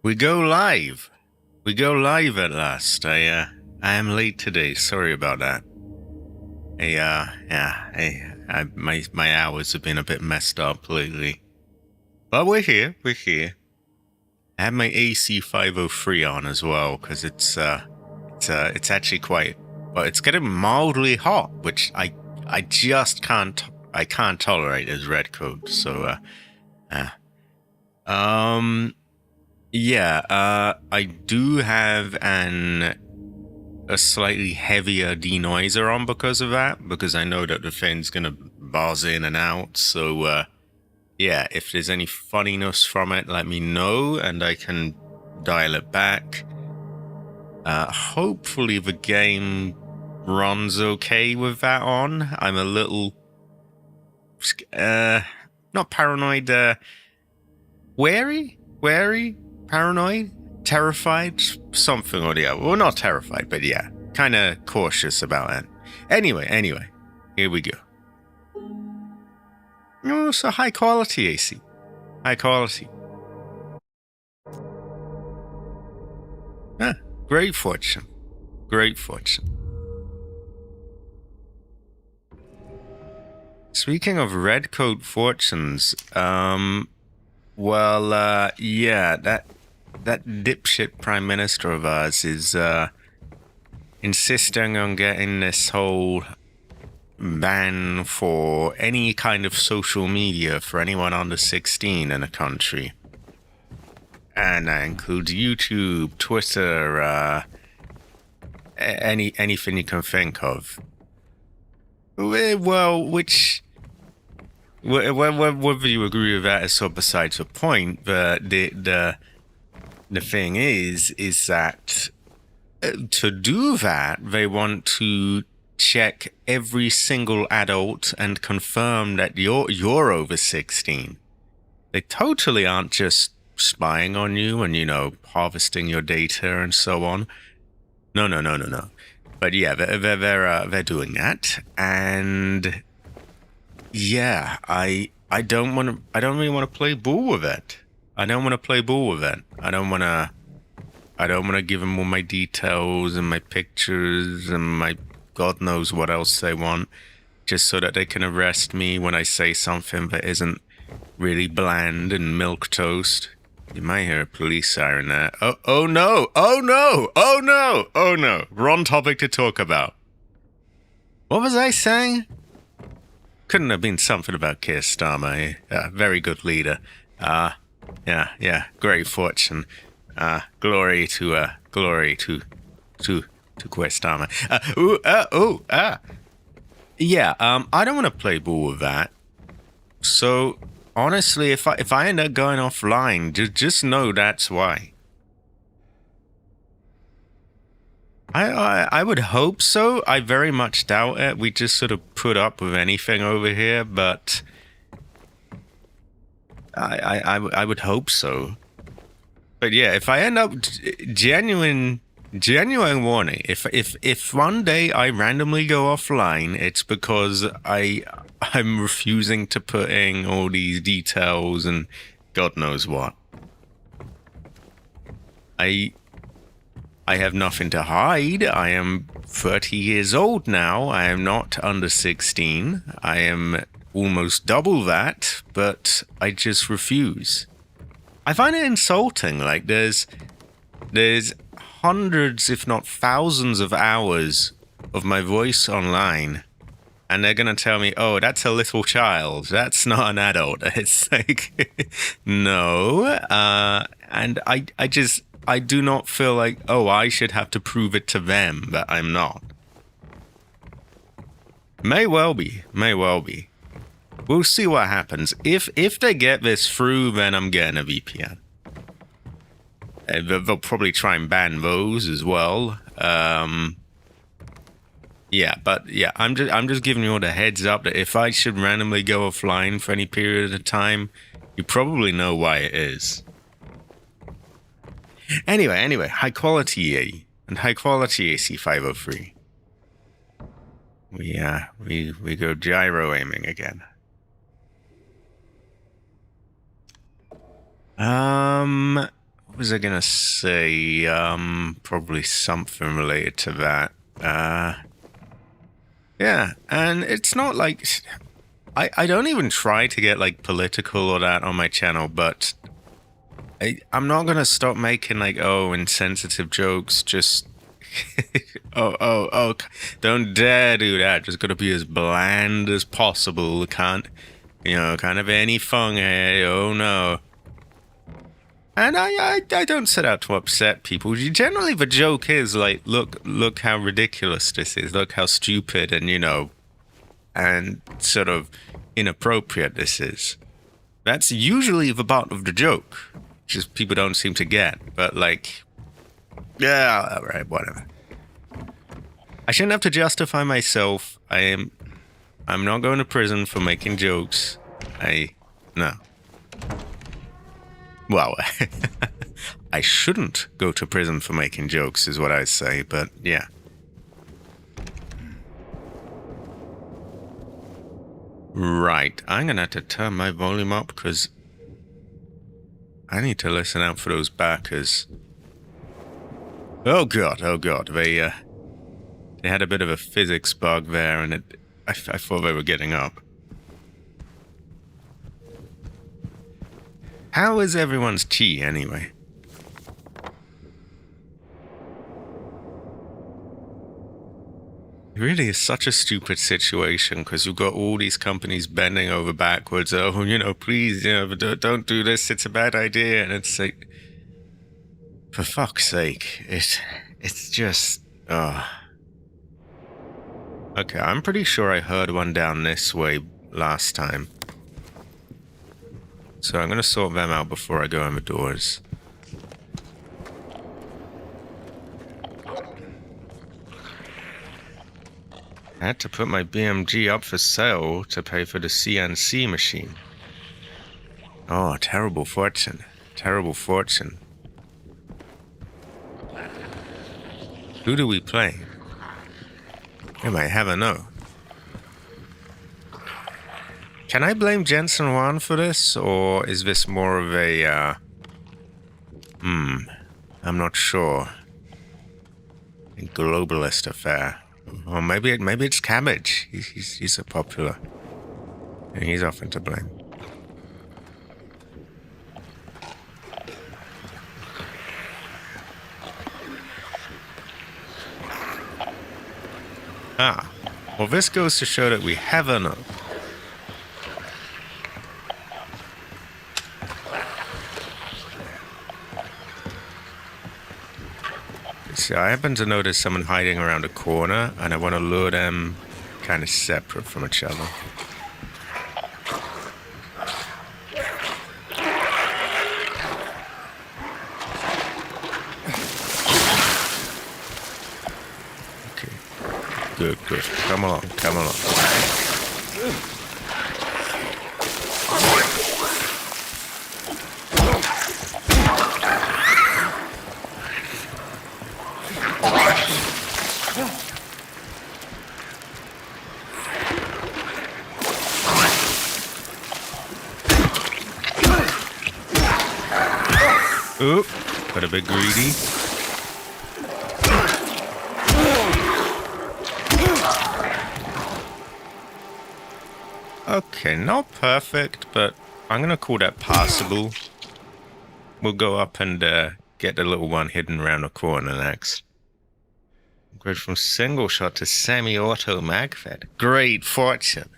We go live. We go live at last. I am late today. Sorry about that. My hours have been a bit messed up lately. But we're here. We're here. I have my AC 503 on as well because it's actually quite. Well, it's getting mildly hot, which I just can't tolerate as red coat. So I do have a slightly heavier denoiser on because of that, because I know that the thing's gonna buzz in and out. So if there's any funniness from it, let me know and I can dial it back. Hopefully the game runs okay with that on. I'm a little not paranoid, wary, paranoid, terrified, something or the other. Well, not terrified, but yeah, kind of cautious about it. Anyway, here we go. Oh, so high quality AC. High quality. Great fortune. Great fortune. Speaking of red coat fortunes, that dipshit prime minister of ours is insisting on getting this whole ban for any kind of social media for anyone under 16 in the country. And that includes YouTube, Twitter, anything you can think of. Well, whether you agree with that is sort of besides the point, but the thing is that to do that, they want to check every single adult and confirm that you're over 16. They totally aren't just spying on you and, harvesting your data and so on. No. But yeah, they're doing that, and yeah, I don't really want to play ball with it. I don't want to give them all my details and my pictures and my God knows what else they want, just so that they can arrest me when I say something that isn't really bland and milquetoast. You might hear a police siren there. Oh no! Wrong topic to talk about. What was I saying? Couldn't have been something about Keir Starmer. Very good leader. Great fortune. Glory to Keir Starmer. I don't want to play ball with that. So honestly, if I end up going offline, just know that's why. I would hope so. I very much doubt it. We just sort of put up with anything over here, but I would hope so. But yeah, if I end up genuine warning, if one day I randomly go offline, it's because I'm refusing to put in all these details and God knows what. I have nothing to hide. I am 30 years old now. I am not under 16. I am almost double that, but I just refuse. I find it insulting. Like there's hundreds, if not thousands of hours of my voice online, and they're going to tell me, oh, that's a little child. That's not an adult. It's like, no. And I do not feel like, oh, I should have to prove it to them that I'm not. May well be. We'll see what happens. If they get this through, then I'm getting a VPN. They'll probably try and ban those as well. I'm just giving you all the heads up that if I should randomly go offline for any period of time, you probably know why it is. Anyway, high quality EA and high quality AC 503. We go gyro aiming again. was I gonna say? Probably something related to that. Yeah, and it's not like I don't even try to get like political or that on my channel, but I'm not gonna stop making like insensitive jokes. Just oh, don't dare do that. Just gotta be as bland as possible. Can't kind of any fun here. Oh no. And I don't set out to upset people. Generally, the joke is like, look how ridiculous this is. Look how stupid and sort of inappropriate this is. That's usually the butt of the joke. Just people don't seem to get. But like, yeah, all right, whatever. I shouldn't have to justify myself. I'm not going to prison for making jokes. No. Well, I shouldn't go to prison for making jokes is what I say, but yeah. Right, I'm gonna have to turn my volume up because I need to listen out for those backers. Oh god, they had a bit of a physics bug there, and I thought they were getting up. How is everyone's tea, anyway? It really is such a stupid situation, because you've got all these companies bending over backwards. Oh, please, don't do this. It's a bad idea. And it's like, for fuck's sake, it's just, Okay, I'm pretty sure I heard one down this way last time. So I'm going to sort them out before I go in the doors. I had to put my BMG up for sale to pay for the CNC machine. Oh, terrible fortune. Terrible fortune. Who do we play? I might have a no. Can I blame Jensen Wan for this, or is this more of a, I'm not sure. A globalist affair. Or maybe it's Cabbage. He's a popular. And he's often to blame. Ah. Well, this goes to show that we have a no. See, I happen to notice someone hiding around a corner, and I want to lure them kind of separate from each other. Okay. Good. Come along. Oop, got a bit greedy. Okay, not perfect, but I'm gonna call that passable. We'll go up and get the little one hidden around the corner next. Upgrade from single shot to semi-auto magfed. Great fortune.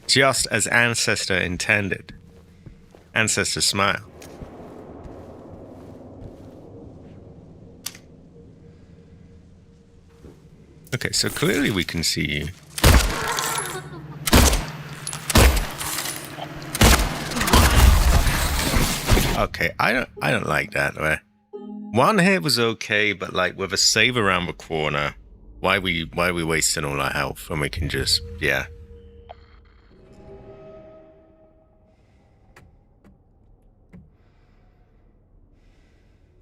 Just as Ancestor intended. Ancestor smile. Okay, so clearly we can see you. Okay, I don't like that. One hit was okay, but like with a save around the corner, why we wasting all our health when we can just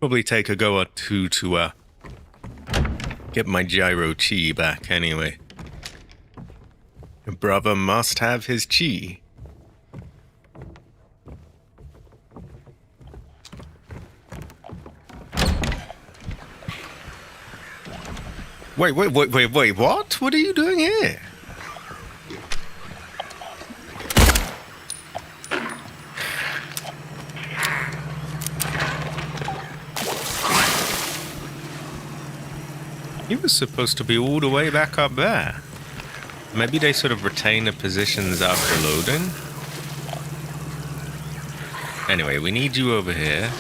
probably take a go or two to get my gyro chi back anyway. A brother must have his chi. Wait, what? What are you doing here? He was supposed to be all the way back up there. Maybe they sort of retain the positions after loading. Anyway, we need you over here.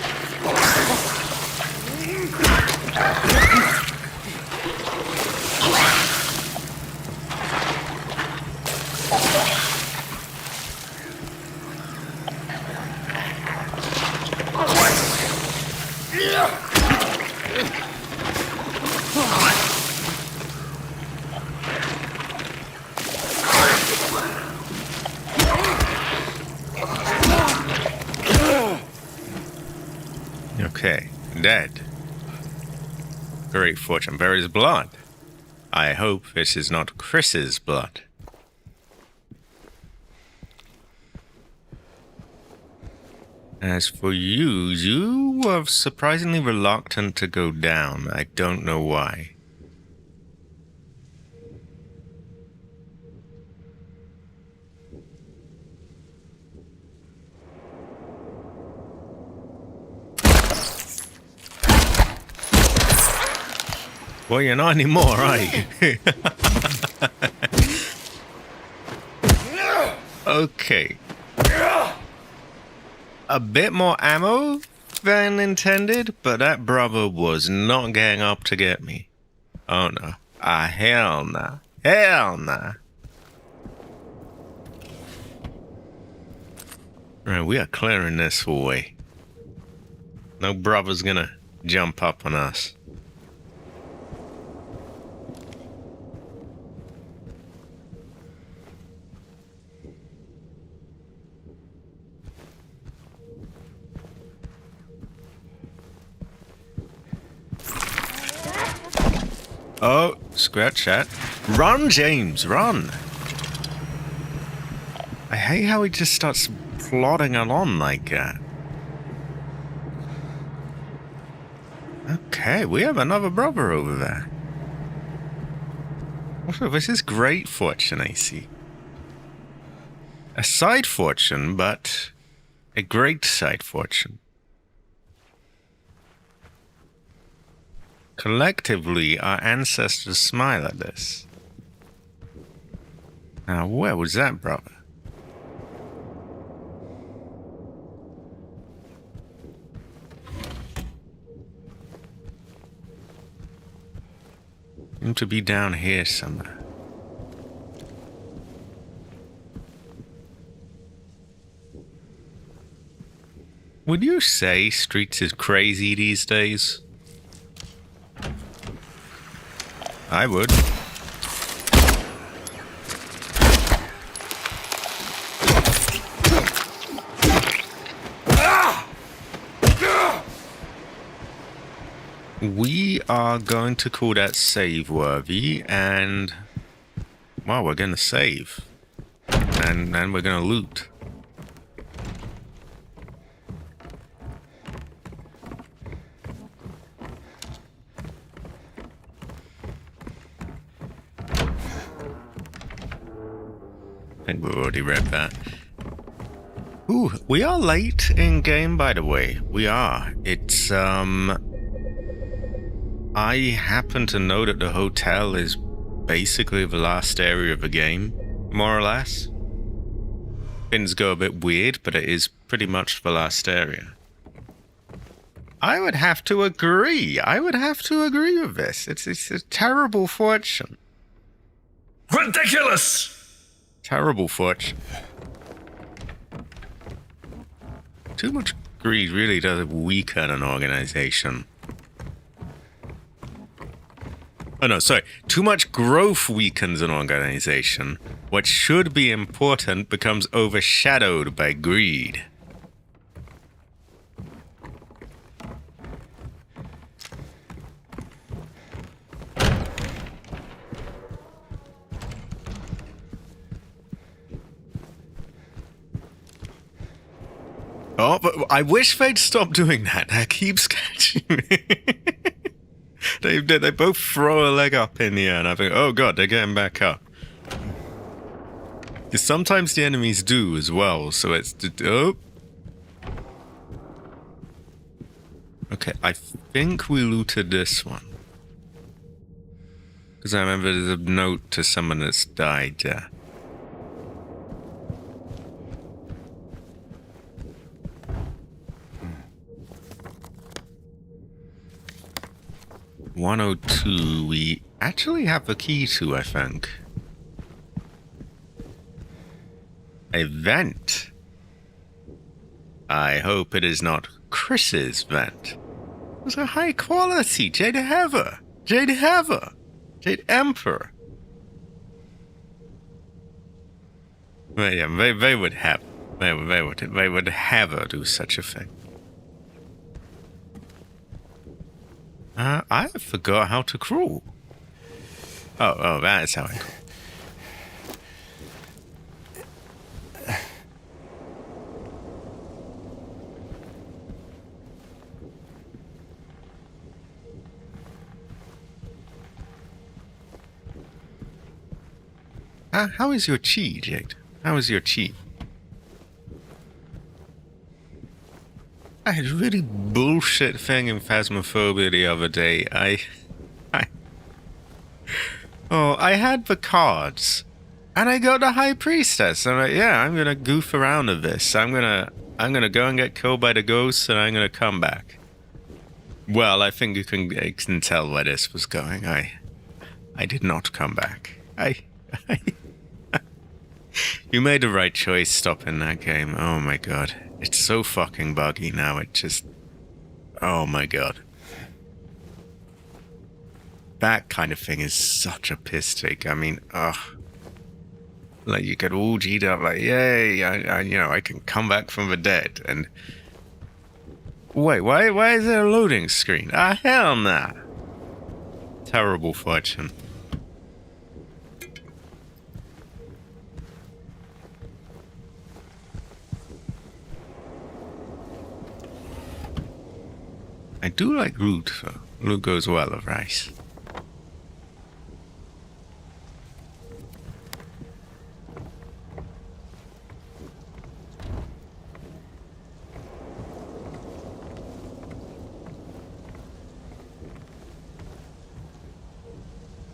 Okay, dead. Great fortune bears blood. I hope this is not Chris's blood. As for you, you were surprisingly reluctant to go down. I don't know why. Well, you're not anymore, are you? Okay. A bit more ammo than intended, but that brother was not getting up to get me. Oh no. Hell nah. Hell nah. Right, we are clearing this away. No brother's gonna jump up on us. Oh, scratch that. Run, James, run! I hate how he just starts plodding along like that. Okay, we have another brother over there. Also, this is great fortune, I see. A side fortune, but a great side fortune. Collectively, our ancestors smile at this. Now, where was that brother? Seemed to be down here somewhere. Would you say Streets is crazy these days? I would. We are going to call that save worthy, and well, we're gonna save. And we're gonna loot. I think we've already read that. Ooh, we are late in game, by the way. We are. It's, I happen to know that the hotel is basically the last area of the game, more or less. Things go a bit weird, but it is pretty much the last area. I would have to agree. I would have to agree with this. It's a terrible fortune. Ridiculous! Terrible fortune. Too much greed really does weaken an organization. Oh no, sorry. Too much growth weakens an organization. What should be important becomes overshadowed by greed. Oh, but I wish they'd stop doing that. That keeps catching me. They both throw a leg up in the air, and I think, oh god, they're getting back up. Because sometimes the enemies do as well, so it's... Oh. Okay, I think we looted this one. Because I remember there's a note to someone that's died there. Hmm. 102 we actually have the key to, I think. A vent. I hope it is not Chris's vent. It was a high quality Jade Heather. Jade Heather. Jade Emperor. Well, yeah, they would have. They would never do such a thing. I forgot how to crawl. Oh, that is how I crawl. How is your chi, Jade? How is your chi? I had a really bullshit thing in Phasmophobia the other day. I had the cards, and I got the High Priestess. I'm like, yeah, I'm gonna goof around with this. I'm gonna go and get killed by the ghosts, and I'm gonna come back. Well, I think you can tell where this was going. I did not come back. You made the right choice stopping that game. Oh my god. It's so fucking buggy now. It just... Oh my god. That kind of thing is such a piss take. I mean, ugh. Like, you get all G'd up, like, yay, I can come back from the dead, and... Wait, why is there a loading screen? Hell nah. Terrible fortune. I do like loot, though. Loot goes well with rice.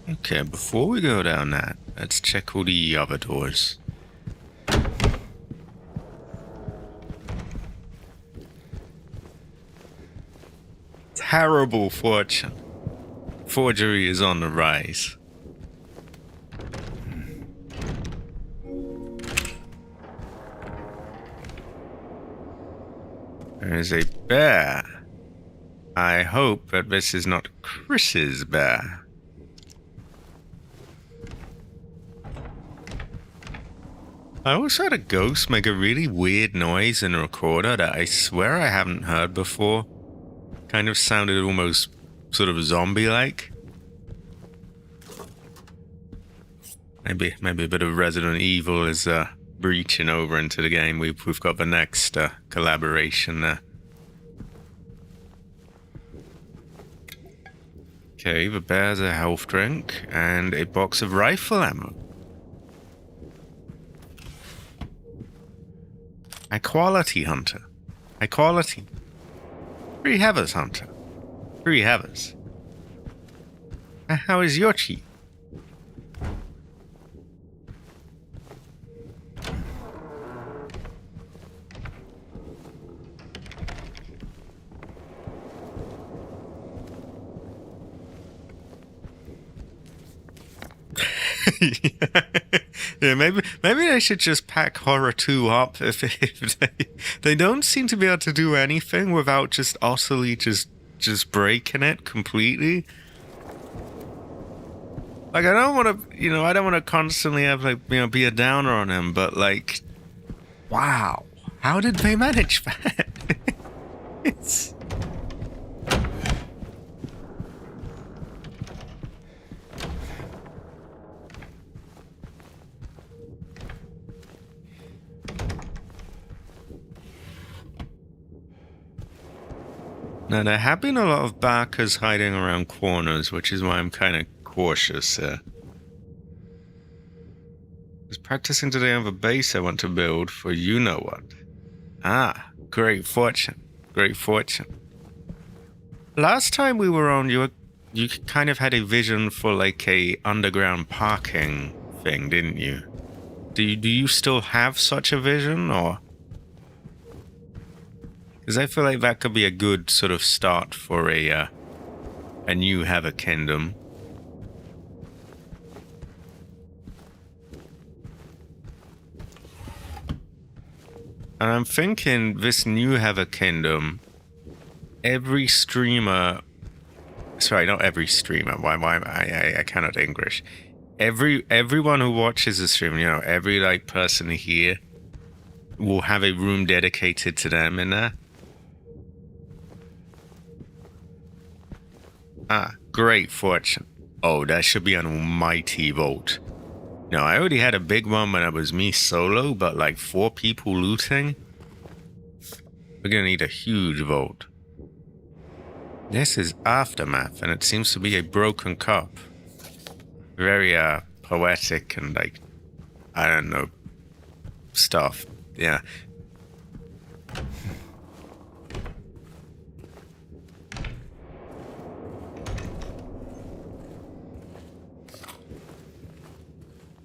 Okay, before we go down that, let's check all the other doors. Terrible fortune. Forgery is on the rise. There is a bear. I hope that this is not Chris's bear. I also had a ghost make a really weird noise in a recorder that I swear I haven't heard before. Kind of sounded almost sort of zombie-like. Maybe a bit of Resident Evil is breaching over into the game. We've got the next collaboration there. Okay, the bear's a health drink and a box of rifle ammo. High quality, Hunter. High quality. 3 heathers, Hunter. 3 heathers. How is your chi? Yeah, maybe they should just pack Horror 2 up if they don't seem to be able to do anything without just utterly just breaking it completely. Like, I don't want to constantly have, like, be a downer on him, but, like, wow, how did they manage that? It's... Now, there have been a lot of backers hiding around corners, which is why I'm kind of cautious here. I was practicing today on the base I want to build for you-know-what. Ah, great fortune. Great fortune. Last time we were on, you kind of had a vision for like a underground parking thing, didn't you? Do you still have such a vision, or? Because I feel like that could be a good sort of start for a new Heather Kingdom. And I'm thinking this new Heather Kingdom, every streamer, sorry, not every streamer. Why I cannot English. Everyone who watches the stream, you know, every like person here will have a room dedicated to them in there. Ah, great fortune. Oh, that should be an almighty vote. No, I already had a big one when it was me solo, but like 4 people looting? We're gonna need a huge vote. This is Aftermath, and it seems to be a broken cup. Very, poetic and like, I don't know, stuff. Yeah.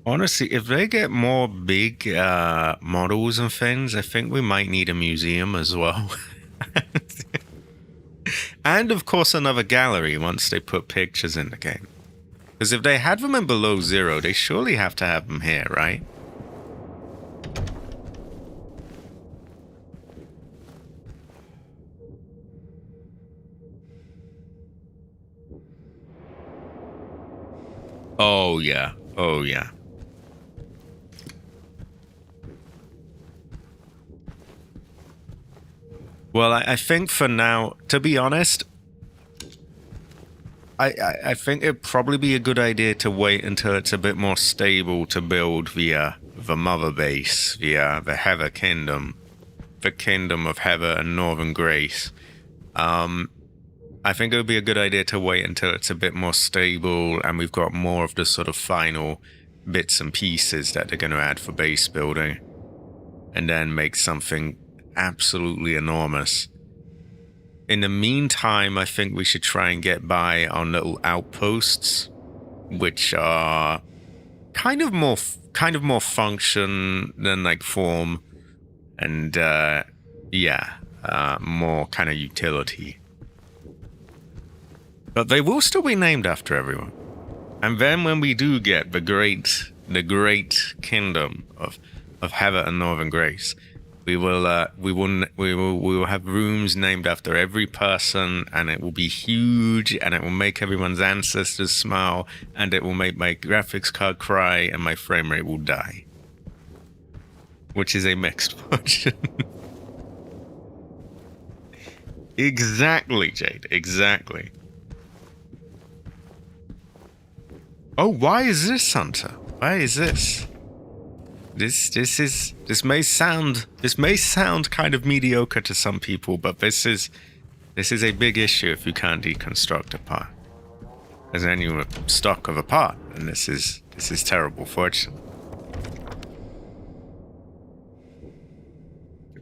Honestly, if they get more big models and things, I think we might need a museum as well. And of course another gallery once they put pictures in the game. Because if they had them in Below Zero, they surely have to have them here, right? Oh yeah, oh yeah. Well, I think for now, to be honest, I think it'd probably be a good idea to wait until it's a bit more stable to build the mother base, the Heather Kingdom, the Kingdom of Heather and Northern Grace. I think it would be a good idea to wait until it's a bit more stable and we've got more of the sort of final bits and pieces that they're going to add for base building, and then make something absolutely enormous. In the meantime, I think we should try and get by on little outposts, which are kind of more function than like form, and more kind of utility. But they will still be named after everyone. And then when we do get the great kingdom of Heather and Northern Grace, we will have rooms named after every person, and it will be huge, and it will make everyone's ancestors smile, and it will make my graphics card cry, and my frame rate will die. Which is a mixed function. Exactly, Jade. Exactly. Oh, why is this, Hunter? Why is this? This may sound kind of mediocre to some people, but this is a big issue if you can't deconstruct a part. As then you're stuck of a part, and this is terrible fortune.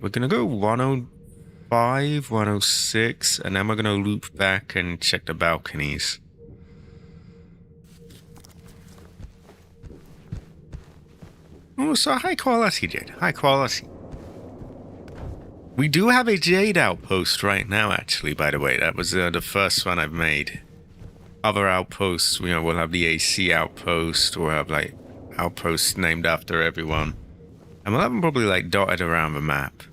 We're gonna go 105, 106, and then we're gonna loop back and check the balconies. Oh, so high quality, Jade. High quality. We do have a Jade outpost right now, actually, by the way. That was the first one I've made. Other outposts, you know, we'll have the AC outpost, we'll have, like, outposts named after everyone. And we'll have them probably, like, dotted around the map.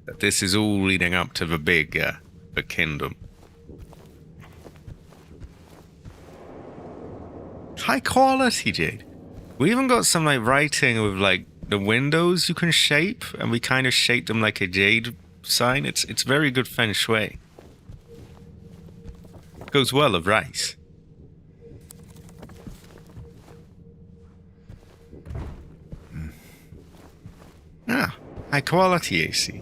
But this is all leading up to the big, the kingdom. High quality, Jade. We even got some like writing with like the windows you can shape, and we kind of shaped them like a jade sign. It's very good feng shui. Goes well with rice. Ah, high quality AC.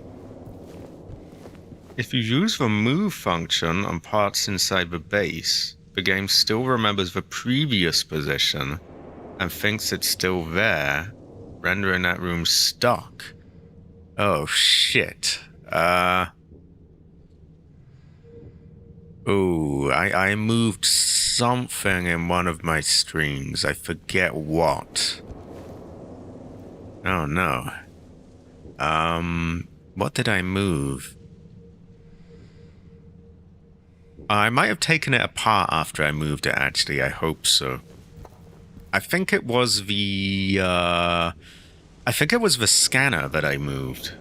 If you use the move function on parts inside the base, the game still remembers the previous position and thinks it's still there, rendering that room stuck. Oh, shit. I moved something in one of my streams. I forget what. Oh, no. What did I move? I might have taken it apart after I moved it, actually. I hope so. I think it was the scanner that I moved.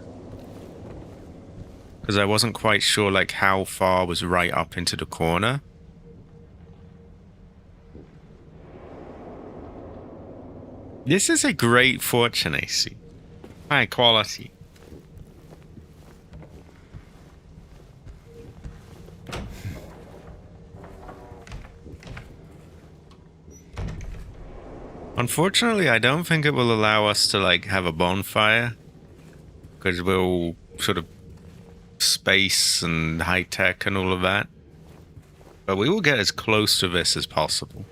Because I wasn't quite sure, like, how far was right up into the corner. This is a great fortune, AC. High quality. Unfortunately, I don't think it will allow us to, like, have a bonfire. Because we'll sort of space and high tech and all of that. But we will get as close to this as possible.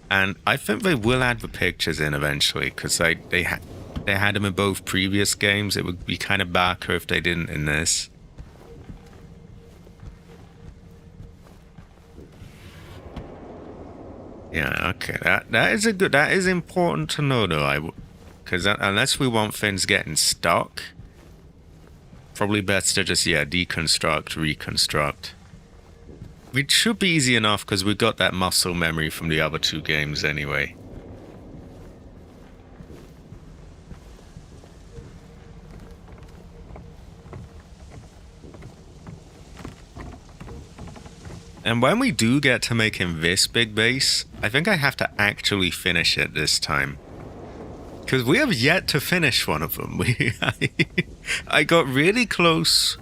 And I think they will add the pictures in eventually, because they had them in both previous games. It would be kind of darker if they didn't in this. Yeah, okay. That is important to know, though. Because unless we want things getting stuck, probably best to just deconstruct, reconstruct. It should be easy enough because we've got that muscle memory from the other two games anyway. And when we do get to making this big base, I think I have to actually finish it this time. Because we have yet to finish one of them. I got really close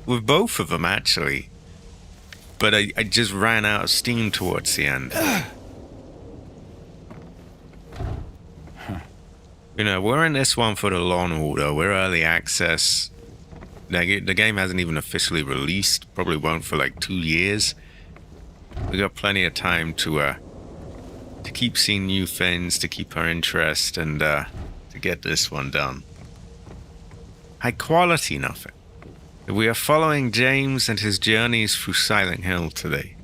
with both of them, actually. But I just ran out of steam towards the end. You know, we're in this one for the long haul, though. We're early access. The game hasn't even officially released. Probably won't for like 2 years. We got plenty of time to keep seeing new things, to keep our interest, and to get this one done. High quality nothing. We are following James and his journeys through Silent Hill today.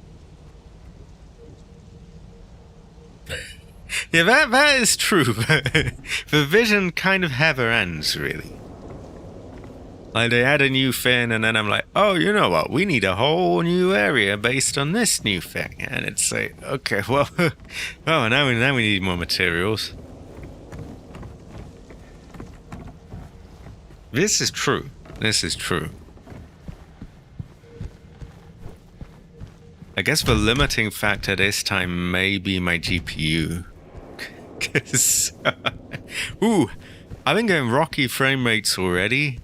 Yeah, that is true. The vision kind of never ends, really. Like, they add a new thing, and then I'm like, oh, you know what? We need a whole new area based on this new thing. And it's like, okay, well, oh, now we need more materials. This is true. This is true. I guess the limiting factor this time may be my GPU. Because, I've been getting rocky frame rates already.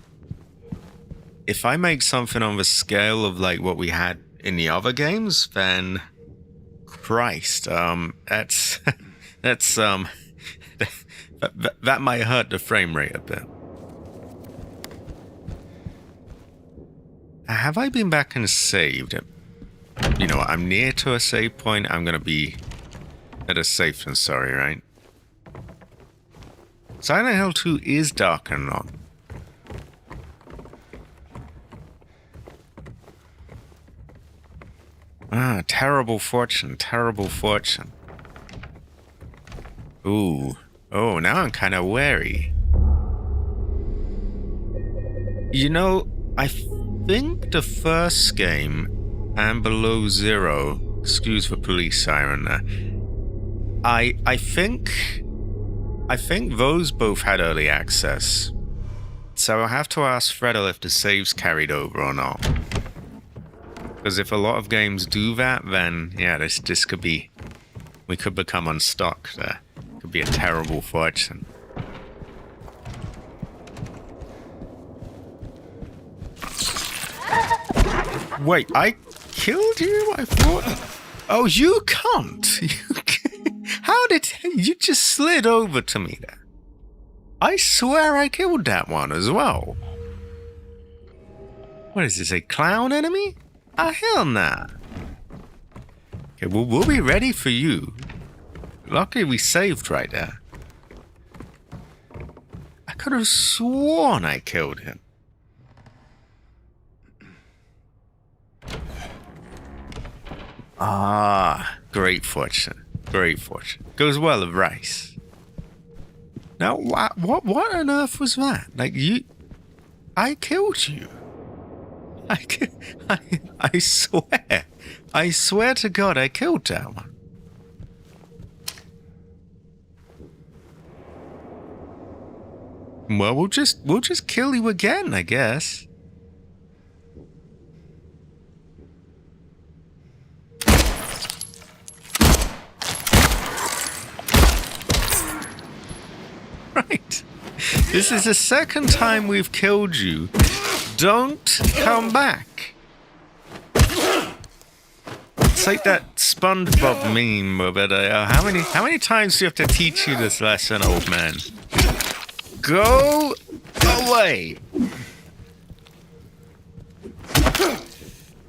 If I make something on the scale of like what we had in the other games, then Christ, that might hurt the frame rate a bit. Have I been back and saved? You know what, I'm near to a save point. I'm gonna be better safe than sorry, right? Silent Hill 2 is dark and not. Ah, terrible fortune, terrible fortune. Ooh. Oh, now I'm kind of wary. You know, I think the first game, and Below Zero, excuse the police siren there, I think those both had early access. So I'll have to ask Freddle if the saves carried over or not. Because if a lot of games do that, then yeah, this could be, we could become unstuck there. Could be a terrible fortune. Wait, I killed you? I thought. Oh, you can't. How did you just slid over to me there? I swear I killed that one as well. What is this, a clown enemy? Ah, hell nah. Okay, well, we'll be ready for you. Luckily we saved right there. I could have sworn I killed him. Ah, great fortune. Great fortune. Goes well with rice. Now, what on earth was that? Like, I killed you. I swear. I swear to God I killed that one. Well, we'll just kill you again, I guess. Right. This is the second time we've killed you. Don't come back. It's like that SpongeBob meme of it. How many times do you have to teach you this lesson, old man? Go away.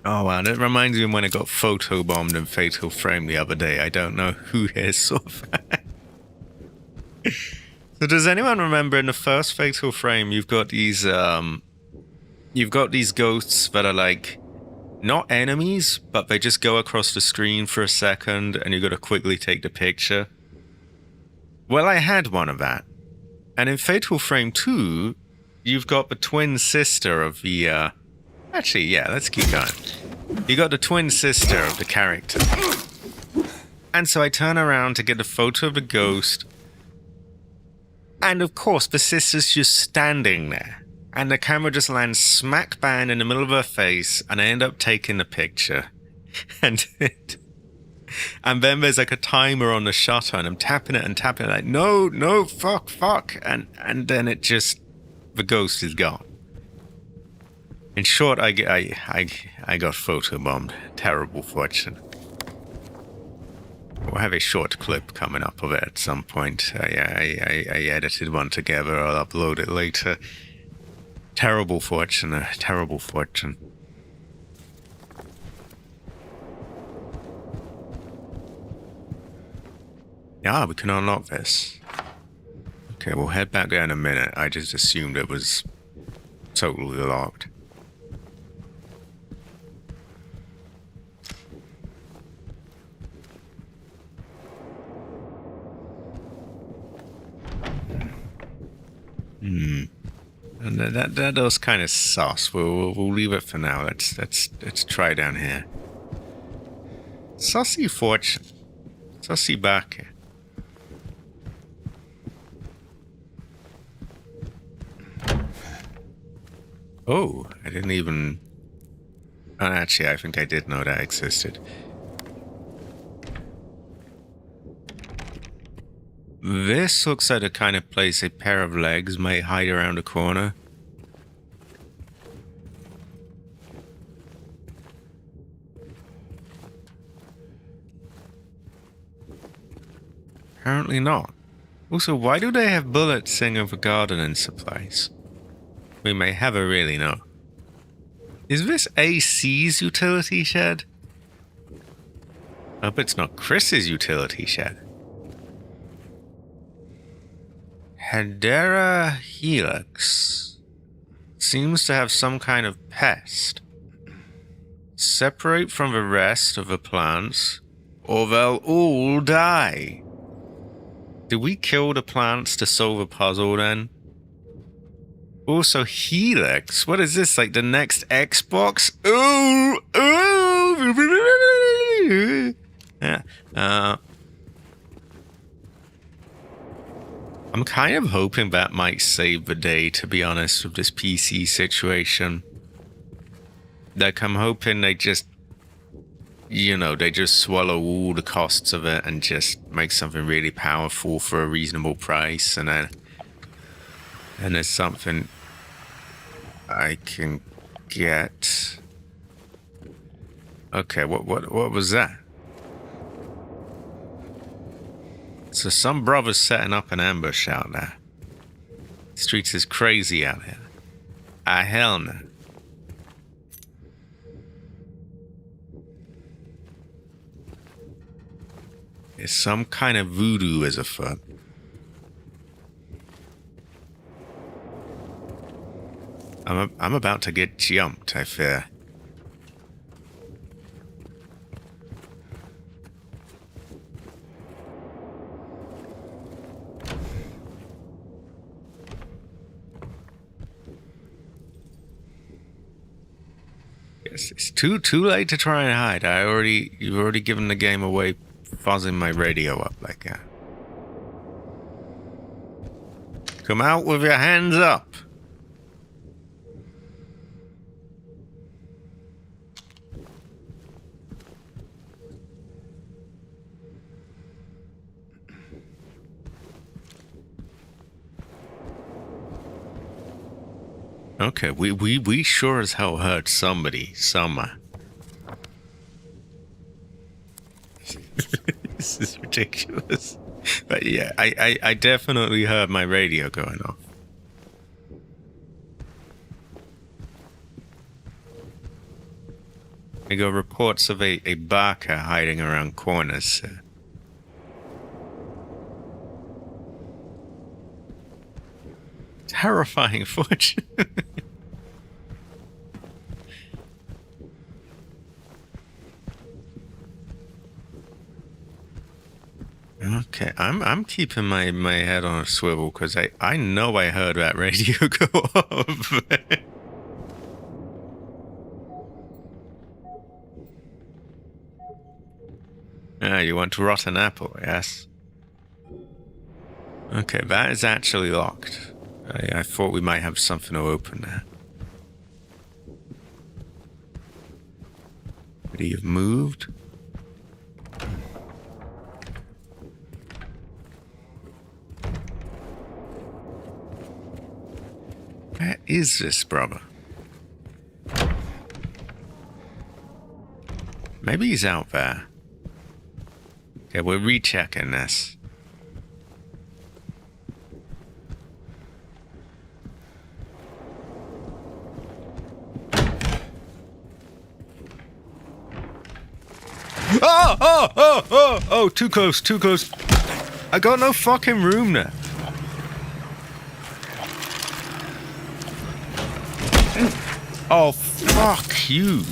Oh wow, that reminds me of when I got photobombed in Fatal Frame the other day. I don't know who here saw that. So does anyone remember in the first Fatal Frame you've got these ghosts that are like not enemies, but they just go across the screen for a second and you got to quickly take the picture? Well, I had one of that. And in Fatal Frame 2, you've got the twin sister of the actually, yeah, let's keep going. You got the twin sister of the character. And so I turn around to get a photo of the ghost. And of course, the sister's just standing there. And the camera just lands smack bang in the middle of her face. And I end up taking the picture. And then there's like a timer on the shutter. And I'm tapping it like, no, fuck. And then it just, the ghost is gone. In short, I got photobombed. Terrible fortune. We'll have a short clip coming up of it at some point. I edited one together. I'll upload it later. Terrible fortune. Terrible fortune. Yeah, we can unlock this. Okay, we'll head back there in a minute. I just assumed it was totally locked. And that was kind of sus. We'll leave it for now. Let's try down here. Sussy fortune. Sussy back. Oh, I didn't even... actually, I think I did know that existed. This looks like the kind of place a pair of legs might hide around a corner. Apparently not. Also, why do they have bullets singing for gardening supplies? We may never really know. Is this AC's utility shed? I hope it's not Chris's utility shed. Hedera helix. Seems to have some kind of pest. Separate from the rest of the plants, or they'll all die. Did we kill the plants to solve a puzzle then? Also, Helix. What is this, like the next Xbox? Ooh! Yeah. I'm kind of hoping that might save the day, to be honest, with this PC situation. Like, I'm hoping they just, they just swallow all the costs of it and just make something really powerful for a reasonable price, and then there's something I can get. Okay, what was that? So some brother's setting up an ambush out there. Streets is crazy out here. Ah, hell no. There's some kind of voodoo as afoot. I'm about to get jumped, I fear. It's too late to try and hide. You've already given the game away, fuzzing my radio up like that. Come out with your hands up. Okay, we sure as hell heard somebody somewhere. This is ridiculous. But yeah, I definitely heard my radio going off. We got reports of a barker hiding around corners. Terrifying fortune. Okay, I'm keeping my head on a swivel because I know I heard that radio go off. Ah, you want to rot an apple, yes? Okay, that is actually locked. I thought we might have something to open there. Could he have moved? Where is this brother? Maybe he's out there. Okay, we're rechecking this. Oh, too close, too close. I got no fucking room there. Oh, fuck you.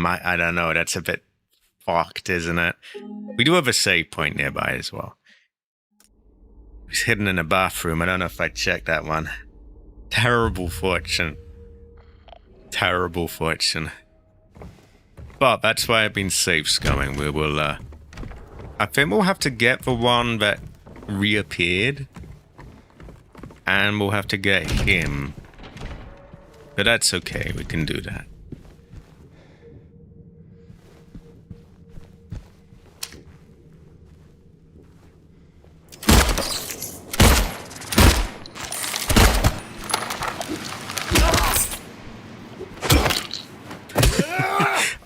I don't know, that's a bit fucked, isn't it? We do have a save point nearby as well. He's hidden in a bathroom. I don't know if I checked that one. Terrible fortune. Terrible fortune. But that's why I've been safe scumming. We will, I think we'll have to get the one that reappeared. And we'll have to get him. But that's okay, we can do that.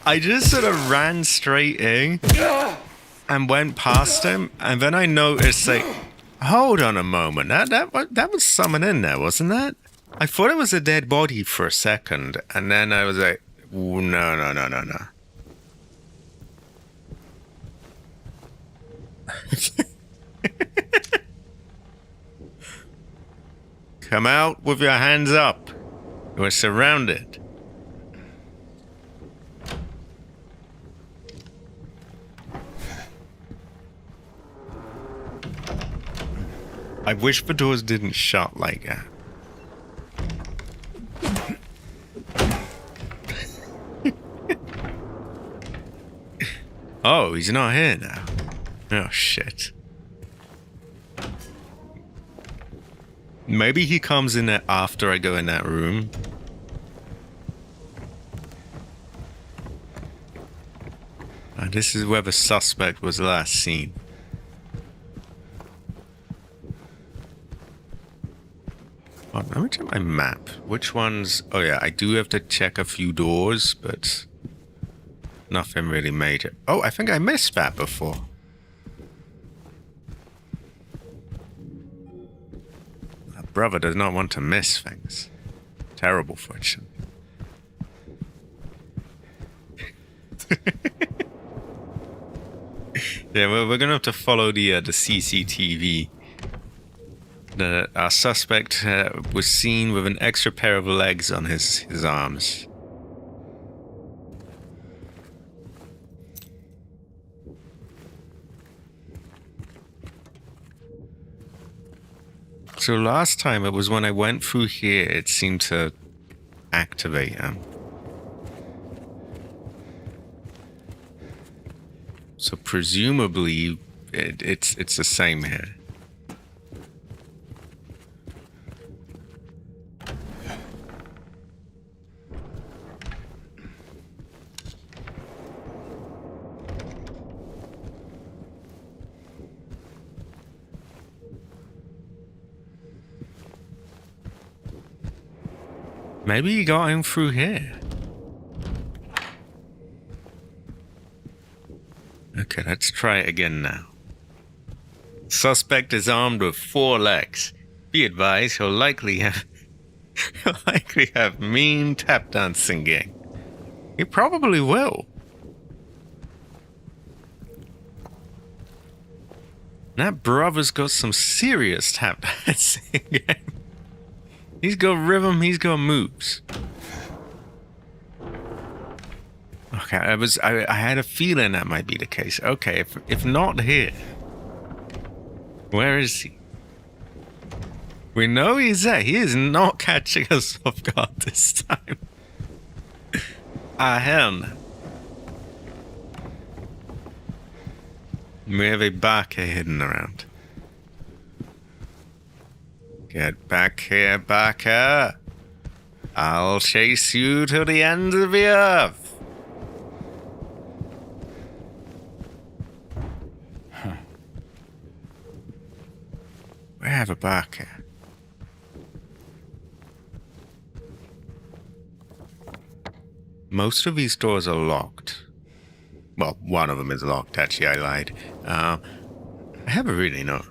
I just sort of ran straight in and went past him, and then I noticed, like, hold on a moment, that was someone in there, wasn't that? I thought it was a dead body for a second, and then I was like, no. Come out with your hands up. We're surrounded. I wish the doors didn't shut like that. Oh, he's not here now. Oh, shit. Maybe he comes in there after I go in that room. This is where the suspect was last seen. Oh, let me check my map. Which ones? Oh yeah, I do have to check a few doors, but nothing really major. Oh, I think I missed that before. brother does not want to miss things. Terrible fortune. Yeah, we're gonna have to follow the CCTV. Our suspect was seen with an extra pair of legs on his arms. So last time it was when I went through here, it seemed to activate him. So presumably it's the same here. Maybe he got him through here. Okay, let's try it again now. Suspect is armed with 4 legs. Be advised, he'll likely have mean tap dancing gang. He probably will. That brother's got some serious tap dancing gang. He's got rhythm, he's got moves. Okay, I had a feeling that might be the case. Okay, if not here, where is he? We know he's there. He is not catching us off guard this time. Hell no. We have a Barker hidden around. Get back here, Barker. I'll chase you to the end of the earth. Huh. We have a Barker. Most of these doors are locked. Well, one of them is locked, actually, I lied. I haven't really known.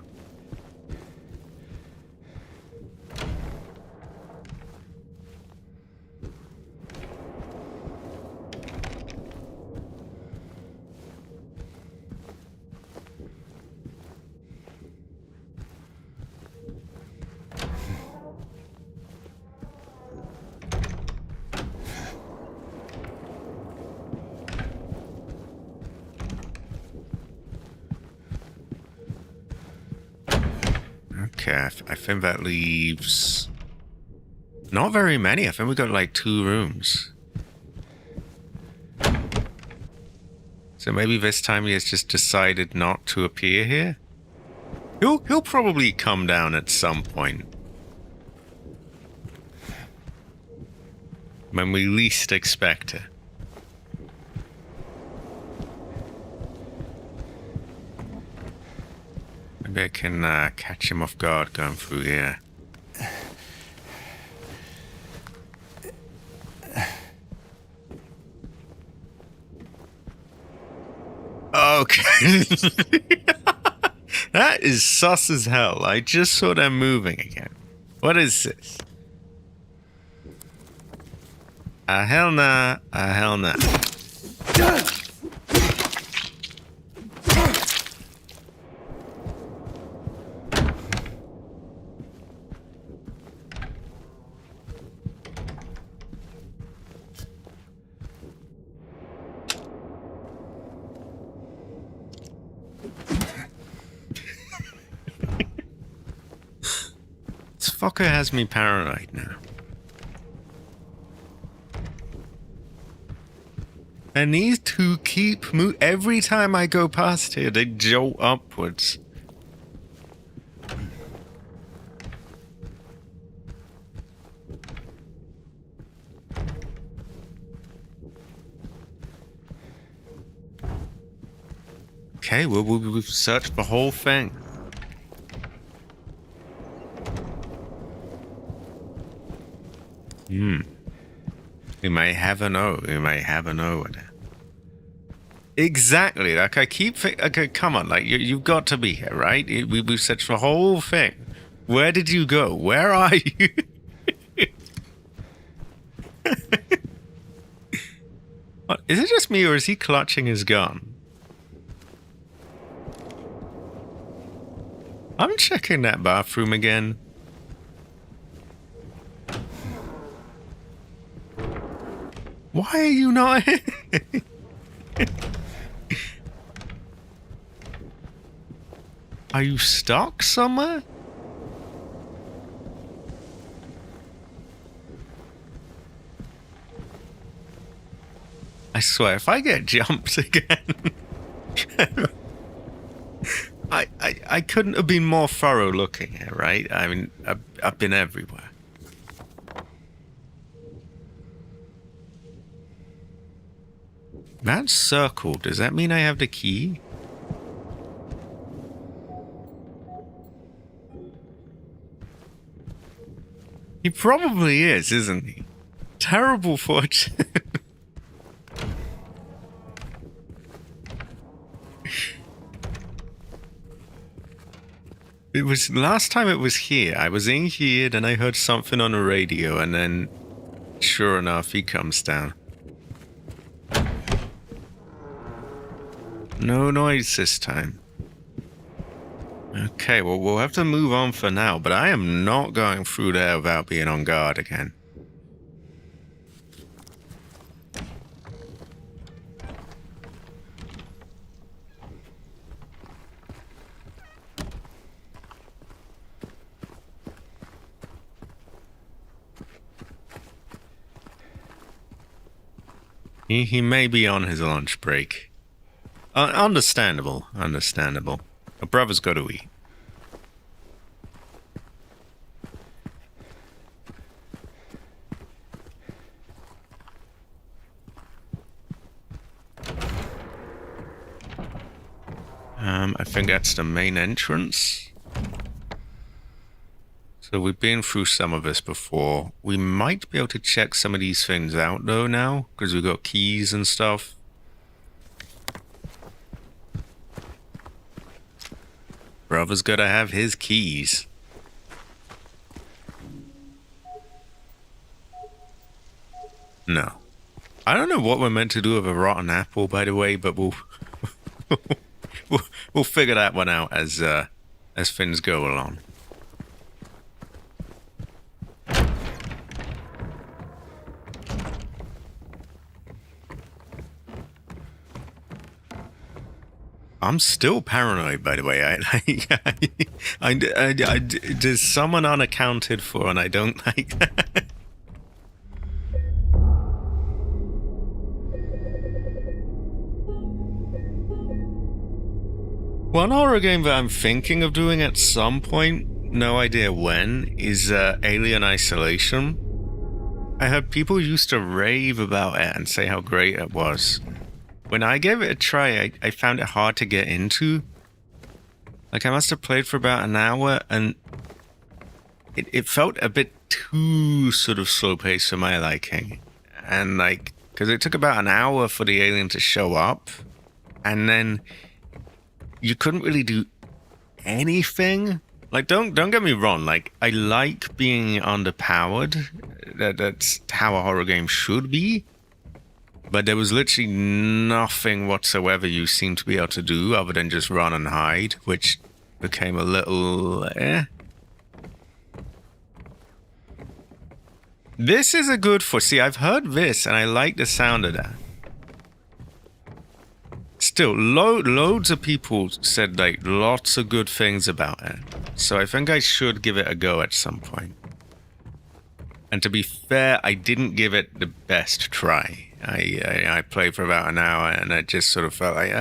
Okay, I think that leaves not very many. I think we got like 2 rooms. So maybe this time he has just decided not to appear here. He'll probably come down at some point. When we least expect it. Maybe I can catch him off guard going through here. Okay. That is sus as hell. I just saw them moving again. What is this? Hell nah. Hell nah. This fucker has me paranoid now. And these 2 keep every time I go past here, they jolt upwards. Okay, well, we've searched the whole thing. We may have a no. We may have a no with it. Exactly. Like I keep thinking, okay, come on, like you've got to be here, right? We've searched the whole thing. Where did you go? Where are you? What, is it just me or is he clutching his gun? I'm checking that bathroom again. Why are you not here? Are you stuck somewhere? I swear, if I get jumped again, I couldn't have been more thorough looking here, right? I mean, I've been everywhere. That circle, does that mean I have the key? He probably is, isn't he? Terrible fortune. It was last time it was here. I was in here, then I heard something on the radio, and then sure enough, he comes down. No noise this time. Okay, well, we'll have to move on for now, but I am not going through there without being on guard again. He may be on his lunch break. Understandable, understandable. A brother's got to eat. I think that's the main entrance. So we've been through some of this before. We might be able to check some of these things out though now, because we've got keys and stuff. Brother's gotta have his keys. No. I don't know what we're meant to do with a rotten apple, by the way, but we'll we'll figure that one out as things go along. I'm still paranoid, by the way. There's someone unaccounted for, and I don't like that. One horror game that I'm thinking of doing at some point, no idea when, is Alien Isolation. I heard people used to rave about it and say how great it was. When I gave it a try, I found it hard to get into. Like, I must have played for about an hour, and it felt a bit too sort of slow-paced for my liking. And, like, because it took about an hour for the alien to show up, and then you couldn't really do anything. Like, don't get me wrong, like, I like being underpowered. That's how a horror game should be. But there was literally nothing whatsoever you seemed to be able to do other than just run and hide, which became a little This is a good see, I've heard this and I like the sound of that. Still, loads of people said like lots of good things about it. So I think I should give it a go at some point. And to be fair, I didn't give it the best try. I played for about an hour, and I just sort of felt like,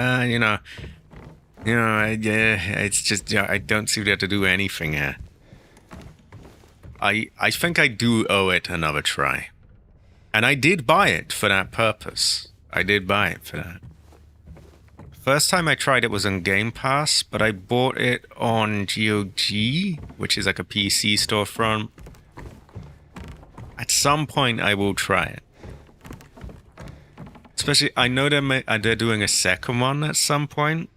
it's just, I don't seem to have to do anything here. I think I do owe it another try. And I did buy it for that purpose. I did buy it for that. First time I tried it was on Game Pass, but I bought it on GOG, which is like a PC storefront. At some point, I will try it. Especially, I know they're doing a second one at some point.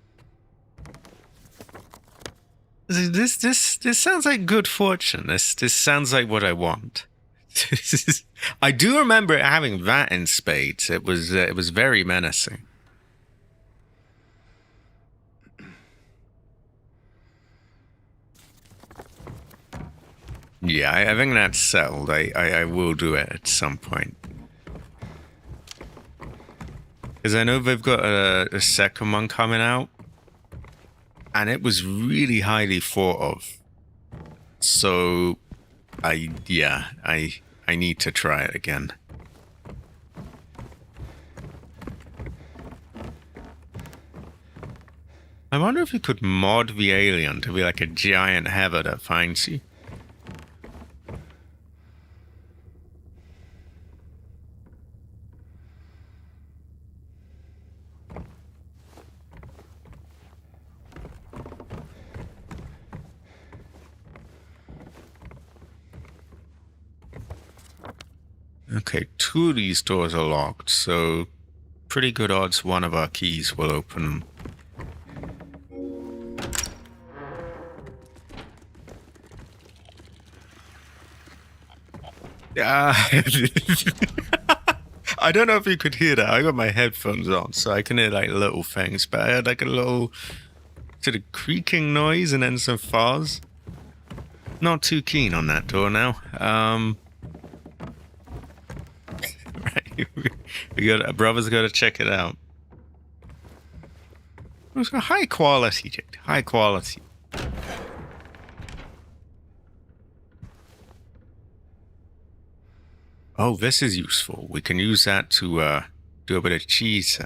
This sounds like good fortune. This sounds like what I want. I do remember having that in spades. It was very menacing. Yeah, I think that's settled. I will do it at some point. Because I know they've got a second one coming out. And it was really highly thought of. So, I need to try it again. I wonder if you could mod the alien to be like a giant heather that finds you. Okay, 2 of these doors are locked, so pretty good odds one of our keys will open them. I don't know if you could hear that. I got my headphones on, so I can hear like little things, but I had like a little sort of creaking noise and then some fuzz. Not too keen on that door now. Right, brother's got to check it out. It's high quality, Jake. High quality. Oh, this is useful. We can use that to do a bit of cheese.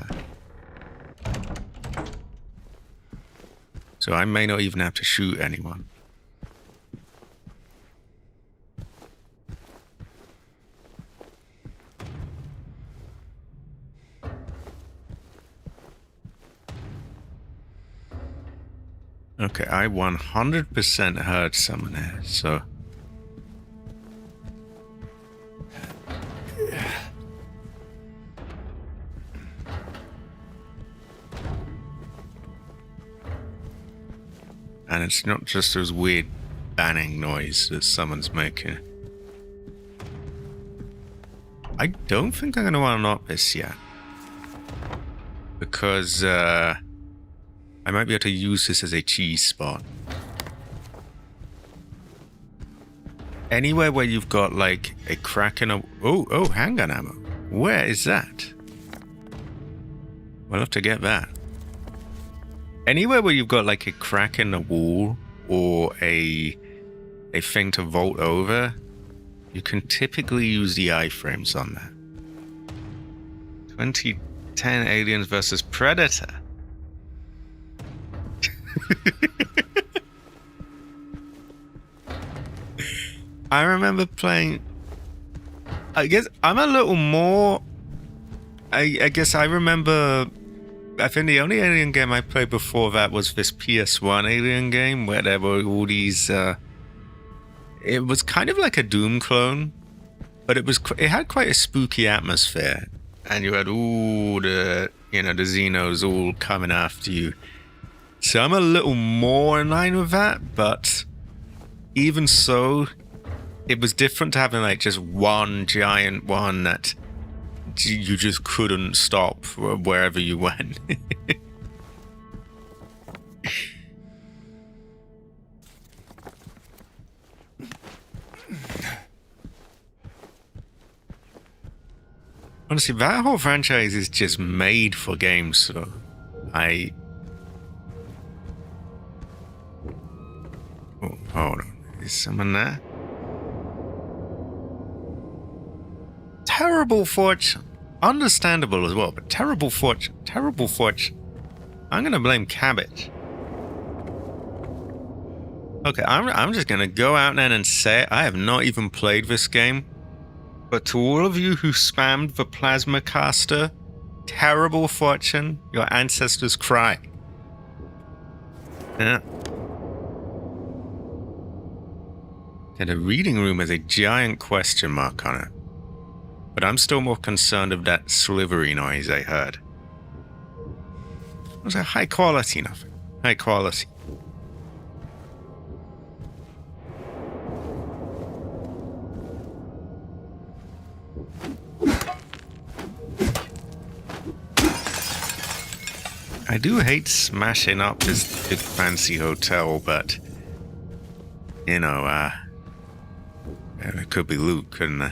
So I may not even have to shoot anyone. Okay, I 100% heard someone there, so... And it's not just those weird banning noise that someone's making. I don't think I'm going to want to knock this yet. Because, I might be able to use this as a cheese spot. Anywhere where you've got, like, a crack in a... Oh, handgun ammo. Where is that? We'll have to get that. Anywhere where you've got, like, a crack in the wall or a thing to vault over, you can typically use the iframes on that. 2010 Aliens versus Predator. I remember playing... I guess I'm a little more... I guess I remember... I think the only Alien game I played before that was this PS1 Alien game where there were all these... it was kind of like a Doom clone, but it had quite a spooky atmosphere. And you had all the Xenos all coming after you. So I'm a little more in line with that, but even so, it was different to having like just one giant one that you just couldn't stop wherever you went. Honestly, that whole franchise is just made for games, so Oh, hold on. Is someone there? Terrible fortune. Understandable as well, but terrible fortune. Terrible fortune. I'm gonna blame Cabbage. Okay, I'm just gonna go out there and say it. I have not even played this game. But to all of you who spammed the plasma caster, terrible fortune, your ancestors cry. Yeah. And the reading room has a giant question mark on it. But I'm still more concerned of that slivery noise I heard. It was a high quality, nothing. High quality. I do hate smashing up this big fancy hotel, but you know, it could be loot, couldn't it?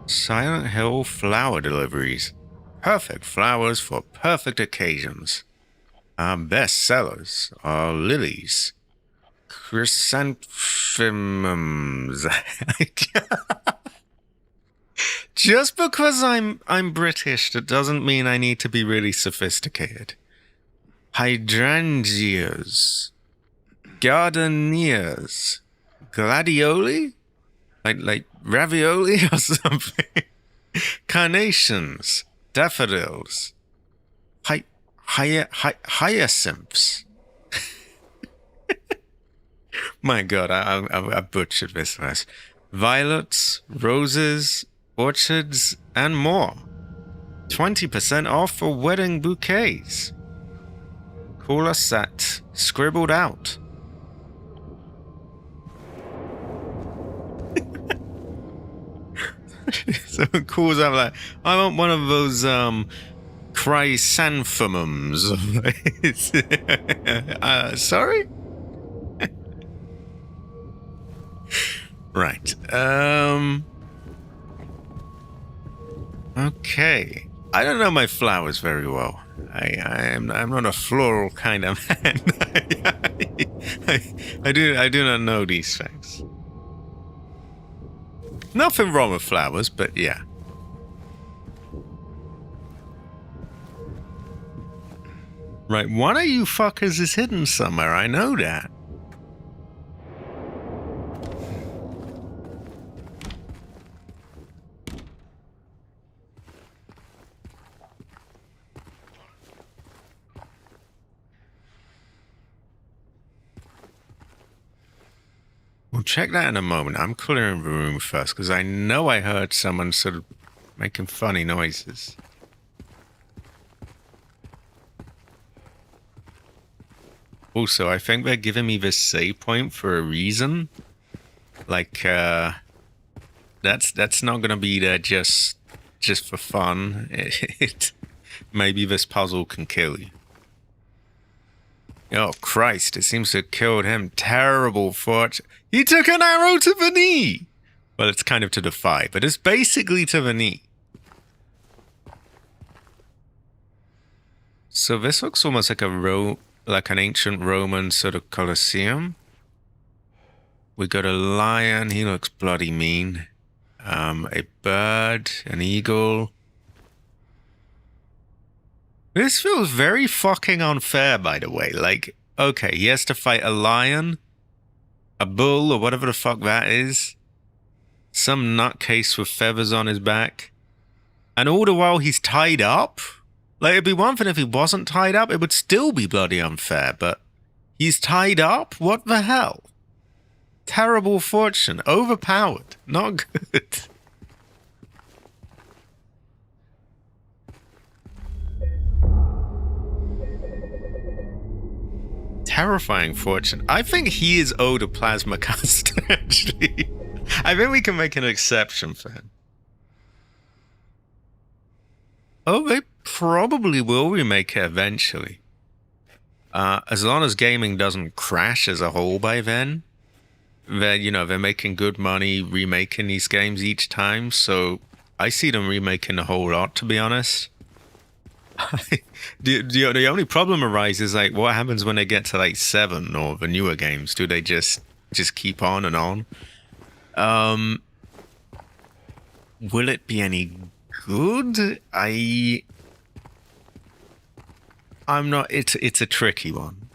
Silent Hill flower deliveries. Perfect flowers for perfect occasions. Our best sellers are lilies, chrysanthemums. Just because I'm British, that doesn't mean I need to be really sophisticated. Hydrangeas, gardenias, gladioli, like ravioli or something. Carnations, daffodils, hyacinths. My God, I butchered this last. Violets, roses, orchids, and more. 20% off for wedding bouquets. Call us at Scribbled Out. Someone calls out like, I want one of those chrysanthemums. Sorry? Right. Okay. I don't know my flowers very well. I'm not a floral kind of man. I do not know these things. Nothing wrong with flowers, but yeah. Right, one of you fuckers is hidden somewhere, I know that. We'll check that in a moment. I'm clearing the room first, because I know I heard someone sort of making funny noises. Also, I think they're giving me this save point for a reason. Like, that's not gonna be there just for fun. Maybe this puzzle can kill you. Oh, Christ, it seems to have killed him. Terrible fortune. He took an arrow to the knee! Well, it's kind of to the thigh, but it's basically to the knee. So this looks almost like like an ancient Roman sort of Colosseum. We got a lion, he looks bloody mean. A bird, an eagle. This feels very fucking unfair, by the way. Like, okay, he has to fight a lion, a bull, or whatever the fuck that is. Some nutcase with feathers on his back. And all the while he's tied up? Like, it'd be one thing if he wasn't tied up, it would still be bloody unfair, but he's tied up? What the hell? Terrible fortune. Overpowered. Not good. Terrifying fortune. I think he is owed a plasma caster, actually. I think we can make an exception for him. Oh, they probably will remake it eventually. As long as gaming doesn't crash as a whole by then. They're making good money remaking these games each time, so I see them remaking a whole lot, to be honest. The only problem arises, like, what happens when they get to like 7 or the newer games? Do they just keep on and on? Will it be any good? I'm not. It's a tricky one.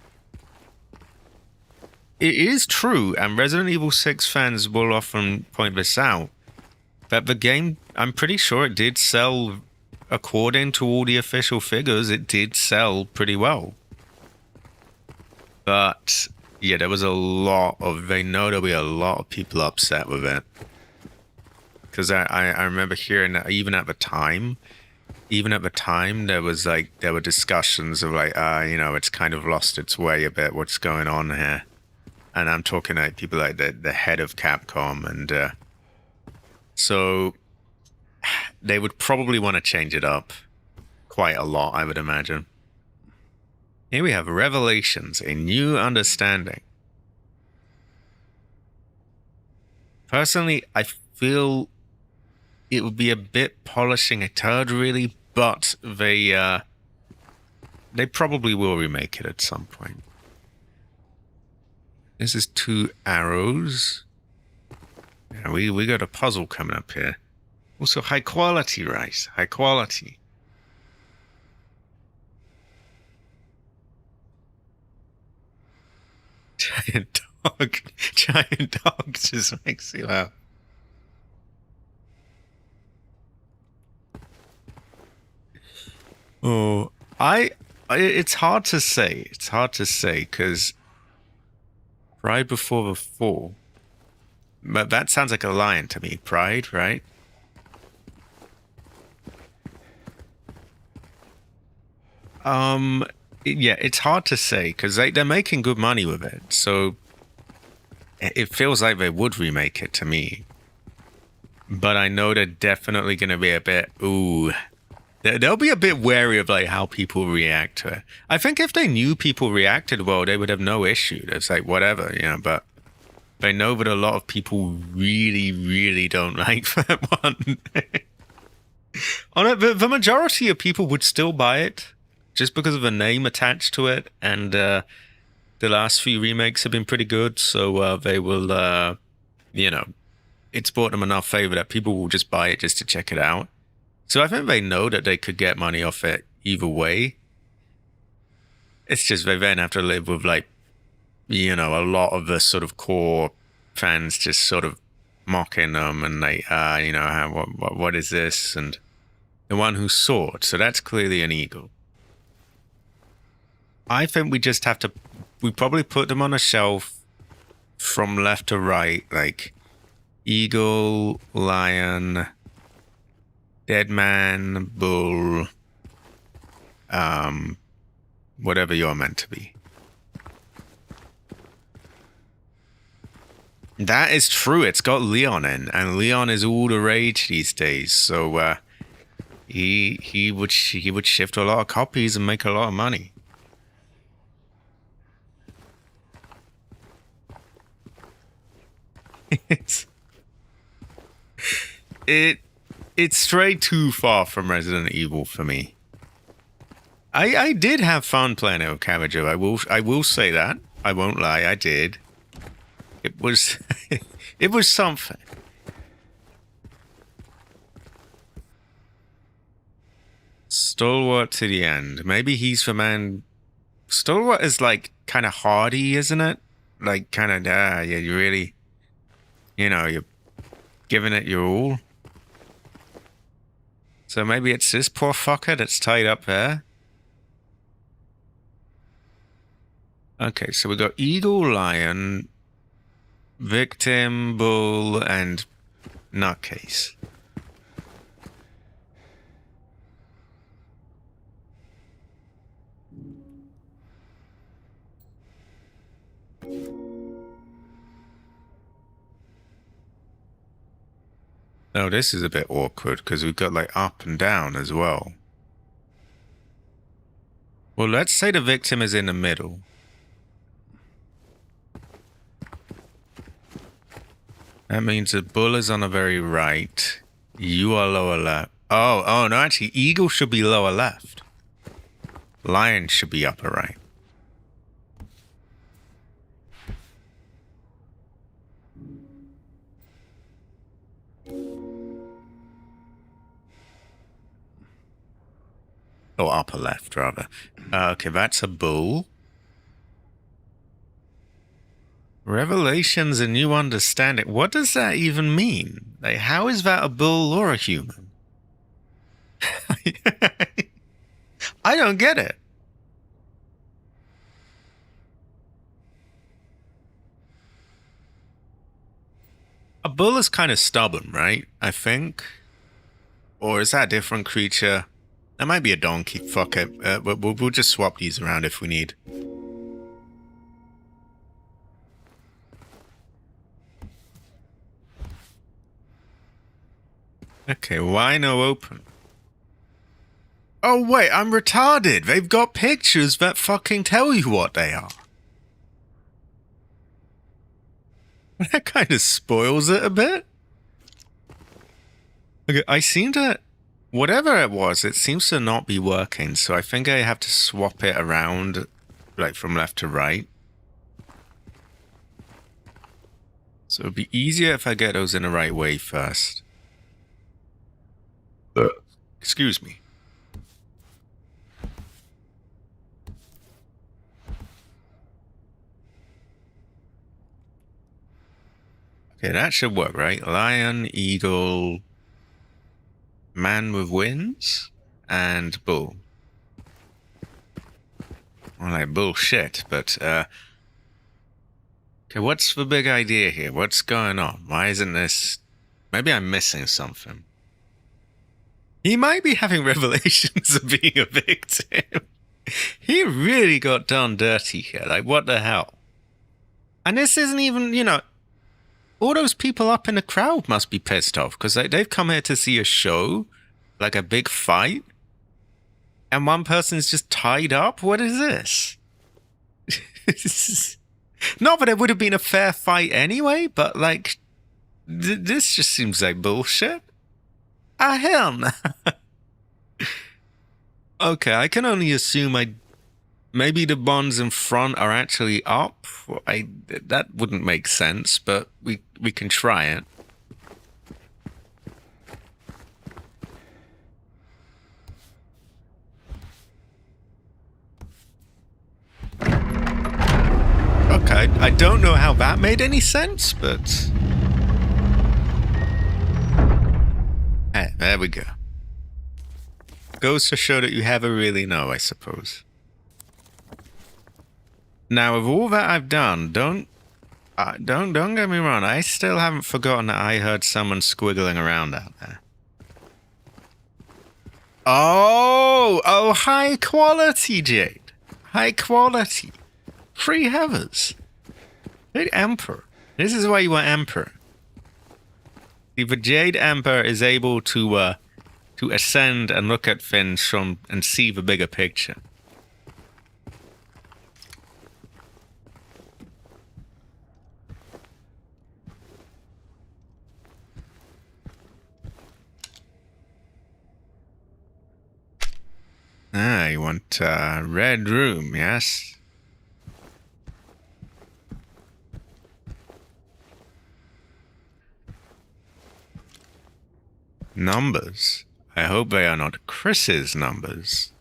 It is true, and Resident Evil 6 fans will often point this out, that the game, I'm pretty sure it did sell. According to all the official figures, it did sell pretty well. But, yeah, there was they know there'll be a lot of people upset with it. Because I remember hearing that even at the time, even at the time, there were discussions of like, it's kind of lost its way a bit. What's going on here? And I'm talking like people like the head of Capcom, and so they would probably want to change it up quite a lot, I would imagine. Here we have Revelations, a new understanding. Personally, I feel it would be a bit polishing a turd, really, but they probably will remake it at some point. This is 2 arrows. Yeah, we got a puzzle coming up here. Also, high quality rice. High quality. Giant dog. Giant dog just makes you laugh. Oh, it's hard to say. It's hard to say because Pride Before the Fall. But that sounds like a lion to me. Pride, right? Yeah, it's hard to say because they're making good money with it. So it feels like they would remake it to me. But I know they're definitely going to be a bit, they'll be a bit wary of like how people react to it. I think if they knew people reacted well, they would have no issue. It's like whatever, but they know that a lot of people really, really don't like that one. The majority of people would still buy it just because of the name attached to it, and the last few remakes have been pretty good, so they will, it's brought them enough favor that people will just buy it just to check it out. So I think they know that they could get money off it either way. It's just they then have to live with like, a lot of the sort of core fans just sort of mocking them and like, what is this? And the one who soared. So that's clearly an eagle. I think we probably put them on a shelf from left to right, like eagle, lion, dead man, bull, whatever you're meant to be. That is true. It's got Leon in, and Leon is all the rage these days. So he would shift a lot of copies and make a lot of money. It's strayed too far from Resident Evil for me. I did have fun playing El Cabajo. I will say that. I won't lie, I did. It was it was something. Stalwart to the end. Maybe he's the man. Stalwart is like kind of hardy, isn't it? Like kind of yeah, you really, you're giving it your all. So maybe it's this poor fucker that's tied up there. Okay, so we got eagle, lion, victim, bull, and nutcase. Oh, this is a bit awkward because we've got like up and down as well. Well, let's say the victim is in the middle. That means the bull is on the very right. You are lower left. Oh, no, actually, eagle should be lower left. Lion should be upper right. Or upper left, rather. Okay, that's a bull. Revelations, a new understanding. What does that even mean? Like, how is that a bull or a human? I don't get it. A bull is kind of stubborn, right? I think. Or is that a different creature? That might be a donkey. Fuck it. We'll just swap these around if we need. Okay, why no open? Oh wait, I'm retarded. They've got pictures that fucking tell you what they are. That kind of spoils it a bit. Okay, I seem to... Whatever it was, it seems to not be working, so I think I have to swap it around, like from left to right. So it'd be easier if I get those in the right way first. Excuse me. Okay, that should work, right? Lion, eagle, man with wings, and bull. Well, like bullshit, but, okay, what's the big idea here? What's going on? Why isn't this... Maybe I'm missing something. He might be having revelations of being a victim. He really got done dirty here. Like, what the hell? And this isn't even, you know... All those people up in the crowd must be pissed off, because they've come here to see a show, like a big fight, and one person's just tied up? What is this? Not that it would have been a fair fight anyway, but, like, this just seems like bullshit. Ah, hell no. Okay, I can only assume maybe the bonds in front are actually up. That wouldn't make sense, but we can try it. Okay, I don't know how that made any sense, but... Hey, there we go. Goes to show that you never really know, I suppose. Now, with all that I've done, don't get me wrong. I still haven't forgotten that I heard someone squiggling around out there. Oh, high quality jade, high quality, free heavers. Jade Emperor. This is why you want Emperor. See, the Jade Emperor is able to ascend and look at things from and see the bigger picture. Ah, you want red room, yes? Numbers. I hope they are not Chris's numbers.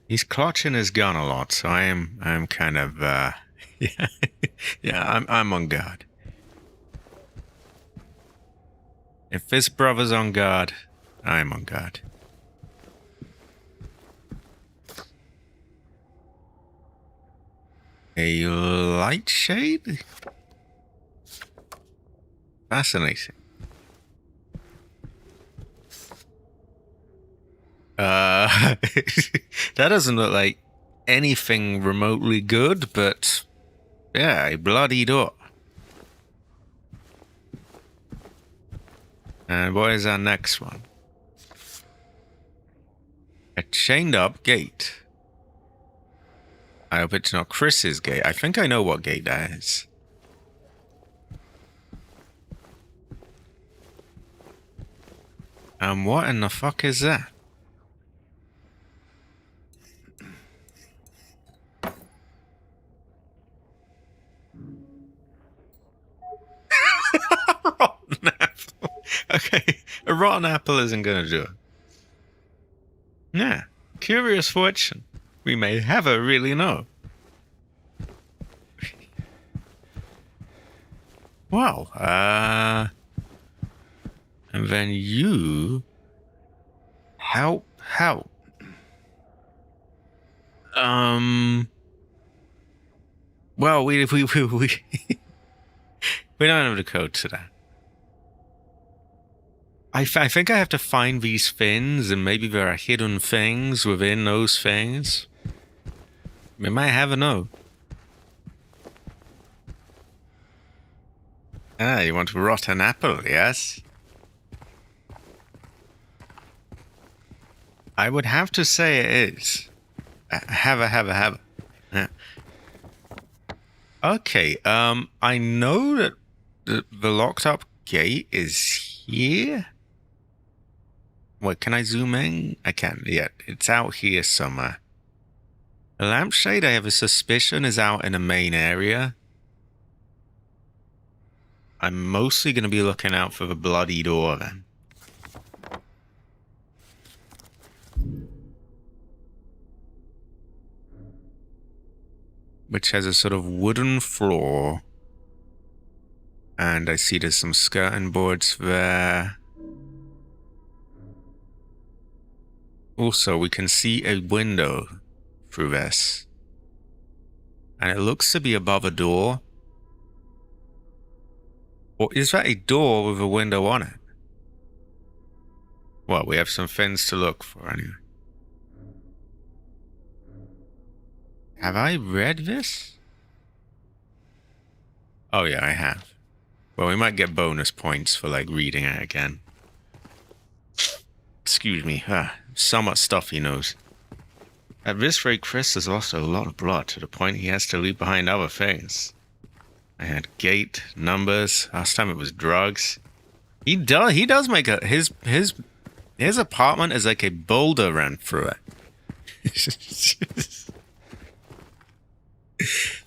He's clutching his gun a lot, so I'm kind of yeah, I'm on guard. If this brother's on guard, I'm on guard. A light shade? Fascinating. That doesn't look like anything remotely good, but yeah, a bloody door. And what is our next one? A chained up gate. I hope it's not Chris's gate. I think I know what gate that is. What in the fuck is that? Rotten apple. Okay, a rotten apple isn't gonna do it. Yeah, curious fortune. We may never really know. Wow, and then you help. Well, we We don't have the code to that. I think I have to find these fins, and maybe there are hidden things within those things. We might have a no. Ah, you want a rotten apple, yes? I would have to say it is. Have a. Yeah. Okay, I know that the locked up gate is here. Wait, can I zoom in? I can't yet. It's out here somewhere. The lampshade, I have a suspicion, is out in the main area. I'm mostly going to be looking out for the bloody door then. Which has a sort of wooden floor. And I see there's some skirting boards there. Also, we can see a window through this. And it looks to be above a door. Or is that a door with a window on it? Well, we have some things to look for anyway. Have I read this? Oh yeah, I have. Well, we might get bonus points for like reading it again. Excuse me. So much stuff he knows. At this rate, Chris has lost a lot of blood to the point he has to leave behind other things. I had gate, numbers. Last time it was drugs. He does make his apartment is like a boulder ran through it.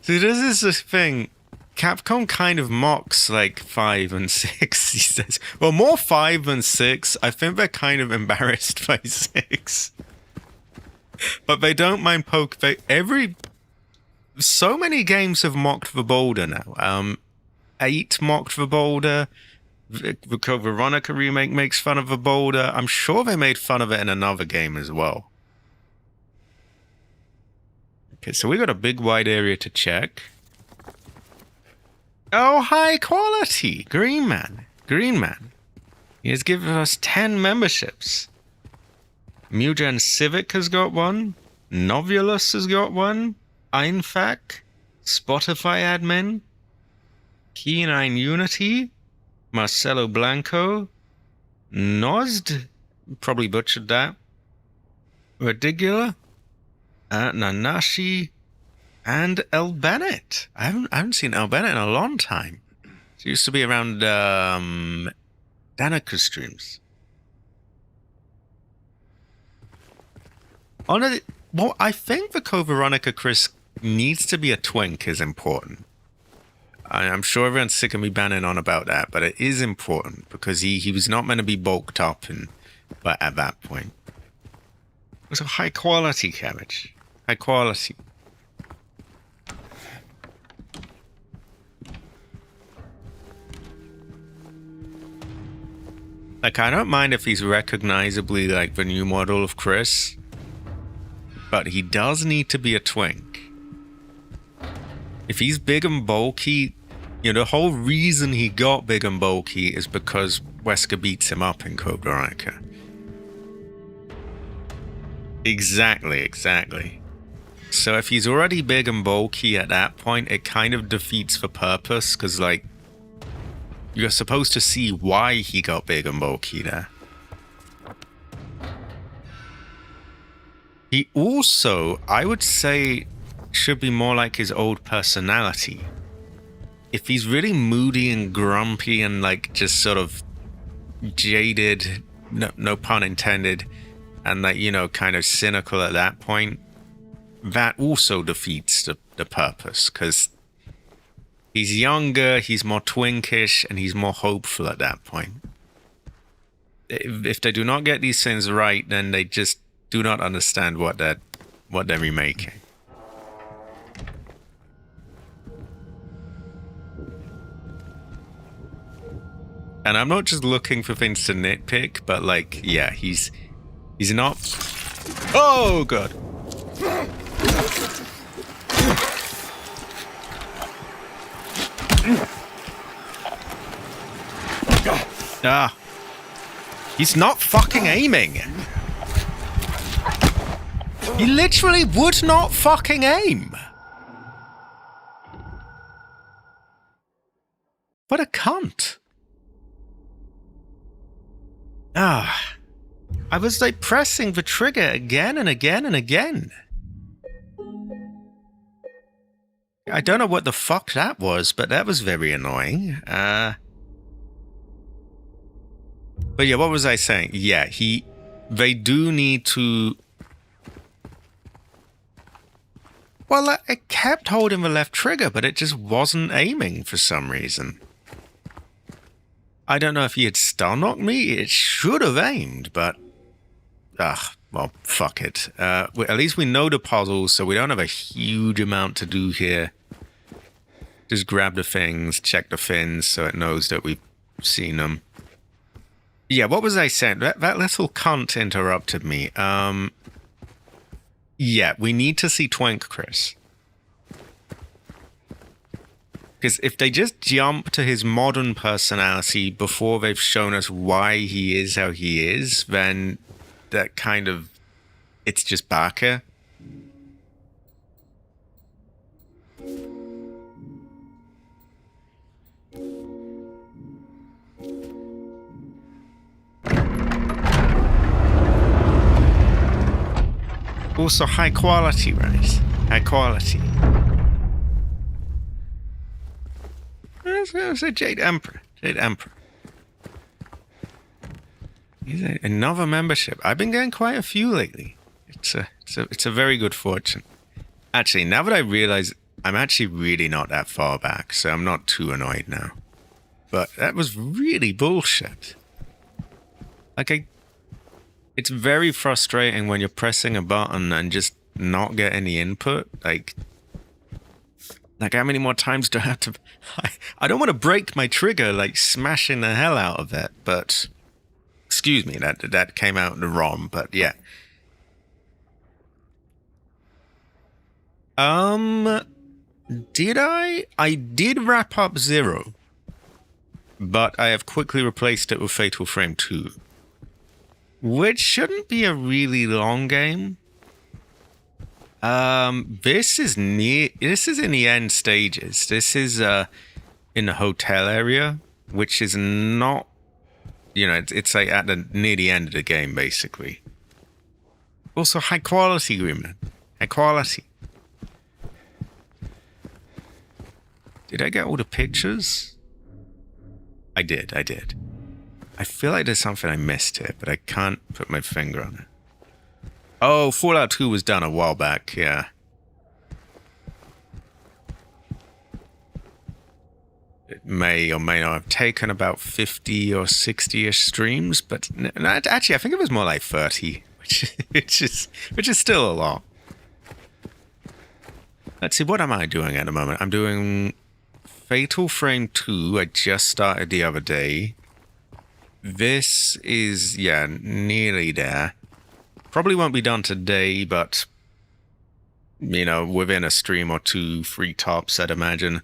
See, this is the thing. Capcom kind of mocks like 5 and 6. He says, well, more 5 than 6. I think they're kind of embarrassed by 6. But they don't mind poke. So many games have mocked the boulder now. 8 mocked the boulder. The Code Veronica remake makes fun of the boulder. I'm sure they made fun of it in another game as well. Okay, so we got a big wide area to check. Oh, high quality! Green Man. He has given us 10 memberships. Mugen Civic has got one. Novulus has got one. Einfac. Spotify admin. Keen9 Unity. Marcelo Blanco. Nozd. Probably butchered that. Redigula. Nanashi. And El Bennett. I haven't seen El Bennett in a long time. She used to be around Danica streams. Well, I think the Code Veronica Chris needs to be a twink is important. I'm sure everyone's sick of me banning on about that, but it is important because he was not meant to be bulked up but at that point. It was a high quality cabbage. High quality. Like, I don't mind if he's recognizably like the new model of Chris, but he does need to be a twink. If he's big and bulky, the whole reason he got big and bulky is because Wesker beats him up in Code Veronica. Exactly. So if he's already big and bulky at that point, it kind of defeats the purpose, because, like, you're supposed to see why he got big and bulky there. He also, I would say, should be more like his old personality. If he's really moody and grumpy and, like, just sort of jaded, no pun intended, and, like, kind of cynical at that point, that also defeats the purpose, because he's younger, he's more twinkish, and he's more hopeful at that point. If they do not get these things right, then they just do not understand what they're remaking. And I'm not just looking for things to nitpick, but, like, yeah, he's not... Oh, God. Ah. He's not fucking aiming. He literally would not fucking aim. What a cunt. Ah. I was like pressing the trigger again and again and again. I don't know what the fuck that was, but that was very annoying. But yeah, what was I saying? Yeah, they do need to... Well, I kept holding the left trigger, but it just wasn't aiming for some reason. I don't know if he had star knocked me. It should have aimed, but... well, fuck it. At least we know the puzzles, so we don't have a huge amount to do here. Just grab the things, check the fins, so it knows that we've seen them. Yeah, what was I saying? That little cunt interrupted me. Yeah, we need to see Twink Chris. Because if they just jump to his modern personality before they've shown us why he is how he is, then that kind of... It's just Barker. Also high quality, right? High quality. It's a Jade Emperor. Jade Emperor. He's another membership. I've been getting quite a few lately. It's a very good fortune. Actually, now that I realize I'm actually really not that far back, so I'm not too annoyed now. But that was really bullshit. Like, it's very frustrating when you're pressing a button and just not get any input. Like how many more times do I have to... I don't want to break my trigger, like smashing the hell out of it, but... Excuse me, that came out wrong, but yeah. Did I? I did wrap up 0. But I have quickly replaced it with Fatal Frame 2. Which shouldn't be a really long game. This is in the end stages. This is in the hotel area, which is not, you know, it's like at near the end of the game, basically. Also, high quality, Greenman. High quality. Did I get all the pictures? I did. I feel like there's something I missed here, but I can't put my finger on it. Oh, Fallout 2 was done a while back, yeah. It may or may not have taken about 50 or 60-ish streams, but actually I think it was more like 30, which is still a lot. Let's see, what am I doing at the moment? I'm doing Fatal Frame 2. I just started the other day. This is, yeah, nearly there. Probably won't be done today, but, you know, within a stream or 2, 3 tops, I'd imagine.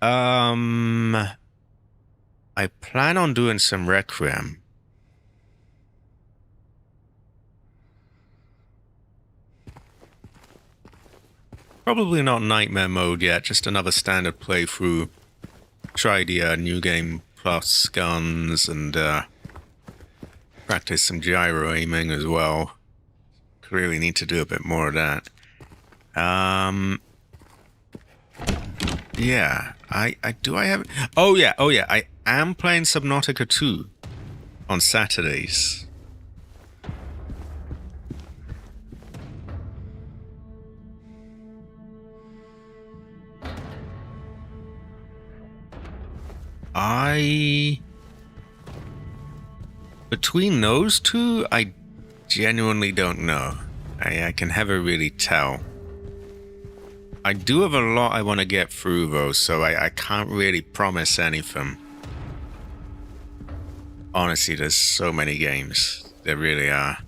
I plan on doing some Requiem. Probably not Nightmare mode yet, just another standard playthrough. Try the New Game Plus guns and practice some gyro aiming as well. Clearly need to do a bit more of that. Yeah, I have... Oh yeah, I am playing Subnautica 2 on Saturdays. Between those two, I genuinely don't know. I can never really tell. I do have a lot I want to get through, though, so I can't really promise anything. Honestly, there's so many games. There really are.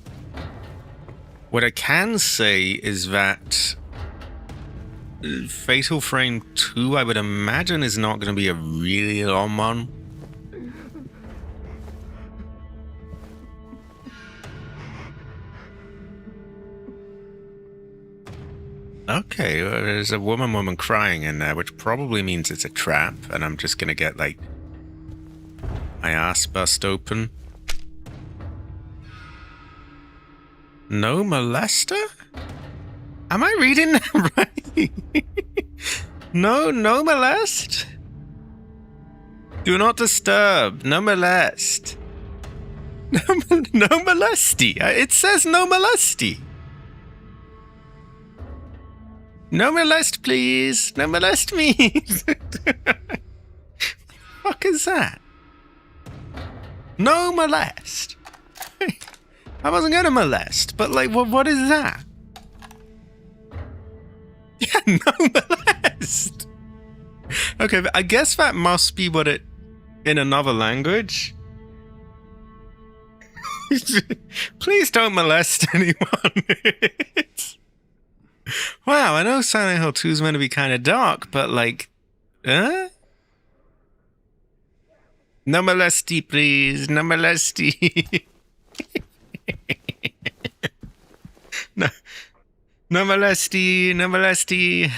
What I can say is that Fatal Frame 2, I would imagine, is not going to be a really long one. Okay, there's a woman crying in there, which probably means it's a trap, and I'm just gonna get, like, my ass bust open. No molester? Am I reading that right? No molest? Do not disturb. No molest. No molesty. It says no molesty. No molest, please. No molest me. Fuck is that? No molest. I wasn't gonna molest, but like, what is that? Yeah, no molest. Okay, I guess that must be what it in another language. Please don't molest anyone. Wow, I know Silent Hill 2 is meant to be kind of dark, but like, No molesty, please. No molesty. No molesty. No molesty.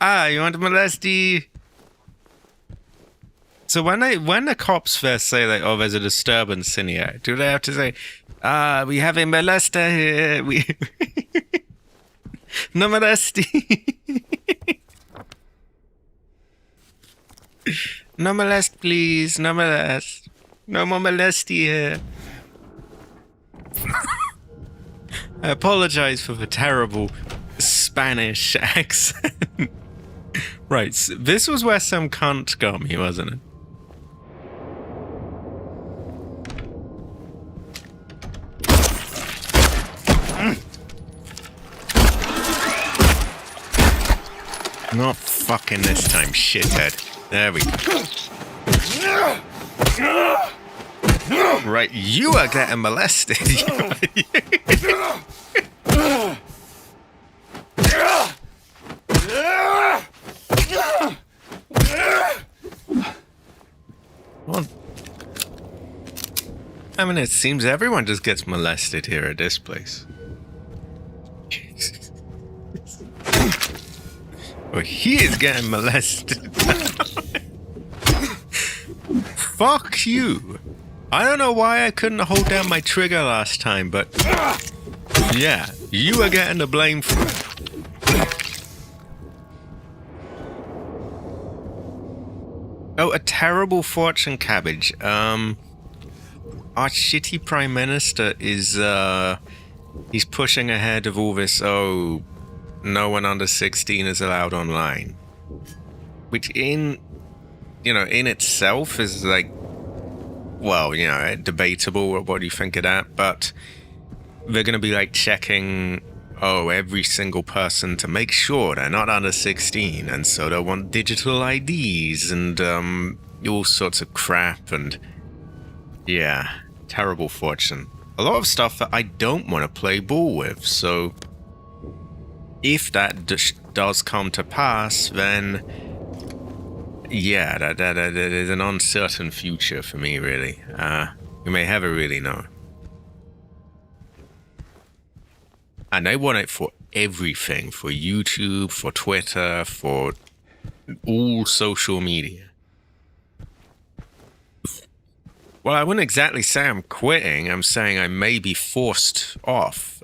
You want a molesty? So when the cops first say like, oh, there's a disturbance in here, do they have to say, we have a molester here. No molesty. No molest, please. No molest. No more molesty here. I apologize for the terrible Spanish accent. Right, so this was where some cunt got me, wasn't it? Not fucking this time, shithead. There we go. Right, you are getting molested. Well, I mean, it seems everyone just gets molested here at this place. Well, he is getting molested. Fuck you. I don't know why I couldn't hold down my trigger last time, but yeah, you are getting the blame for it. Oh, a terrible fortune cabbage. Our shitty prime minister is, he's pushing ahead of all this, no one under 16 is allowed online. Which in itself is like, well, debatable. What do you think of that? But they're going to be like checking, every single person to make sure they're not under 16. And so they'll want digital IDs and all sorts of crap. And yeah, terrible fortune. A lot of stuff that I don't want to play ball with. So if that does come to pass, then yeah, that is an uncertain future for me, really. We may never really know. And I want it for everything, for YouTube, for Twitter, for all social media. Well, I wouldn't exactly say I'm quitting. I'm saying I may be forced off.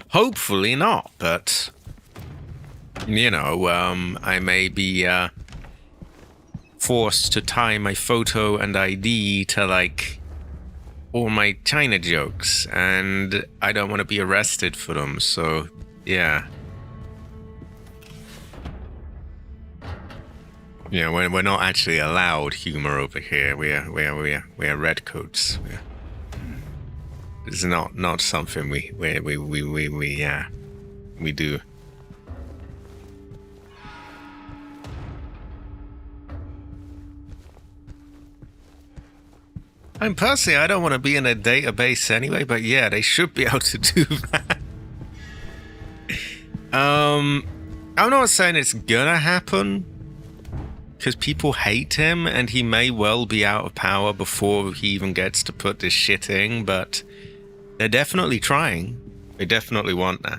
Hopefully not, but I may be forced to tie my photo and ID to like all my China jokes, and I don't want to be arrested for them. So yeah, we're not actually allowed humor over here. We are redcoats. It's not something we do. And personally, I don't want to be in a database anyway, but yeah, they should be able to do that. I'm not saying it's gonna happen, because people hate him, and he may well be out of power before he even gets to put this shit in, but they're definitely trying. They definitely want that.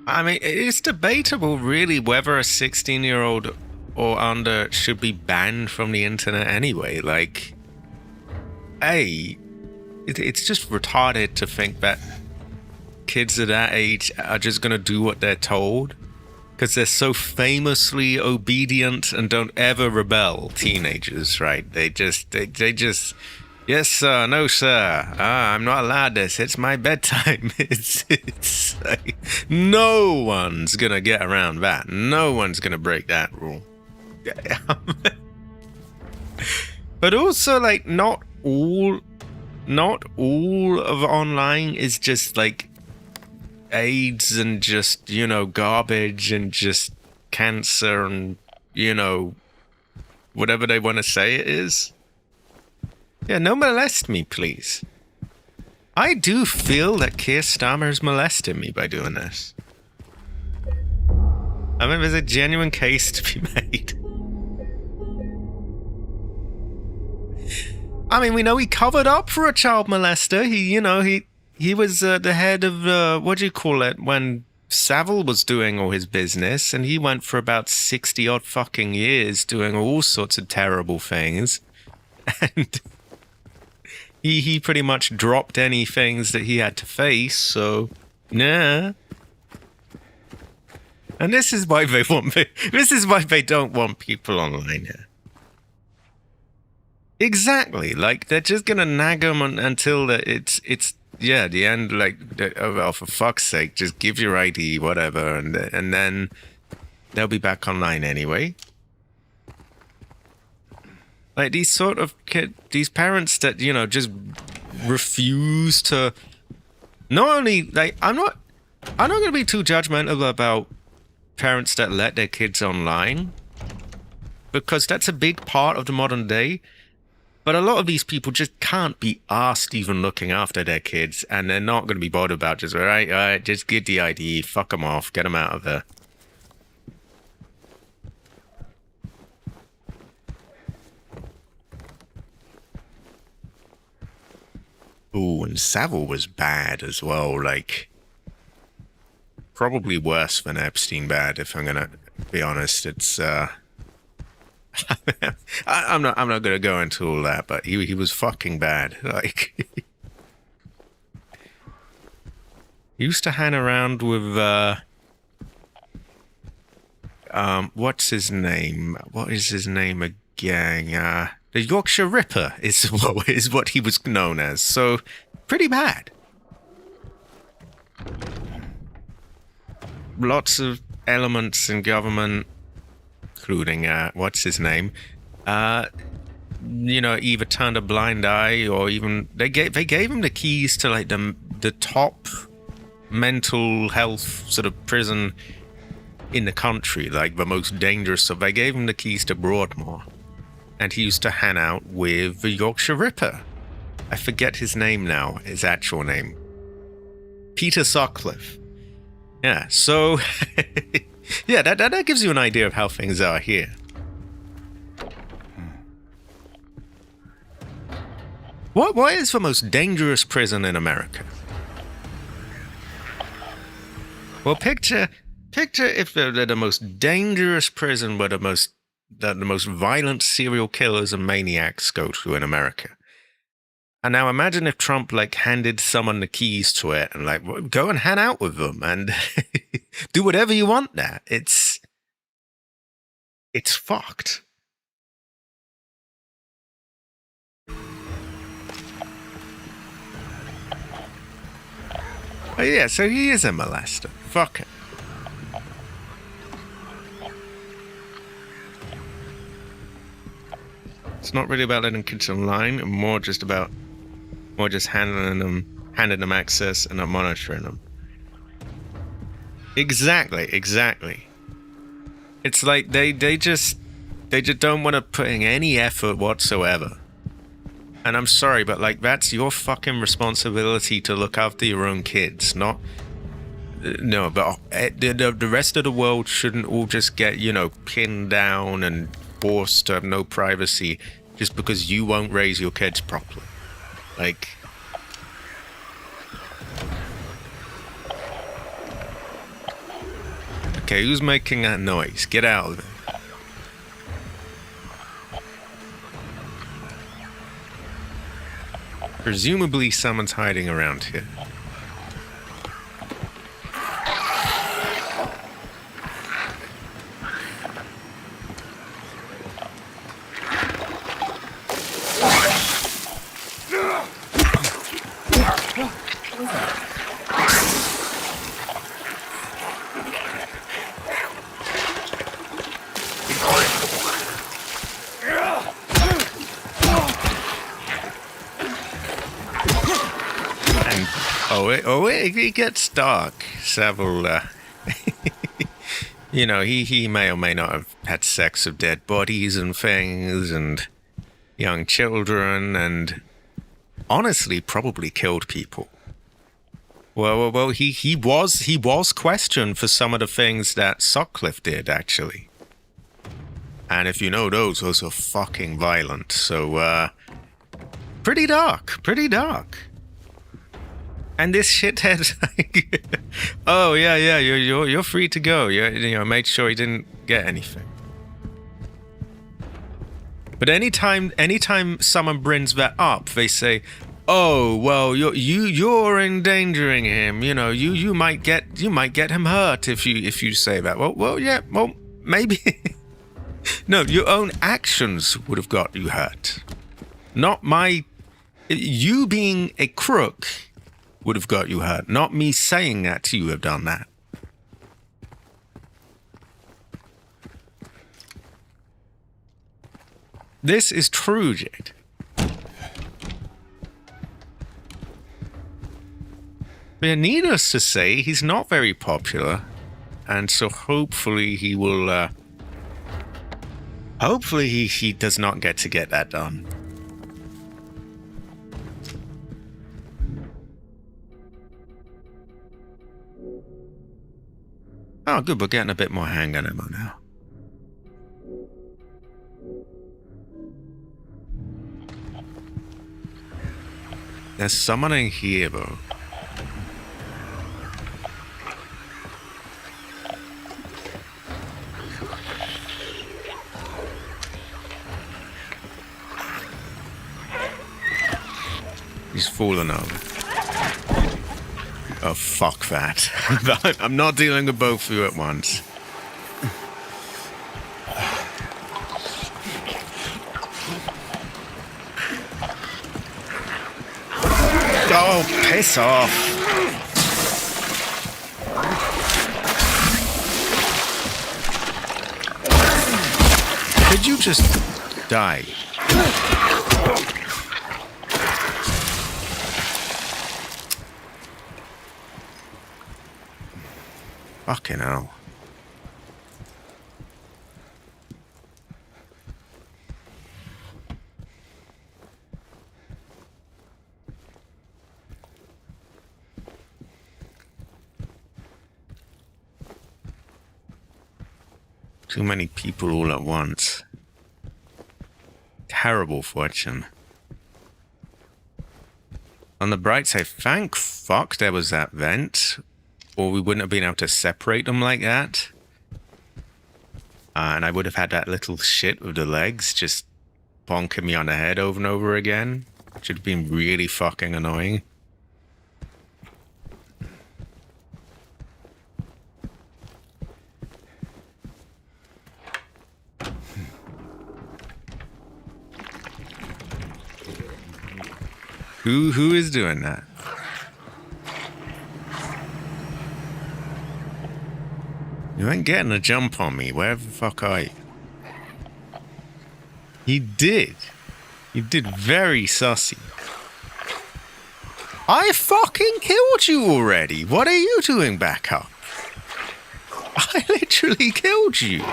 I mean, it's debatable, really, whether a 16-year-old or under should be banned from the internet anyway. Like, it's just retarded to think that kids at that age are just going to do what they're told because they're so famously obedient and don't ever rebel. Teenagers, right? They just, yes, sir. No, sir. I'm not allowed this. It's my bedtime. It's like, no one's going to get around that. No one's going to break that rule. But also, like, not all of online is just, like, AIDS and just, you know, garbage and just cancer and, you know, whatever they want to say it is. Yeah, no molest me, please. I do feel that Keir Starmer's molested me by doing this. I mean, there's a genuine case to be made. I mean, we know he covered up for a child molester. He was the head of, what do you call it, when Savile was doing all his business, and he went for about 60-odd fucking years doing all sorts of terrible things. And he pretty much dropped any things that he had to face, so, nah. And this is why they don't want people online here. Exactly, like, they're just gonna nag them until it's the end, like, oh, for fuck's sake, just give your ID, whatever, and then they'll be back online anyway. Like, these sort of these parents that, you know, just refuse to, not only, like, I'm not gonna be too judgmental about parents that let their kids online, because that's a big part of the modern day. But a lot of these people just can't be asked even looking after their kids, and they're not going to be bothered about just, all right, just get the ID, fuck them off, get them out of there. Ooh, and Savile was bad as well, like, probably worse than Epstein bad, if I'm going to be honest. It's, I'm not gonna go into all that, but he was fucking bad. Like, he used to hang around with what's his name? What is his name again? The Yorkshire Ripper is what he was known as. So pretty bad. Lots of elements in government, including what's his name, you know, either turned a blind eye or even they gave him the keys to, like, the top mental health sort of prison in the country, like the most dangerous. So they gave him the keys to Broadmoor, and he used to hang out with the Yorkshire Ripper. I forget his name now, his actual name. Peter Sutcliffe. Yeah, so yeah, that gives you an idea of how things are here. What is the most dangerous prison in America? Well, picture if they're the most dangerous prison where the most violent serial killers and maniacs go to in America. And now imagine if Trump, like, handed someone the keys to it and, like, go and hang out with them and do whatever you want there. It's fucked. Oh yeah, so he is a molester. Fuck it. It's not really about letting kids online, more just handing them access and not monitoring them. Exactly. It's like they just don't want to put in any effort whatsoever. And I'm sorry, but like that's your fucking responsibility to look after your own kids, not no. But the rest of the world shouldn't all just get, you know, pinned down and forced to have no privacy just because you won't raise your kids properly. Like, okay, who's making that noise? Get out of it. Presumably someone's hiding around here. It gets dark. Savile, you know, he may or may not have had sex with dead bodies and things and young children and honestly probably killed people. Well, he was questioned for some of the things that Sutcliffe did, actually. And if you know those are fucking violent. So, pretty dark. And this shithead's like, oh yeah, you're free to go. You know, made sure he didn't get anything. But anytime someone brings that up, they say, oh well, you're endangering him. You know, you might get him hurt if you say that. Well, maybe. No, your own actions would have got you hurt. Not you being a crook would have got you hurt. Not me saying that to you have done that. This is true, Jade. But needless to say, he's not very popular. And so hopefully he will... hopefully he does not get that done. Oh, good. We're getting a bit more handgun ammo now. There's someone in here, though. He's fallen over. Oh, fuck that. I'm not dealing with both of you at once. Oh, piss off. Could you just die? Fucking hell. Too many people all at once. Terrible fortune. On the bright side, thank fuck there was that vent, or we wouldn't have been able to separate them like that. And I would have had that little shit with the legs just bonking me on the head over and over again, which would have been really fucking annoying. Who is doing that? You ain't getting a jump on me. Where the fuck are you? He did. You did very sussy. I fucking killed you already. What are you doing back up? I literally killed you.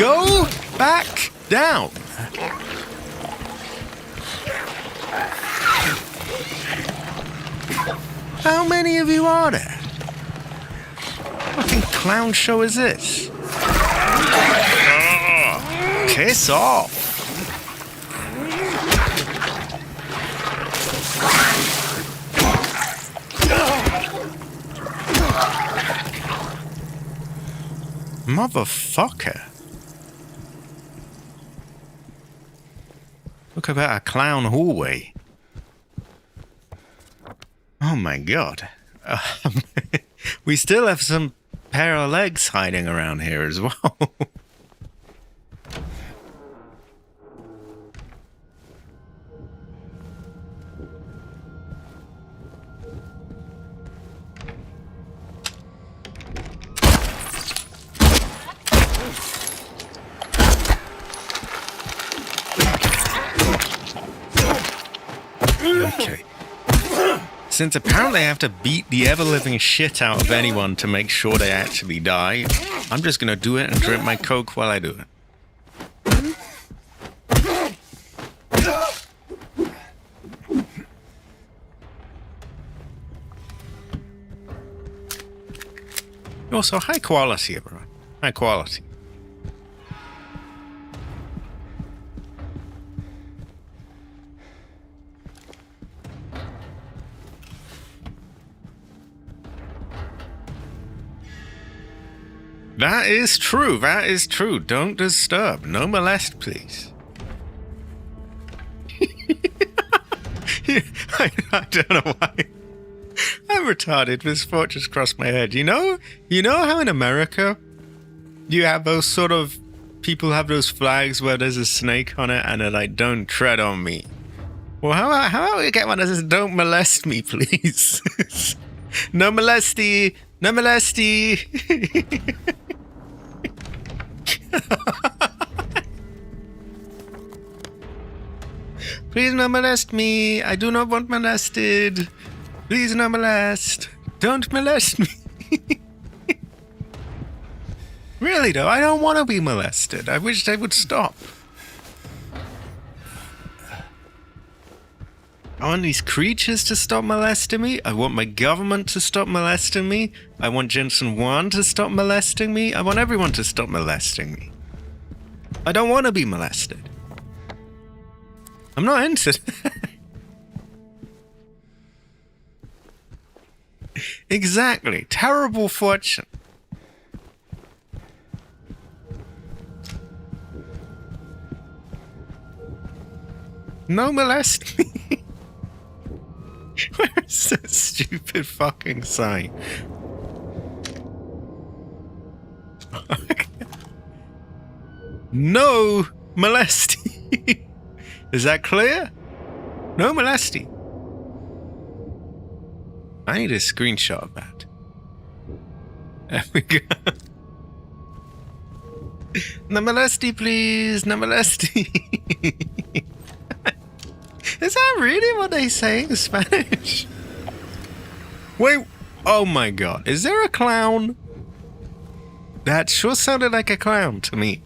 Go back down. How many of you are there? What fucking clown show is this? Piss off. Motherfucker. Look about a clown hallway. Oh my god. We still have some pair of legs hiding around here as well. Okay. Since apparently I have to beat the ever-living shit out of anyone to make sure they actually die, I'm just gonna do it and drink my Coke while I do it. Also, high quality, everyone. High quality. That is true. That is true. Don't disturb. No molest, please. I don't know why. I'm retarded. This thought just crossed my head. You know how in America you have those sort of people have those flags where there's a snake on it and they're like, "Don't tread on me." Well, how about we get one that says, "Don't molest me, please." No molesty. No molesty. Please no molest me. I do not want molested. Please no molest. Don't molest me. Really though, I don't want to be molested. I wish they would stop. I want these creatures to stop molesting me. I want my government to stop molesting me. I want Jensen 1 to stop molesting me. I want everyone to stop molesting me. I don't want to be molested. I'm not into it. Exactly. Terrible fortune. No molest me. Where's that stupid fucking sign? No molesting. Is that clear? No molesting. I need a screenshot of that. There we go. No molesty, please. No molesty. Is that really what they say in Spanish? Wait. Oh my god. Is there a clown? That sure sounded like a clown to me.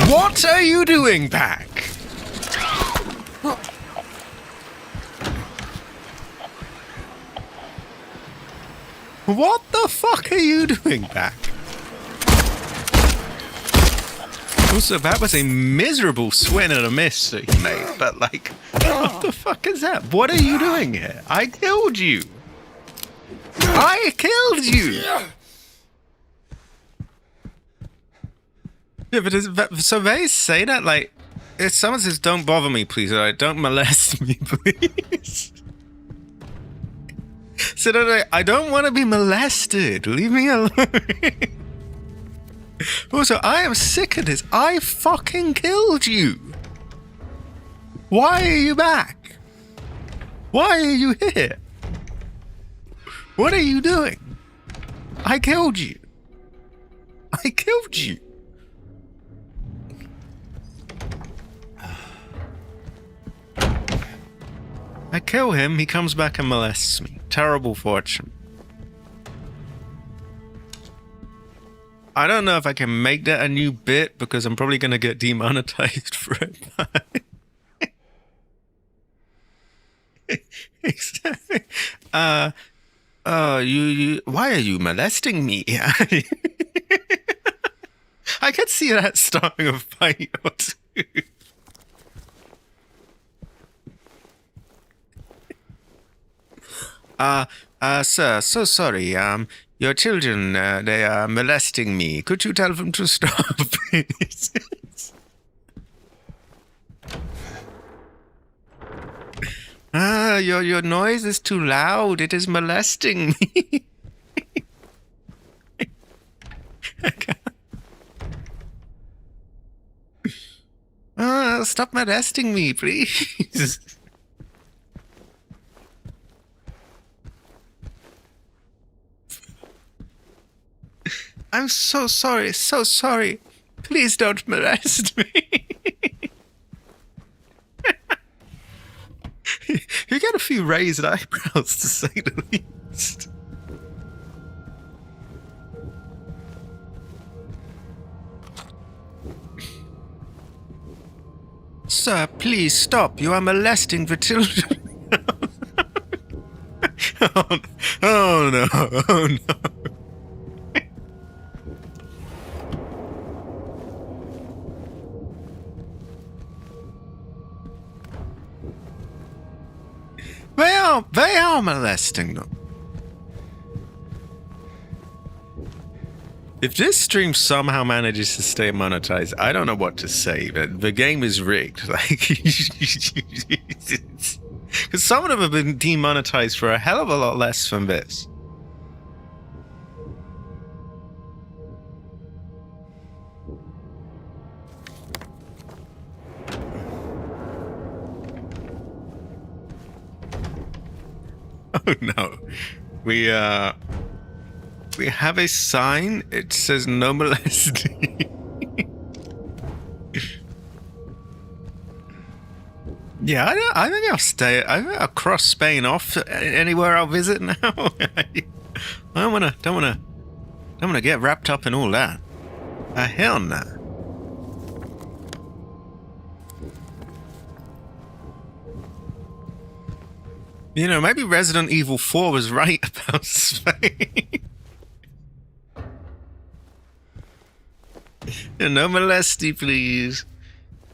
What are you doing back? What the fuck are you doing back? Also, that was a miserable swing and a miss that you made, but like, what the fuck is that? What are you doing here? I killed you. I killed you. Yeah, but so they say that, like, if someone says, "Don't bother me, please," or like, "Don't molest me, please." So they're like, I don't want to be molested. Leave me alone. Also, I am sick of this. I fucking killed you. Why are you back? Why are you here? What are you doing? I killed you. I killed you. I I kill him, he comes back and molests me. Terrible fortune. I don't know if I can make that a new bit because I'm probably going to get demonetized for it. Exactly. Why are you molesting me? I could see that starting a fight or two. Sir, so sorry. Your children, they are molesting me. Could you tell them to stop, please? Your noise is too loud. It is molesting me. Stop molesting me, please. I'm so sorry, so sorry. Please don't molest me. You get a few raised eyebrows, to say the least. Sir, please stop. You are molesting the children. Oh no, oh no. They are molesting them. If this stream somehow manages to stay monetized, I don't know what to say, but the game is rigged. Like, because some of them have been demonetized for a hell of a lot less than this. Oh no. We have a sign. It says no molesting. Yeah, I think I'll stay. I'll cross Spain off anywhere I'll visit now. I don't wanna get wrapped up in all that. Hell no. You know, maybe Resident Evil 4 was right about Spain. No molesty, please.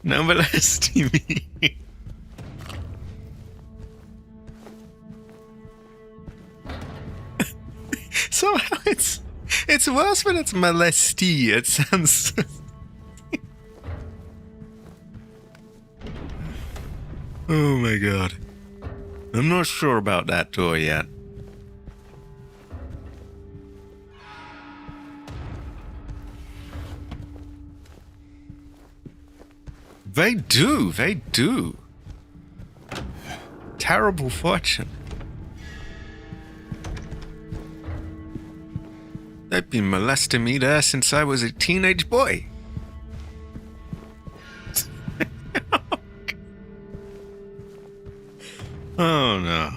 No molesty me. Somehow it's worse when it's molesty. It sounds. Oh my god. I'm not sure about that door yet. They do. Terrible fortune. They've been molesting me there since I was a teenage boy. Oh no.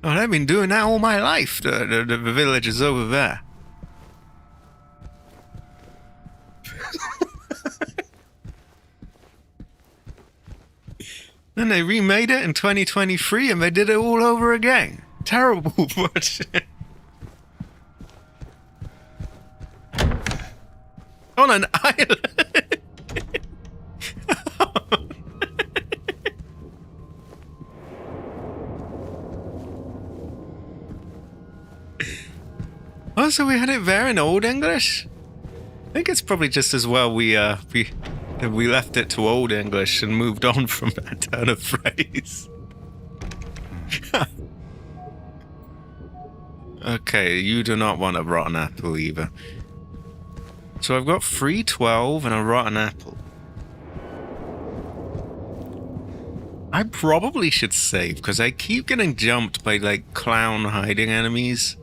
Oh, I've been doing that all my life. The village is over there. Then they remade it in 2023 and they did it all over again. Terrible bullshit. On an island. Oh, so we had it there in Old English? I think it's probably just as well we left it to Old English and moved on from that turn of phrase. Okay, you do not want a rotten apple either. So I've got 312 and a rotten apple. I probably should save because I keep getting jumped by like clown hiding enemies.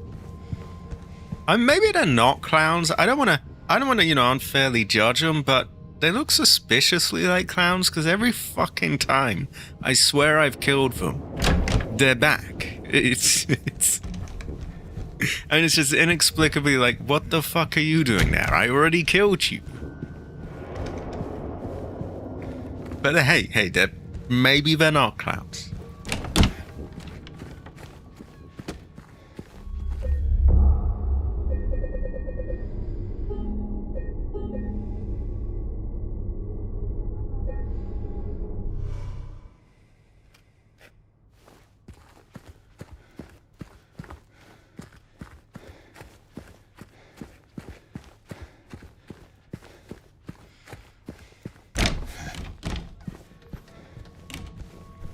Maybe they're not clowns. I don't want I don't want to, unfairly judge them, but they look suspiciously like clowns because every fucking time I swear I've killed them, they're back. It's and it's just inexplicably like, what the fuck are you doing there? I already killed you. But hey, maybe they're not clowns.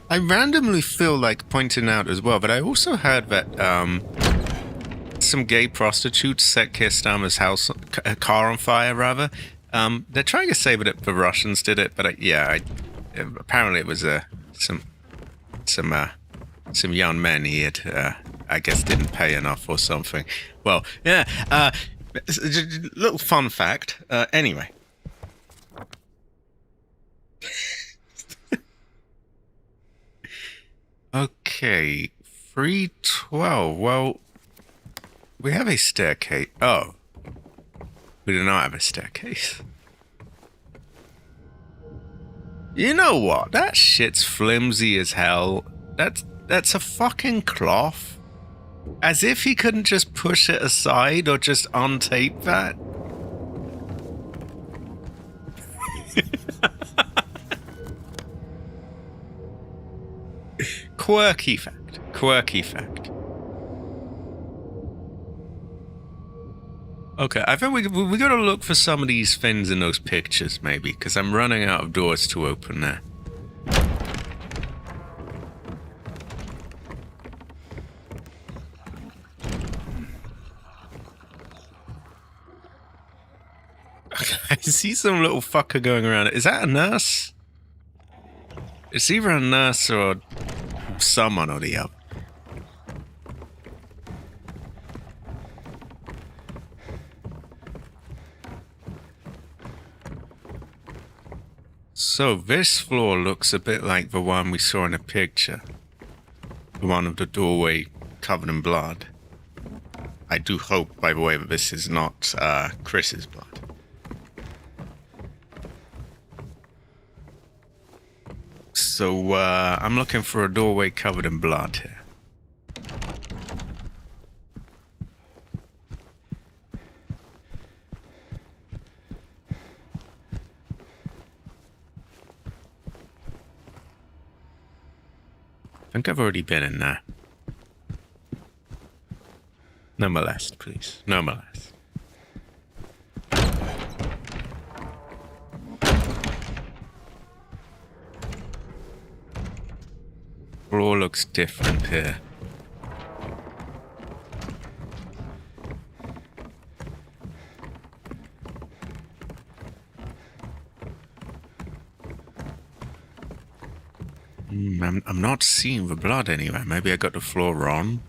I randomly feel like pointing out as well, but I also heard that some gay prostitutes set Keir Starmer's car on fire, rather. They're trying to say that the Russians did it, but apparently it was some young men he had, I guess, didn't pay enough or something. Well, yeah, little fun fact. Anyway. Okay, 312. Well, we have a staircase. Oh, we do not have a staircase. You know what? That shit's flimsy as hell. That's a fucking cloth. As if he couldn't just push it aside or just untape that. Quirky fact. Okay, I think we gotta look for some of these things in those pictures, maybe, because I'm running out of doors to open there. I see some little fucker going around. Is that a nurse? It's either a nurse or someone or the other. So this floor looks a bit like the one we saw in a picture. The one of the doorway covered in blood. I do hope, by the way, that this is not Chris's blood. So, I'm looking for a doorway covered in blood here. I think I've already been in there. No molest, please. No molest. Floor looks different here. I'm not seeing the blood anywhere. Maybe I got the floor wrong.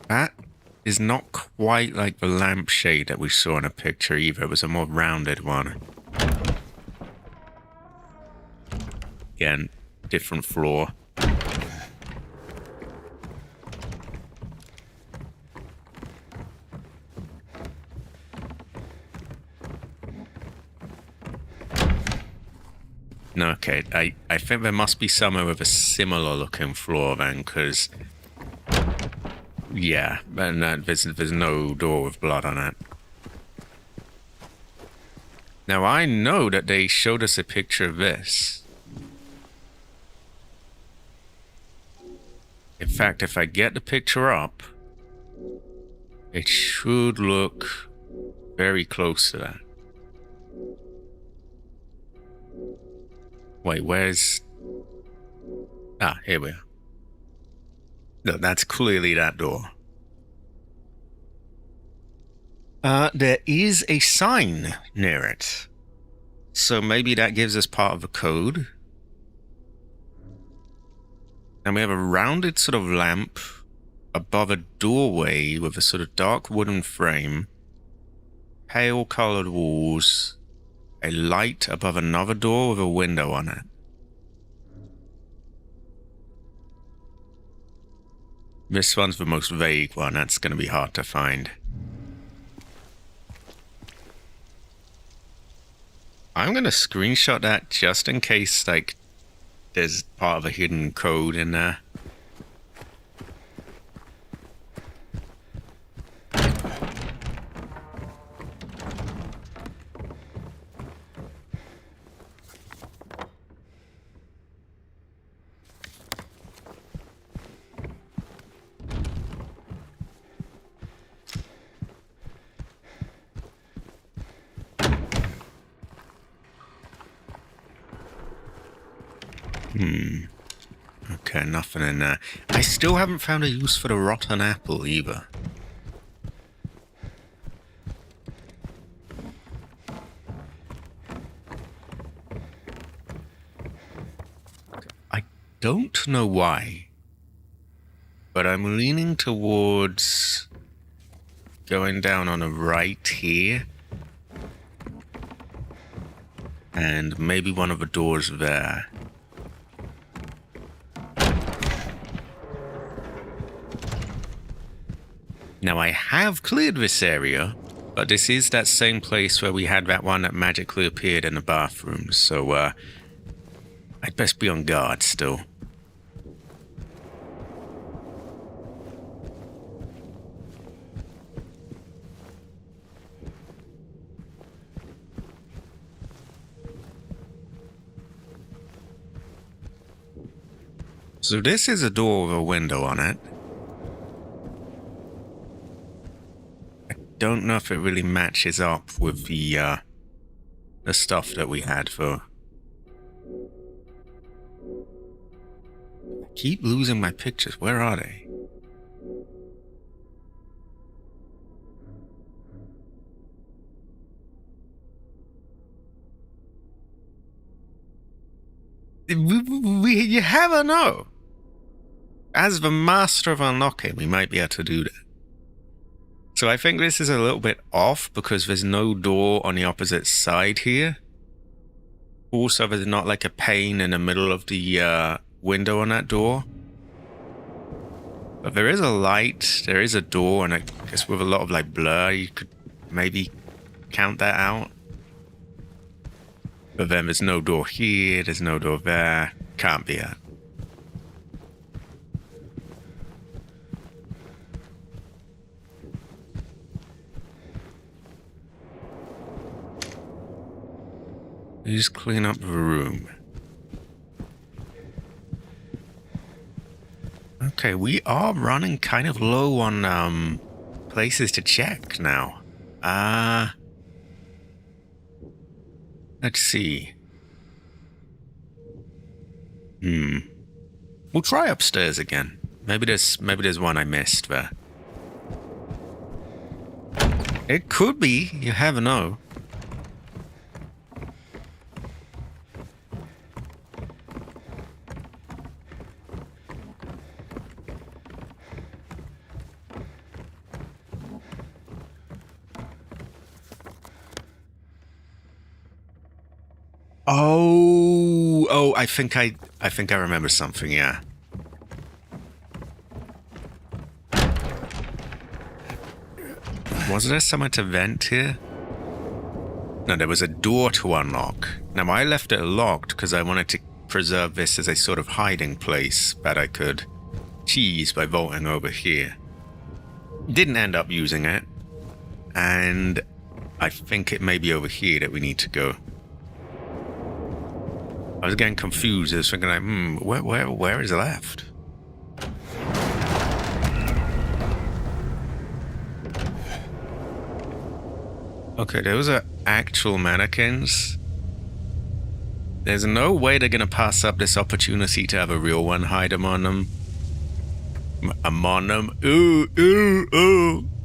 That is not quite like the lampshade that we saw in a picture either. It was a more rounded one. Again, different floor. No, okay, I think there must be somewhere with a similar looking floor then, because yeah, and there's no door with blood on it. Now I know that they showed us a picture of this. In fact, if I get the picture up, it should look very close to that. Wait, where's... Ah, here we are. No, that's clearly that door. There is a sign near it. So maybe that gives us part of the code. And we have a rounded sort of lamp above a doorway with a sort of dark wooden frame, pale colored walls, a light above another door with a window on it. This one's the most vague one. That's going to be hard to find. I'm going to screenshot that just in case, like, there's part of a hidden code in there. Okay, nothing in there. I still haven't found a use for the rotten apple either. I don't know why, but I'm leaning towards going down on the right here. And maybe one of the doors there. Now, I have cleared this area, but this is that same place where we had that one that magically appeared in the bathroom, so, I'd best be on guard still. So this is a door with a window on it. Don't know if it really matches up with the stuff that we had for. I keep losing my pictures. Where are they? You never know. As the master of unlocking, we might be able to do that. So I think this is a little bit off because there's no door on the opposite side here. Also, there's not like a pane in the middle of the window on that door. But there is a light, there is a door, and I guess with a lot of like blur, you could maybe count that out. But then there's no door here, there's no door there. Can't be it. You just clean up the room. Okay, we are running kind of low on places to check now. Let's see. We'll try upstairs again. Maybe there's one I missed there. It could be, you never know. Oh, I think I remember something, yeah. Was there somewhere to vent here? No, there was a door to unlock. Now, I left it locked because I wanted to preserve this as a sort of hiding place that I could cheese by vaulting over here. Didn't end up using it, and I think it may be over here that we need to go. I was getting confused. I was thinking, like, where is left? Okay, those are actual mannequins. There's no way they're gonna pass up this opportunity to have a real one hide among them. Among them. Ooh.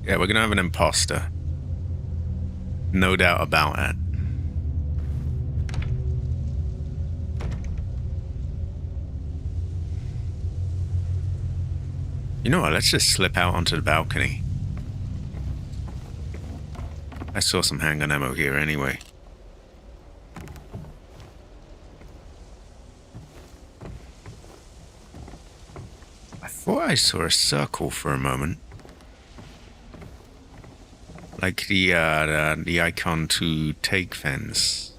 Yeah, we're gonna have an imposter. No doubt about it. You know what? Let's just slip out onto the balcony. I saw some handgun ammo here anyway. I thought I saw a circle for a moment. Like the icon to take fence.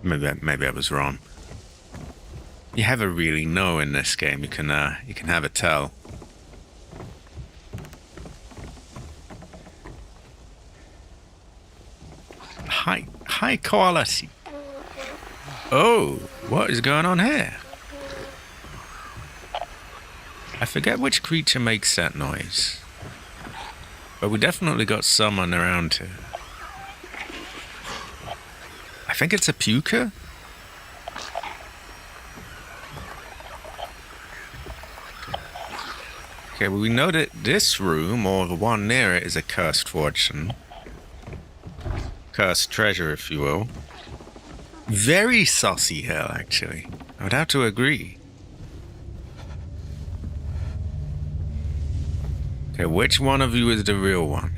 Maybe I was wrong. You never really know in this game. You can have a tell. High quality. Oh, what is going on here? I forget which creature makes that noise. But we definitely got someone around here. I think it's a puker? Okay, well, we know that this room, or the one near it, is a cursed fortune. Cursed treasure, if you will. Very saucy hill, actually. I would have to agree. Okay, which one of you is the real one?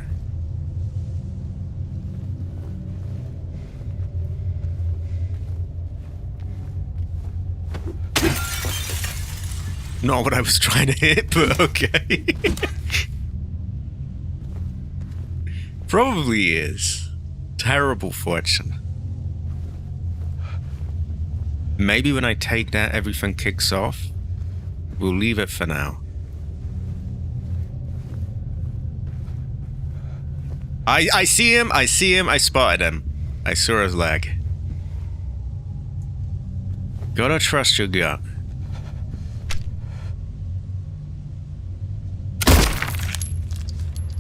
Not what I was trying to hit, but okay. Probably is. Terrible fortune. Maybe when I take that, everything kicks off. We'll leave it for now. I see him, I spotted him. I saw his leg. Gotta trust your gut.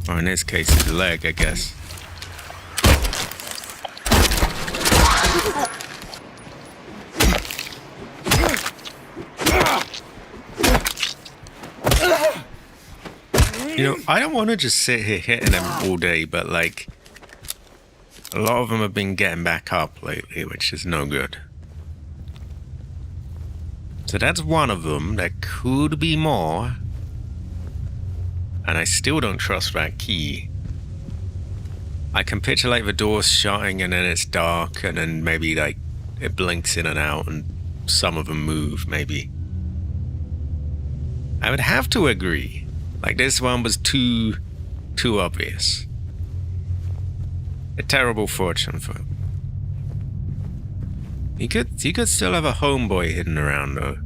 Or in this case, his leg, I guess. You know, I don't want to just sit here hitting them all day, but like, a lot of them have been getting back up lately, which is no good. So that's one of them. There could be more. And I still don't trust that key. I can picture like the door's shutting and then it's dark and then maybe like it blinks in and out and some of them move, maybe. I would have to agree. Like this one was too obvious. A terrible fortune for him. He could still have a homeboy hidden around though.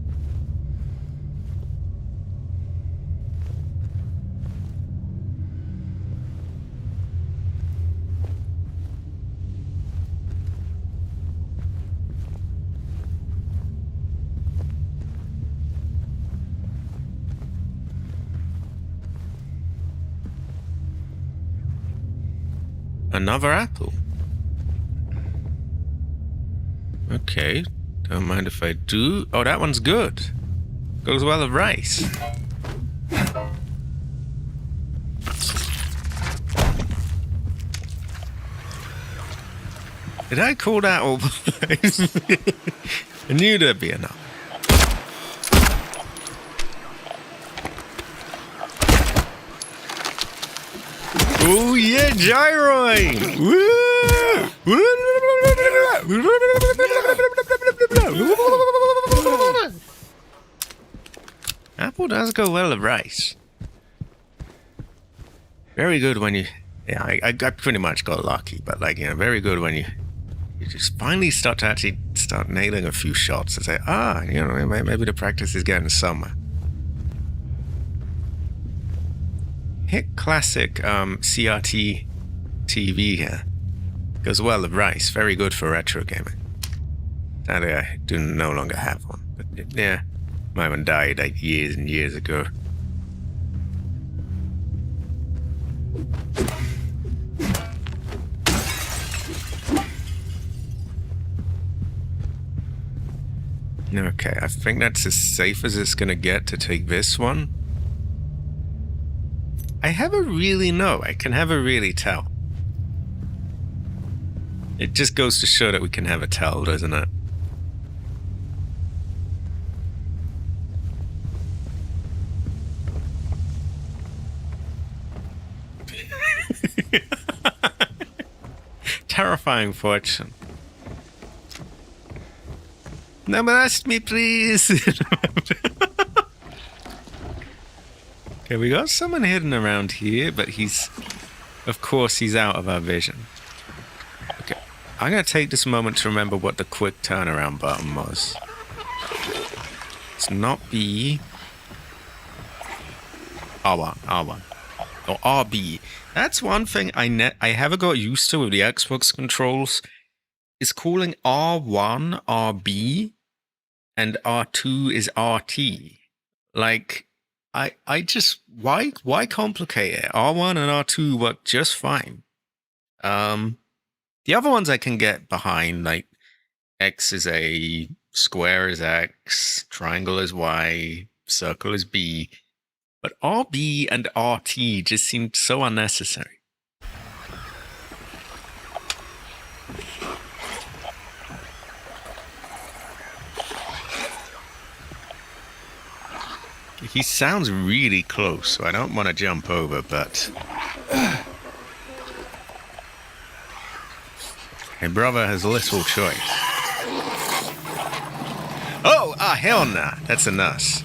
Another apple. Okay, don't mind if I do. Oh, that one's good. Goes well with rice. Did I call that all? I knew there'd be enough. Oh yeah, gyroing! Woo! Apple does go well with rice. Very good when you... Yeah, I pretty much got lucky, but like, you know, very good when you just finally start to actually start nailing a few shots and say, you know, maybe the practice is getting somewhere. Hit classic CRT TV here. Goes well with rice. Very good for retro gaming. Sadly, I do no longer have one. But yeah, my one died like years and years ago. Okay, I think that's as safe as it's gonna get to take this one. I never really know. I can never really tell. It just goes to show that we can have a tell, doesn't it? Terrifying fortune. No, molest me, please. Okay, we got someone hidden around here, but of course, he's out of our vision. Okay, I'm going to take this moment to remember what the quick turnaround button was. It's not B. R1. Or RB. That's one thing I haven't got used to with the Xbox controls. Is calling R1 RB and R2 is RT. Like, I just, why complicate it? R1 and R2 work just fine. The other ones I can get behind, like X is A, square is X, triangle is Y, circle is B. But RB and RT just seemed so unnecessary. He sounds really close, so I don't want to jump over, but... My brother has little choice. Oh, hell nah. That's a nurse.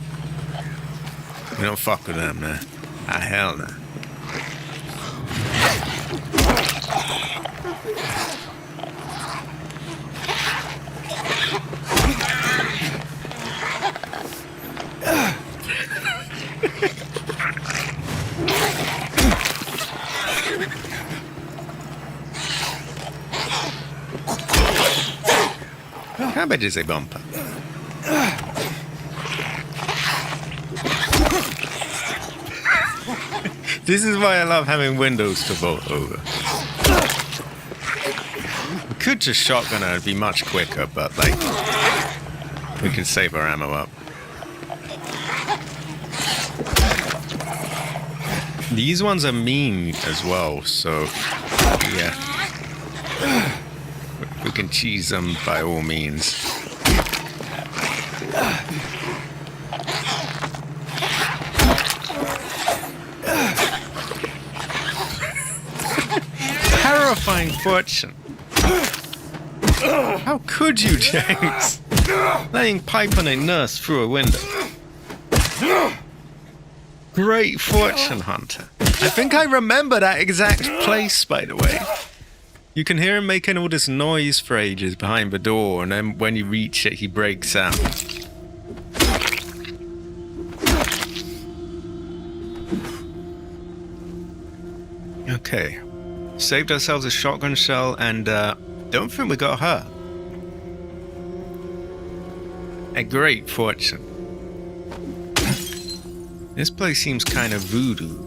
We don't fuck with them, nah. Hell nah. How about just a bumper? This is why I love having windows to vault over. We could just shotgun her, it'd be much quicker, but like, we can save our ammo up. These ones are mean as well, so yeah. We can cheese them by all means. Terrifying fortune. How could you, James? Laying pipe on a nurse through a window. Great fortune hunter. I think I remember that exact place, by the way. You can hear him making all this noise for ages behind the door, and then when you reach it, he breaks out. Okay. Saved ourselves a shotgun shell, and don't think we got her. A great fortune. This place seems kind of voodoo.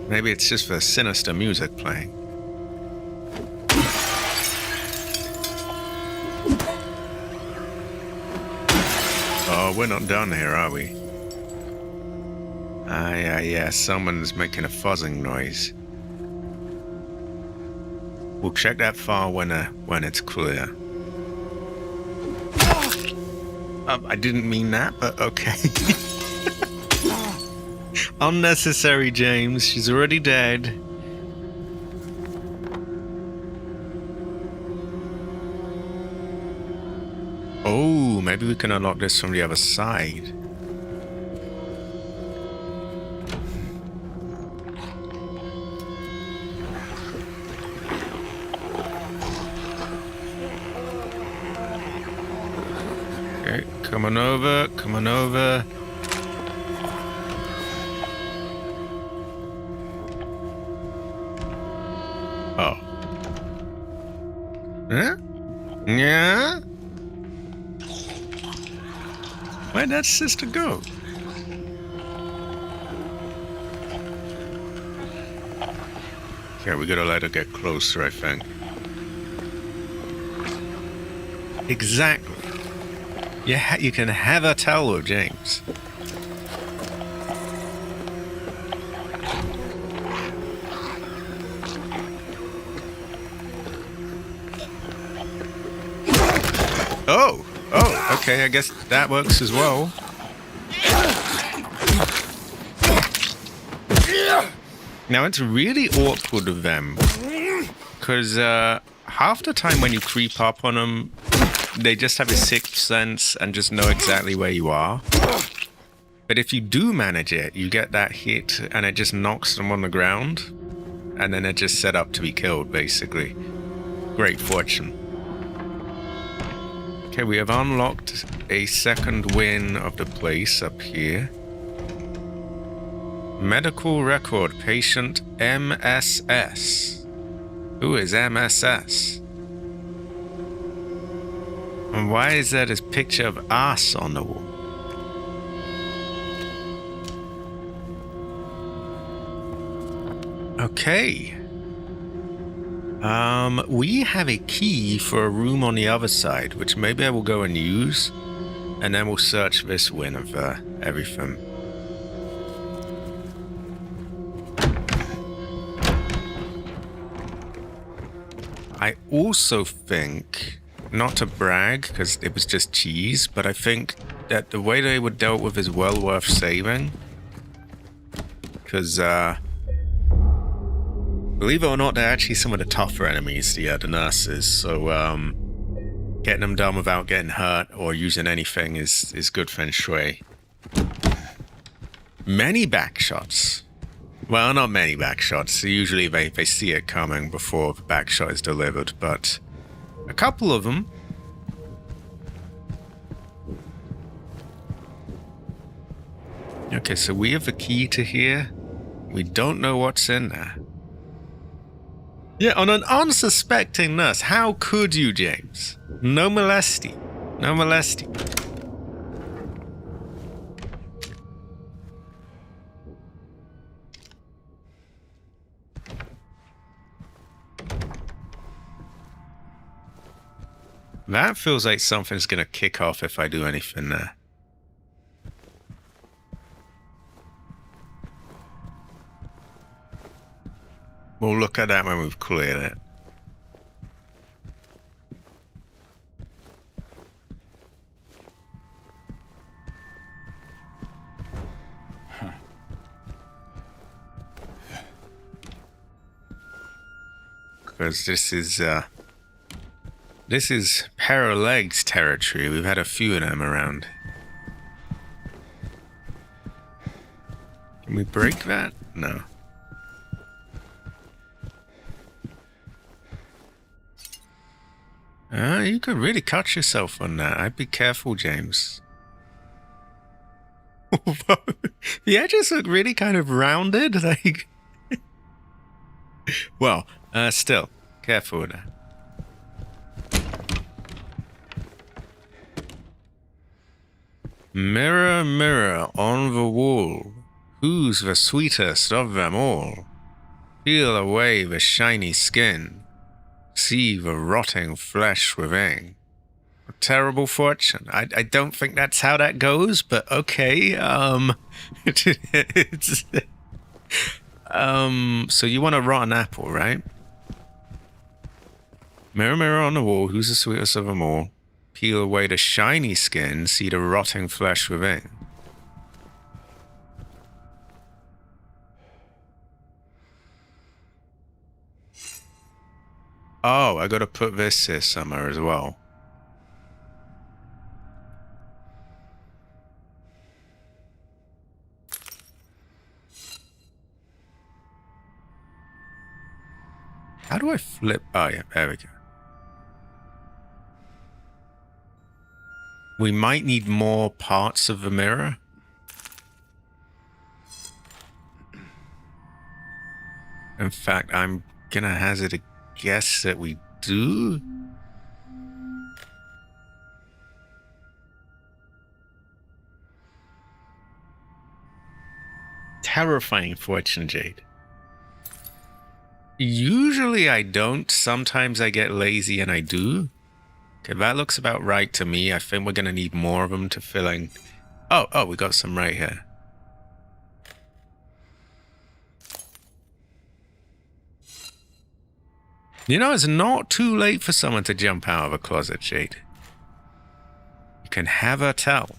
Maybe it's just the sinister music playing. Oh, we're not done here, are we? Yeah, someone's making a fuzzing noise. We'll check that file when it's clear. I didn't mean that, but okay. Unnecessary, James. She's already dead. Oh, maybe we can unlock this from the other side. Okay, come on over, come on over. Oh. Huh? Yeah? Where'd that sister go? Okay, we gotta let her get closer, I think. Exactly. Yeah, you can have a tell with James. Oh, okay, I guess that works as well. Now, it's really awkward of them, because half the time when you creep up on them, they just have a sixth sense and just know exactly where you are. But if you do manage it, you get that hit and it just knocks them on the ground, and then they're just set up to be killed, basically. Great fortune. Okay, we have unlocked a second win of the place up here. Medical record, patient MSS. Who is MSS? And why is there this picture of ass on the wall? Okay. We have a key for a room on the other side, which maybe I will go and use, and then we'll search this win of everything. I also think, not to brag, because it was just cheese, but I think that the way they were dealt with is well worth saving. Because, believe it or not, they're actually some of the tougher enemies, the nurses. So, getting them done without getting hurt or using anything is good feng shui. Many back shots. Well, not many back shots. Usually they see it coming before the back shot is delivered, but a couple of them. Okay, so we have a key to here. We don't know what's in there. Yeah, on an unsuspecting nurse. How could you, James? No molesting. No molesting. That feels like something's gonna kick off if I do anything there. We'll look at that when we've cleared it. Because this is pair of legs territory. We've had a few of them around. Can we break that? No. You could really cut yourself on that. I'd be careful, James. The edges look really kind of rounded. Like, well, still, careful with that. Mirror, mirror on the wall, who's the sweetest of them all? Peel away the shiny skin, see the rotting flesh within. A terrible fortune. I don't think that's how that goes, but okay. So you want a rotten apple, right? Mirror, mirror on the wall, who's the sweetest of them all? Peel away the shiny skin, see the rotting flesh within. Oh, I gotta put this here somewhere as well. How do I flip? Oh yeah, there we go. We might need more parts of the mirror. In fact, I'm gonna hazard a guess that we do. Terrifying fortune jade. Usually I don't. Sometimes I get lazy and I do. Okay, that looks about right to me. I think we're gonna need more of them to fill in. Oh, we got some right here. You know, it's not too late for someone to jump out of a closet, Jade. You can have her tell.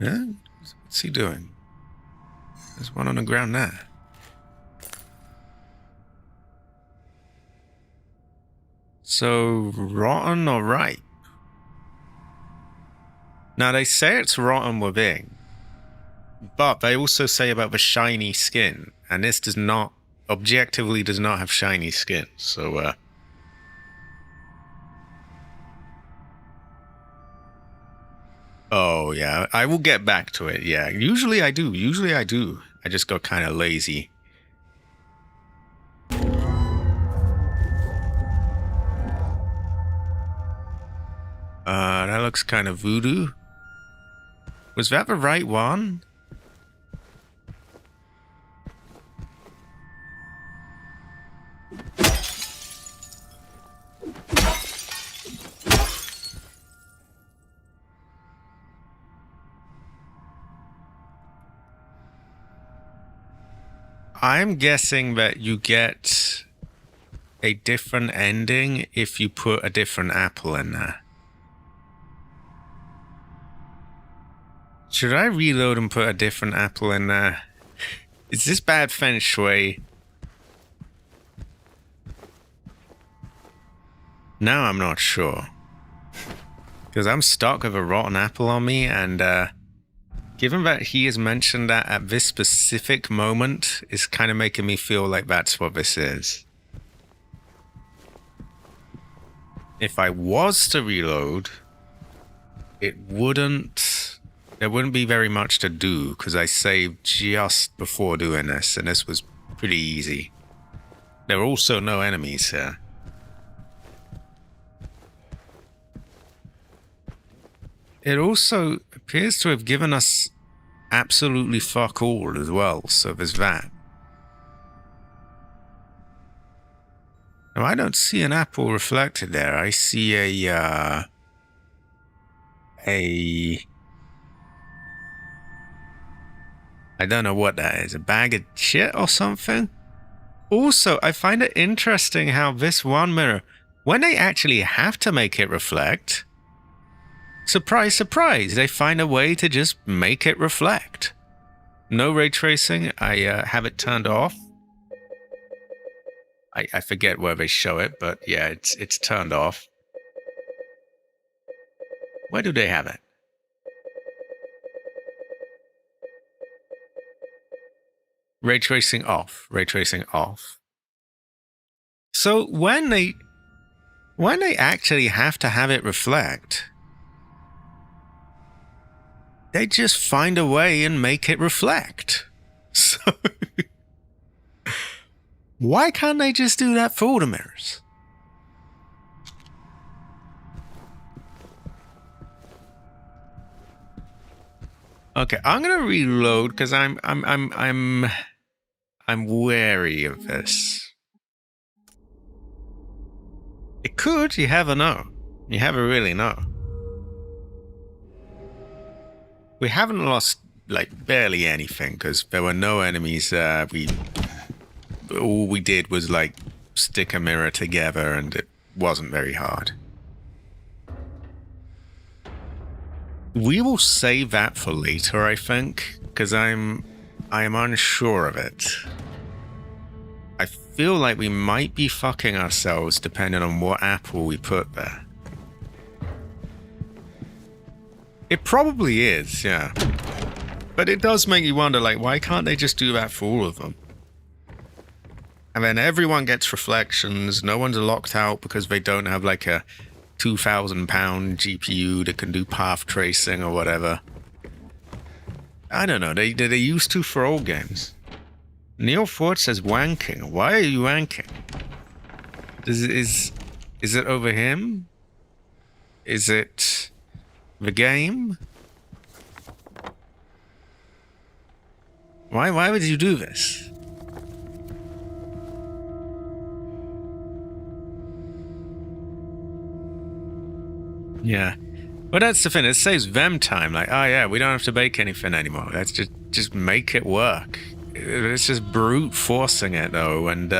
Yeah? What's he doing? There's one on the ground there. So, rotten or ripe? Now, they say it's rotten within, but they also say about the shiny skin, and this does not, objectively does not have shiny skin, so, oh, yeah, I will get back to it, yeah. Usually I do. I just got kind of lazy. That looks kind of voodoo. Was that the right one? I'm guessing that you get a different ending if you put a different apple in there. Should I reload and put a different apple in there? Is this bad feng shui? Now I'm not sure. Because I'm stuck with a rotten apple on me, and given that he has mentioned that at this specific moment, is kind of making me feel like that's what this is. If I was to reload, there wouldn't be very much to do, because I saved just before doing this, and this was pretty easy. There are also no enemies here. It also appears to have given us absolutely fuck all as well, so there's that. Now, I don't see an apple reflected there. I see I don't know what that is, a bag of shit or something? Also, I find it interesting how this one mirror, when they actually have to make it reflect, surprise, surprise, they find a way to just make it reflect. No ray tracing, I have it turned off. I forget where they show it, but yeah, it's turned off. Where do they have it? Ray tracing off. Ray tracing off. So when they actually have to have it reflect, they just find a way and make it reflect. So why can't they just do that for all the mirrors? Okay, I'm gonna reload because I'm wary of this. It could, you never know. You never really know. We haven't lost like barely anything because there were no enemies. All we did was like stick a mirror together, and it wasn't very hard. We will save that for later, I think, because I'm unsure of it. I feel like we might be fucking ourselves depending on what apple we put there. It probably is, yeah. But it does make you wonder, like, why can't they just do that for all of them? And then everyone gets reflections, no one's locked out because they don't have like a 2,000-pound GPU that can do path tracing or whatever. I don't know, they used to for old games. Neil Ford says wanking. Why are you wanking? Is it over him? Is it the game? Why would you do this? Yeah. But that's the thing, it saves them time. Like, oh yeah, we don't have to bake anything anymore. Let's just make it work. It's just brute forcing it though, and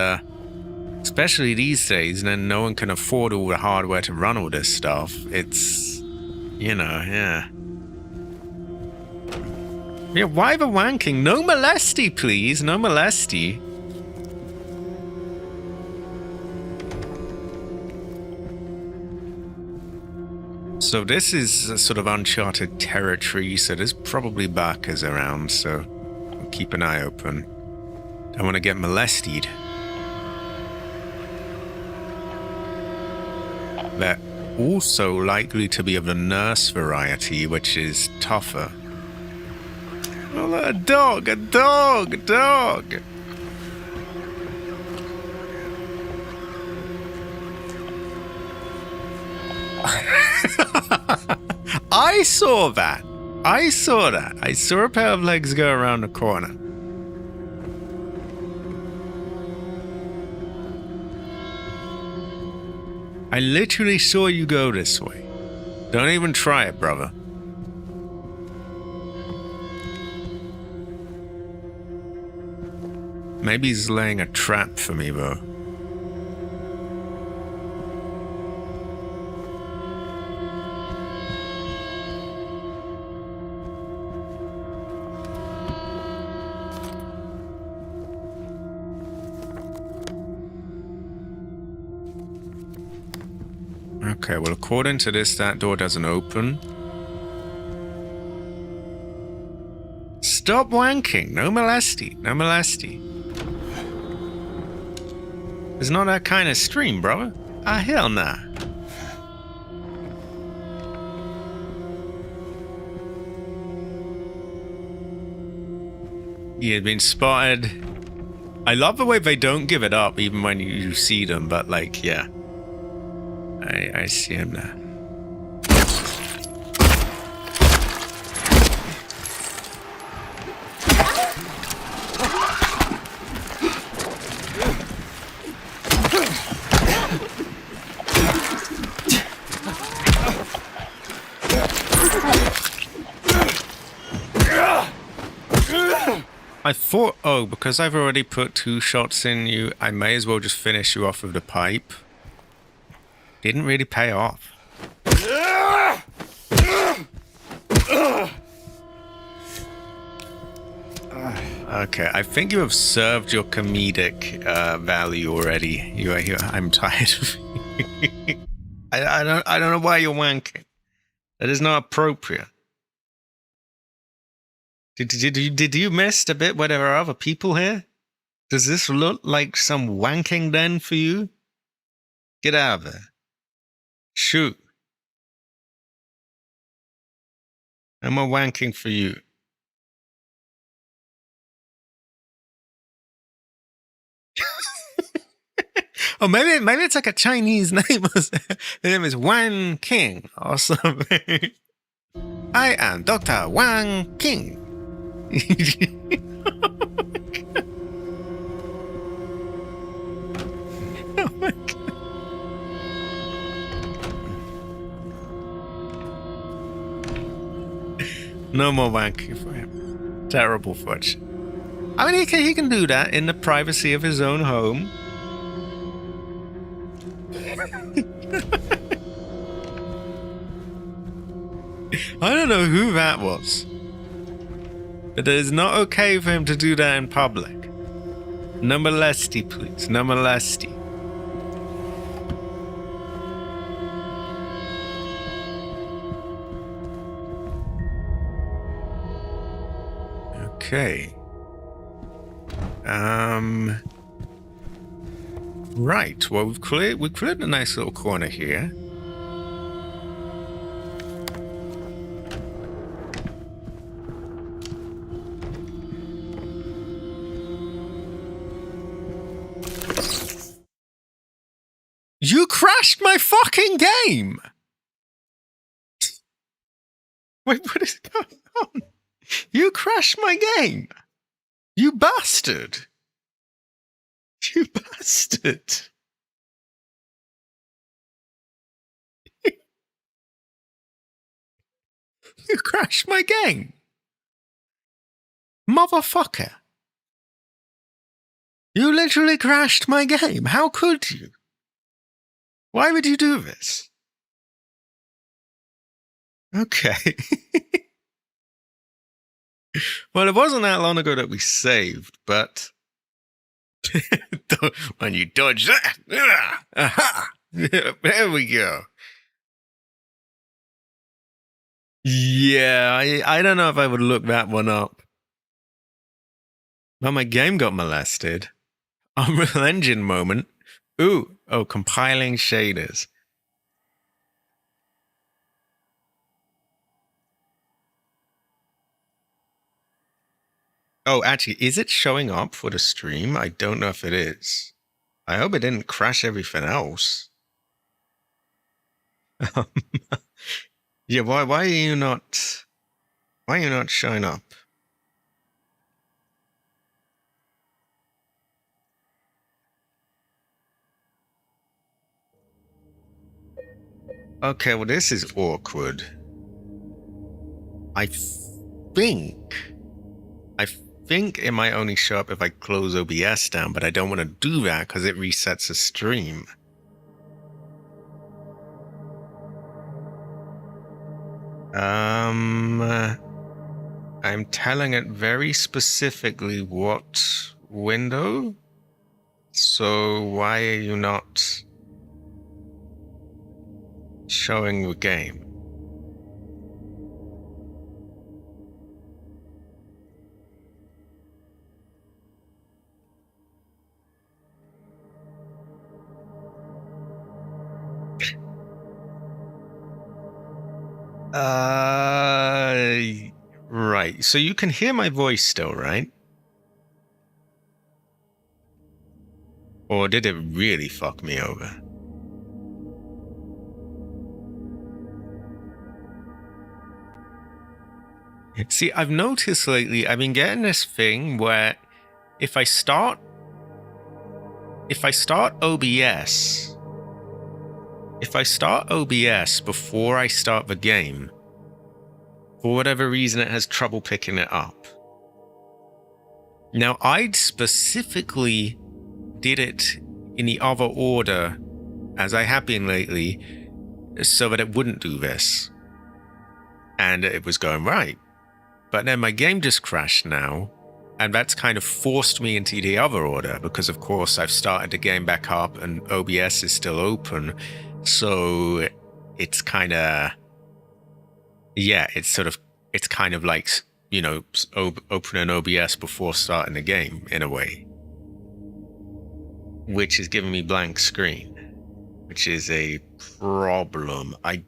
especially these days, and then no one can afford all the hardware to run all this stuff. It's, you know, yeah. Yeah, why the wanking? No molesty, please. No molesty. So this is a sort of uncharted territory, so there's probably barkers around, so we'll keep an eye open. Don't want to get molested. They're also likely to be of the nurse variety, which is tougher. Oh, a dog! A dog! A dog! I saw that. I saw that. I saw a pair of legs go around the corner. I literally saw you go this way. Don't even try it, brother. Maybe he's laying a trap for me, though. Okay, well, according to this, that door doesn't open. Stop wanking. No molesty. No molesty. It's not that kind of stream, brother. Ah, hell nah. You had been spotted. I love the way they don't give it up even when you see them, but like, yeah. I see him now. I thought, oh, because I've already put 2 shots in you, I may as well just finish you off with the pipe. Didn't really pay off. Okay, I think you have served your comedic value already. I'm tired of you. I don't know why you're wanking. That is not appropriate. Did you miss a bit where there are other people here? Does this look like some wanking den for you? Get out of there. Shoot. No more wanking for you. Oh, maybe it's like a Chinese name. The name is Wang King or something. I am Dr. Wang King. Oh my God. No more wanking for him. Terrible fudge. I mean, he can do that in the privacy of his own home. I don't know who that was. But it is not okay for him to do that in public. No molesty, please. No molesty. Okay. Right. Well, we've cleared a nice little corner here. You crashed my fucking game! Wait, what is going on? You crashed my game! You bastard! You bastard! You crashed my game! Motherfucker! You literally crashed my game! How could you? Why would you do this? Okay. Well, it wasn't that long ago that we saved, but when you dodge that, aha, there we go. Yeah, I don't know if I would look that one up. Well, my game got molested. Unreal Engine moment. Ooh, oh, compiling shaders. Oh, actually, is it showing up for the stream? I don't know if it is. I hope it didn't crash everything else. Yeah, why are you not showing up? Okay, well this is awkward. I think I think it might only show up if I close OBS down, but I don't want to do that because it resets the stream. I'm telling it very specifically what window. So why are you not showing the game? Right. So you can hear my voice still, right? Or did it really fuck me over? See, I've noticed lately, I've been getting this thing where if I start OBS, before I start the game, for whatever reason, it has trouble picking it up. Now, I'd specifically did it in the other order, as I have been lately, so that it wouldn't do this. And it was going right. But then my game just crashed now, and that's kind of forced me into the other order, because of course I've started the game back up and OBS is still open. So it's kind of, yeah, it's kind of like, you know, opening OBS before starting the game in a way, which is giving me blank screen, which is a problem. I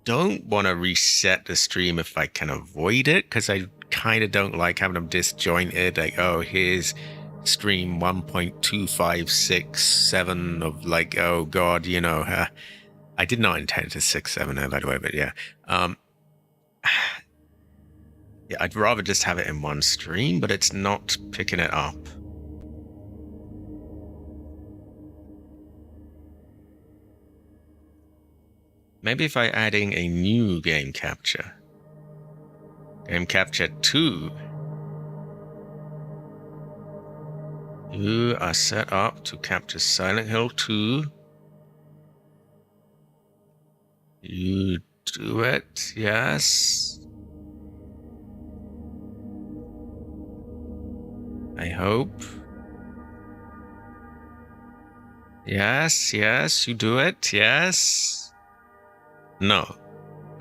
don't want to reset the stream if I can avoid it, because I kind of don't like having them disjointed. Like, oh, here's stream 1.2567 of like, oh god, you know, I did not intend to 6.7 by the way, but yeah. Yeah, I'd rather just have it in one stream, but it's not picking it up. Maybe if I adding a new game capture. Game capture 2. You are set up to capture Silent Hill 2. You do it, yes. I hope. Yes, you do it, yes. No.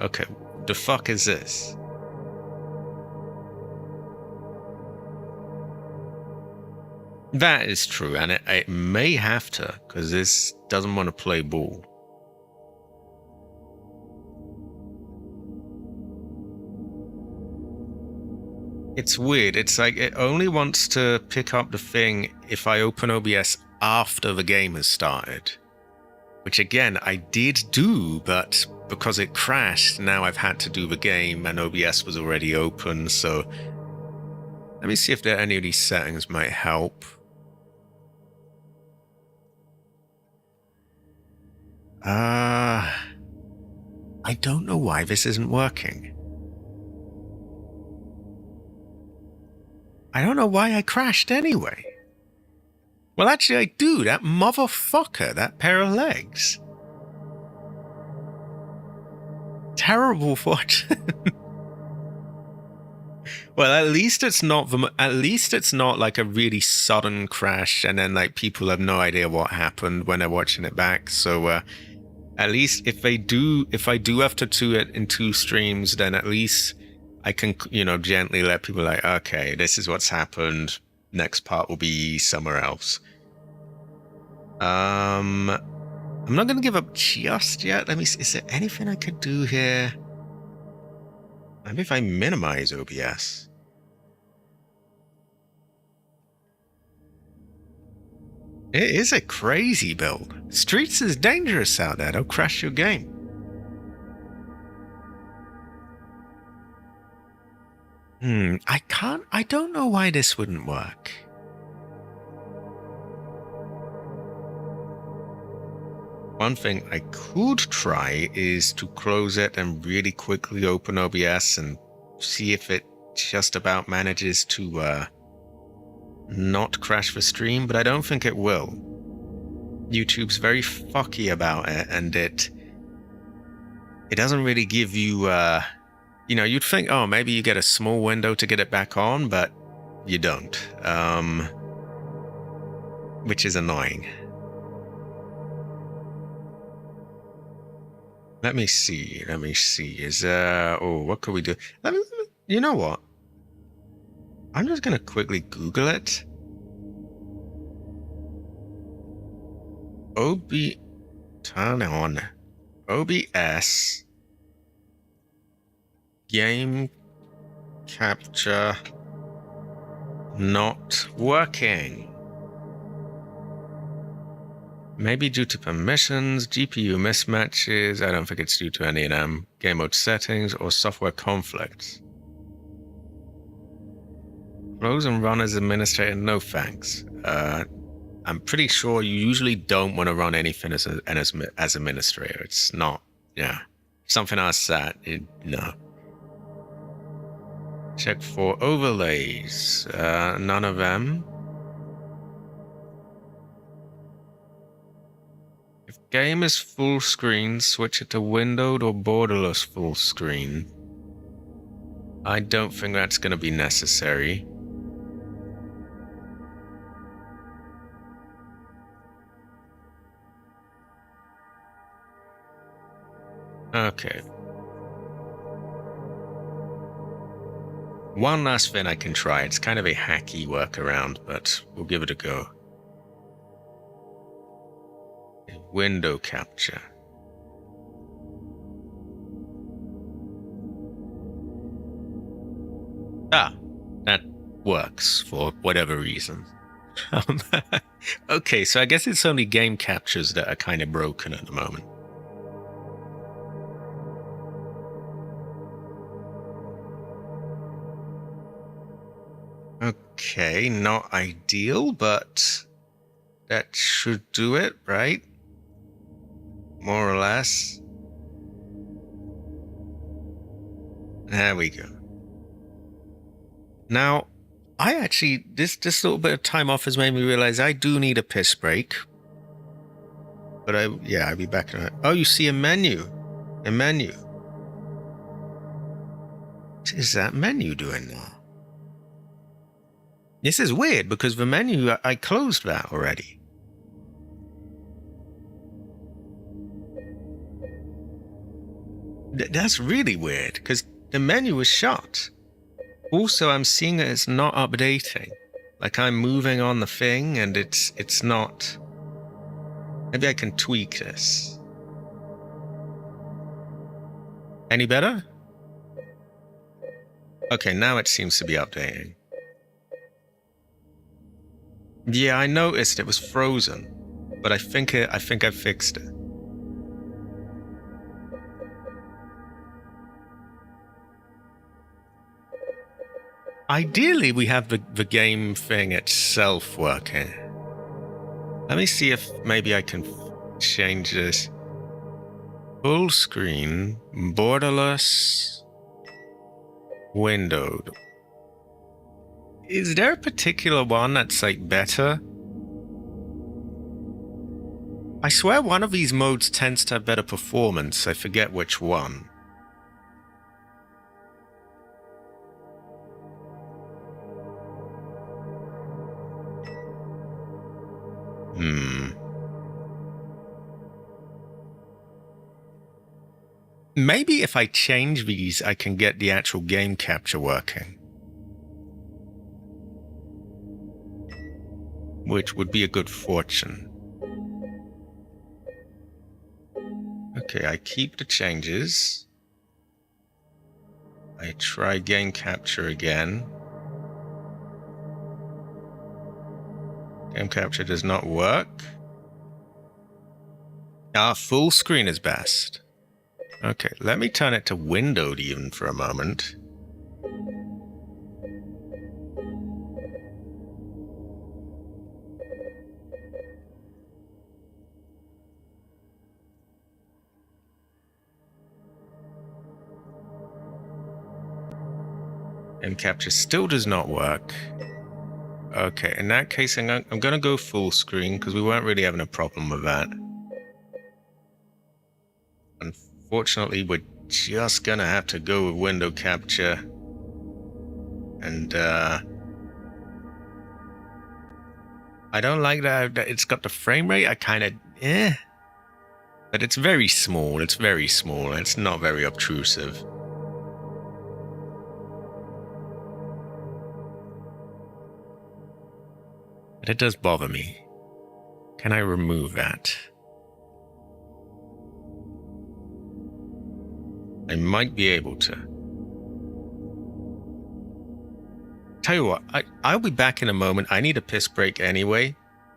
Okay, the fuck is this? That is true, and it may have to, because this doesn't want to play ball. It's weird. It's like it only wants to pick up the thing if I open OBS after the game has started. Which again, I did do, but because it crashed, now I've had to do the game and OBS was already open, so... Let me see if there are any of these settings might help. I don't know why this isn't working. I don't know why I crashed anyway. Well, actually, I do. That motherfucker, that pair of legs. Terrible fortune. Well, at least it's not like a really sudden crash, and then like people have no idea what happened when they're watching it back. So at least if I do have to do it in 2 streams, then at least I can, gently let people like, okay, this is what's happened. Next part will be somewhere else. I'm not going to give up just yet. Let me see. Is there anything I could do here? Maybe if I minimize OBS. It is a crazy build. Streets is dangerous out there. They'll crash your game. I don't know why this wouldn't work. One thing I could try is to close it and really quickly open OBS and see if it just about manages to not crash the stream, but I don't think it will. YouTube's very fucky about it, and it doesn't really give you you'd think, oh, maybe you get a small window to get it back on, but you don't. Which is annoying. Let me see. Is what could we do? You know what? I'm just gonna quickly Google it. Turn on OBS game capture not working. Maybe due to permissions, GPU mismatches. I don't think it's due to any of them. Game mode settings or software conflicts. Close and run as administrator, no thanks. I'm pretty sure you usually don't want to run anything as administrator. It's not, something else that, no. Check for overlays, none of them. If game is full screen, switch it to windowed or borderless full screen. I don't think that's going to be necessary. Okay. One last thing I can try. It's kind of a hacky workaround, but we'll give it a go. Window capture. That works for whatever reason. Okay, so I guess it's only game captures that are kind of broken at the moment. Okay, not ideal, but that should do it, right? More or less. There we go. Now, I actually, this little bit of time off has made me realize I do need a piss break. But I'll be back in a minute. Oh, you see a menu. A menu. What is that menu doing now? This is weird because the menu, I closed that already. That's really weird because the menu is shut. Also, I'm seeing that it's not updating. Like I'm moving on the thing and it's not. Maybe I can tweak this. Any better? Okay, now it seems to be updating. Yeah, I noticed it was frozen, but I think I fixed it. Ideally, we have the game thing itself working. Let me see if maybe I can change this. Full screen, borderless, windowed. Is there a particular one that's like better? I swear one of these modes tends to have better performance. I forget which one. Maybe if I change these, I can get the actual game capture working. Which would be a good fortune. Okay, I keep the changes. I try game capture again. Game capture does not work. Full screen is best. Okay, let me turn it to windowed even for a moment. Game capture still does not work. Okay, in that case, I'm going to go full screen because we weren't really having a problem with that. Unfortunately, we're just going to have to go with window capture. And I don't like that it's got the frame rate. I kind of, but it's very small. It's very small. It's not very obtrusive. But it does bother me. Can I remove that? I might be able to. Tell you what, I'll be back in a moment. I need a piss break anyway.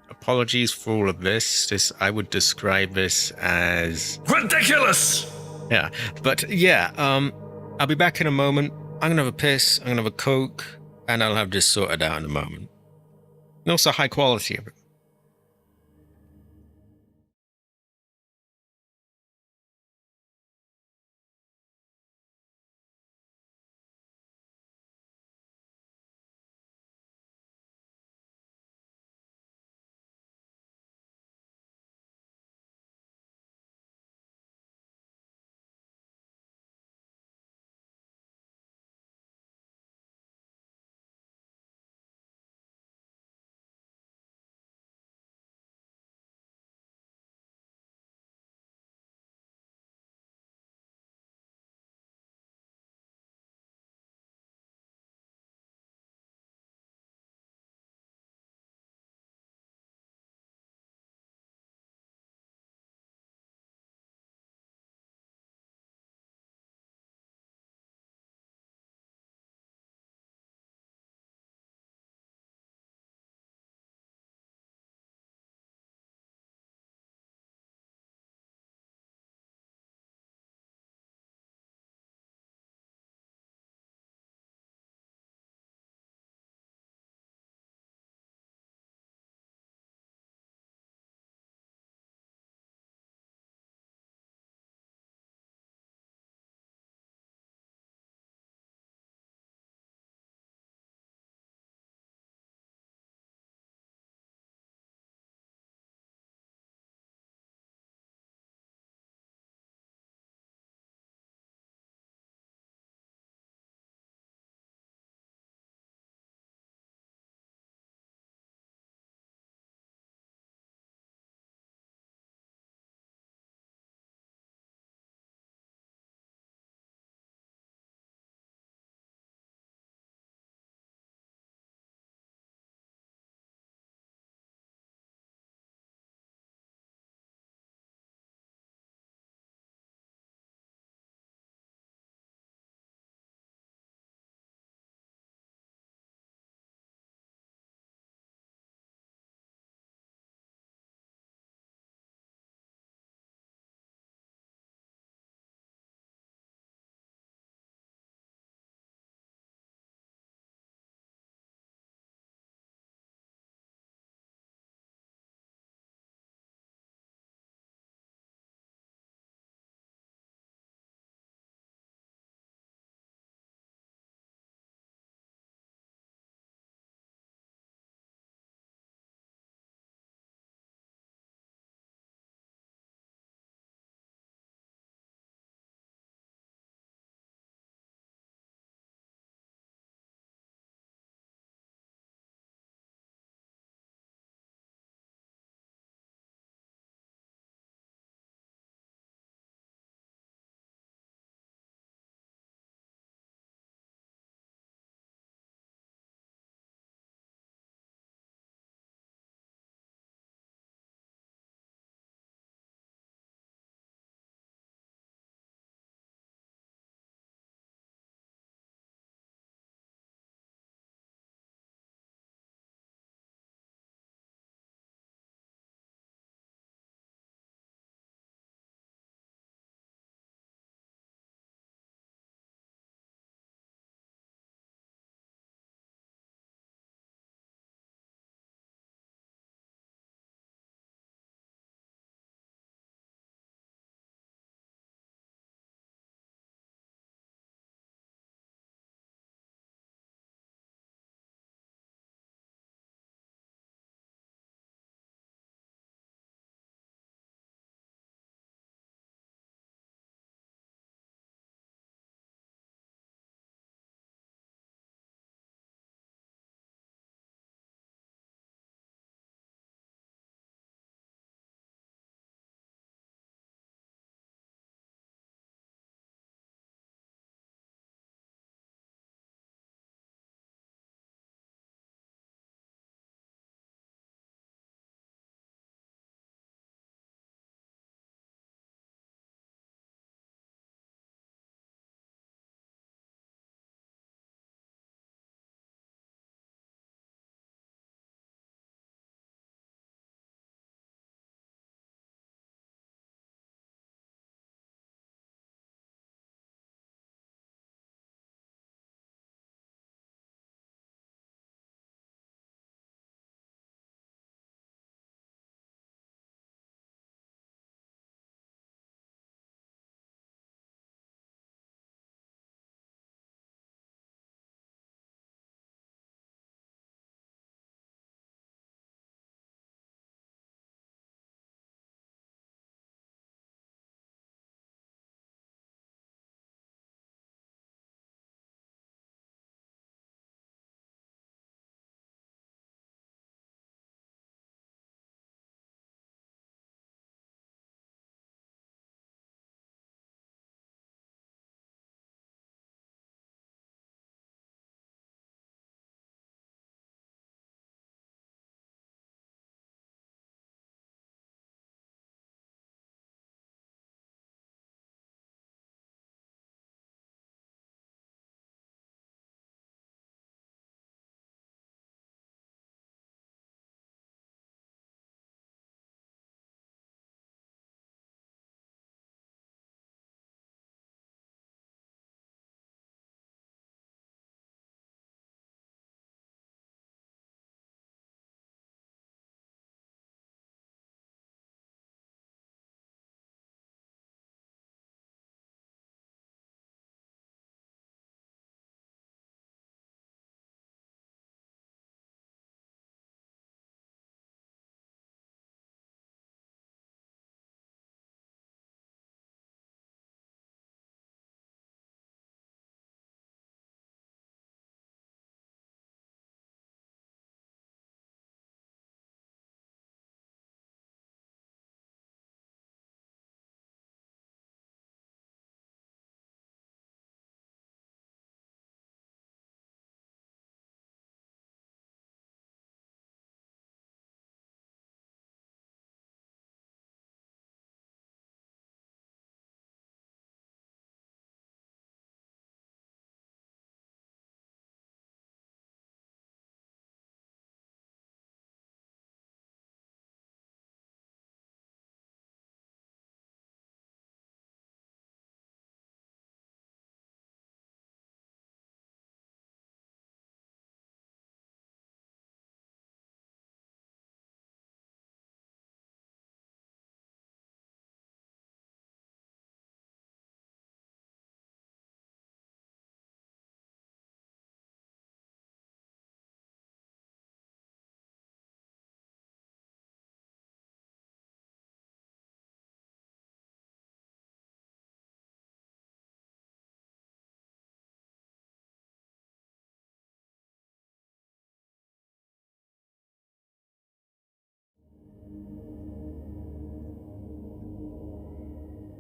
Apologies for all of this. I would describe this as ridiculous. Yeah, but yeah, I'll be back in a moment. I'm gonna have a piss. I'm gonna have a Coke, and I'll have this sorted out in a moment. And also high quality of it.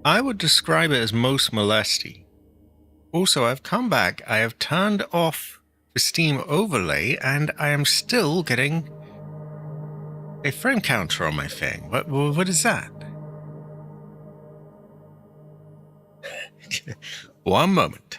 I would describe it as most molesty. Also, I've come back, I have turned off the Steam overlay, and I am still getting a frame counter on my thing. What is that? One moment.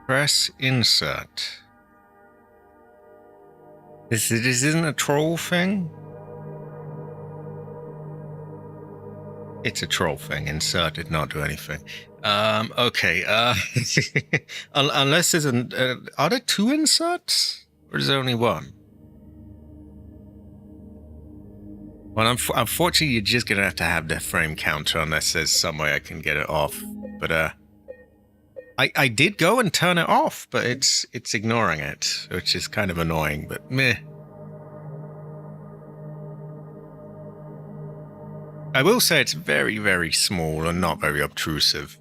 Press insert. This isn't a troll thing? It's a troll thing. Insert did not do anything. Okay. Unless there's are there two inserts? Or is there only one? Well, unfortunately, you're just gonna have to have the frame counter unless there's some way I can get it off. But, I did go and turn it off, but it's ignoring it, which is kind of annoying, but meh. I will say it's very, very small and not very obtrusive.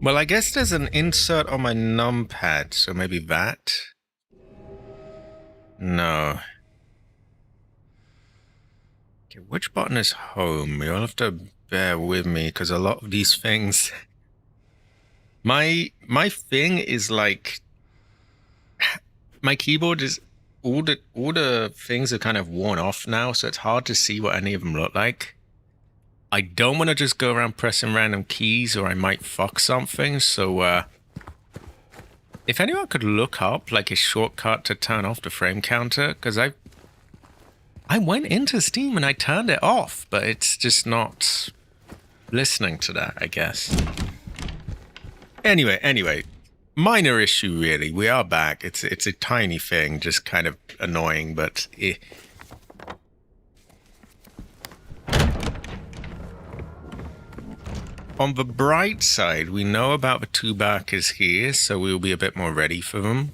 Well, I guess there's an insert on my numpad, so maybe that? No. Okay, which button is home? You'll have to bear with me, because a lot of these things... My thing is like... My keyboard is... All the things are kind of worn off now, so it's hard to see what any of them look like. I don't want to just go around pressing random keys, or I might fuck something, so, if anyone could look up, like, a shortcut to turn off the frame counter, because I went into Steam and I turned it off, but it's just not listening to that, I guess. Anyway, minor issue, really. We are back. It's a tiny thing, just kind of annoying, but... On the bright side, we know about the two backers here, so we'll be a bit more ready for them.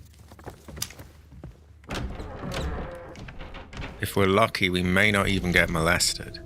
If we're lucky, we may not even get molested.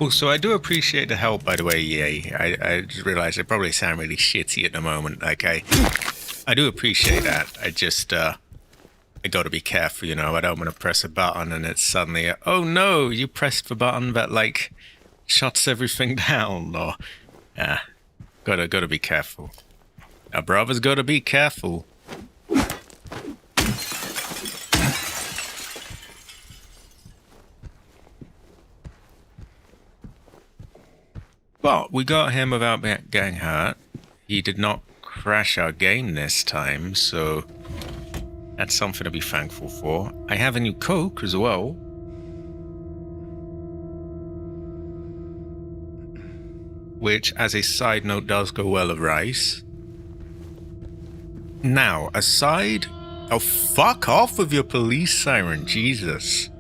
Also, I do appreciate the help, by the way, EA. I just realized I probably sound really shitty at the moment. Like, I do appreciate that. I just, I gotta be careful, you know. I don't want to press a button and it's suddenly, oh no, you pressed the button that, like, shuts everything down, or, yeah, gotta be careful. Our brother's gotta be careful. But we got him without getting hurt. He did not crash our game this time, so that's something to be thankful for. I have a new Coke as well. Which, as a side note, does go well with rice. Now, aside... Oh, fuck off with your police siren, Jesus.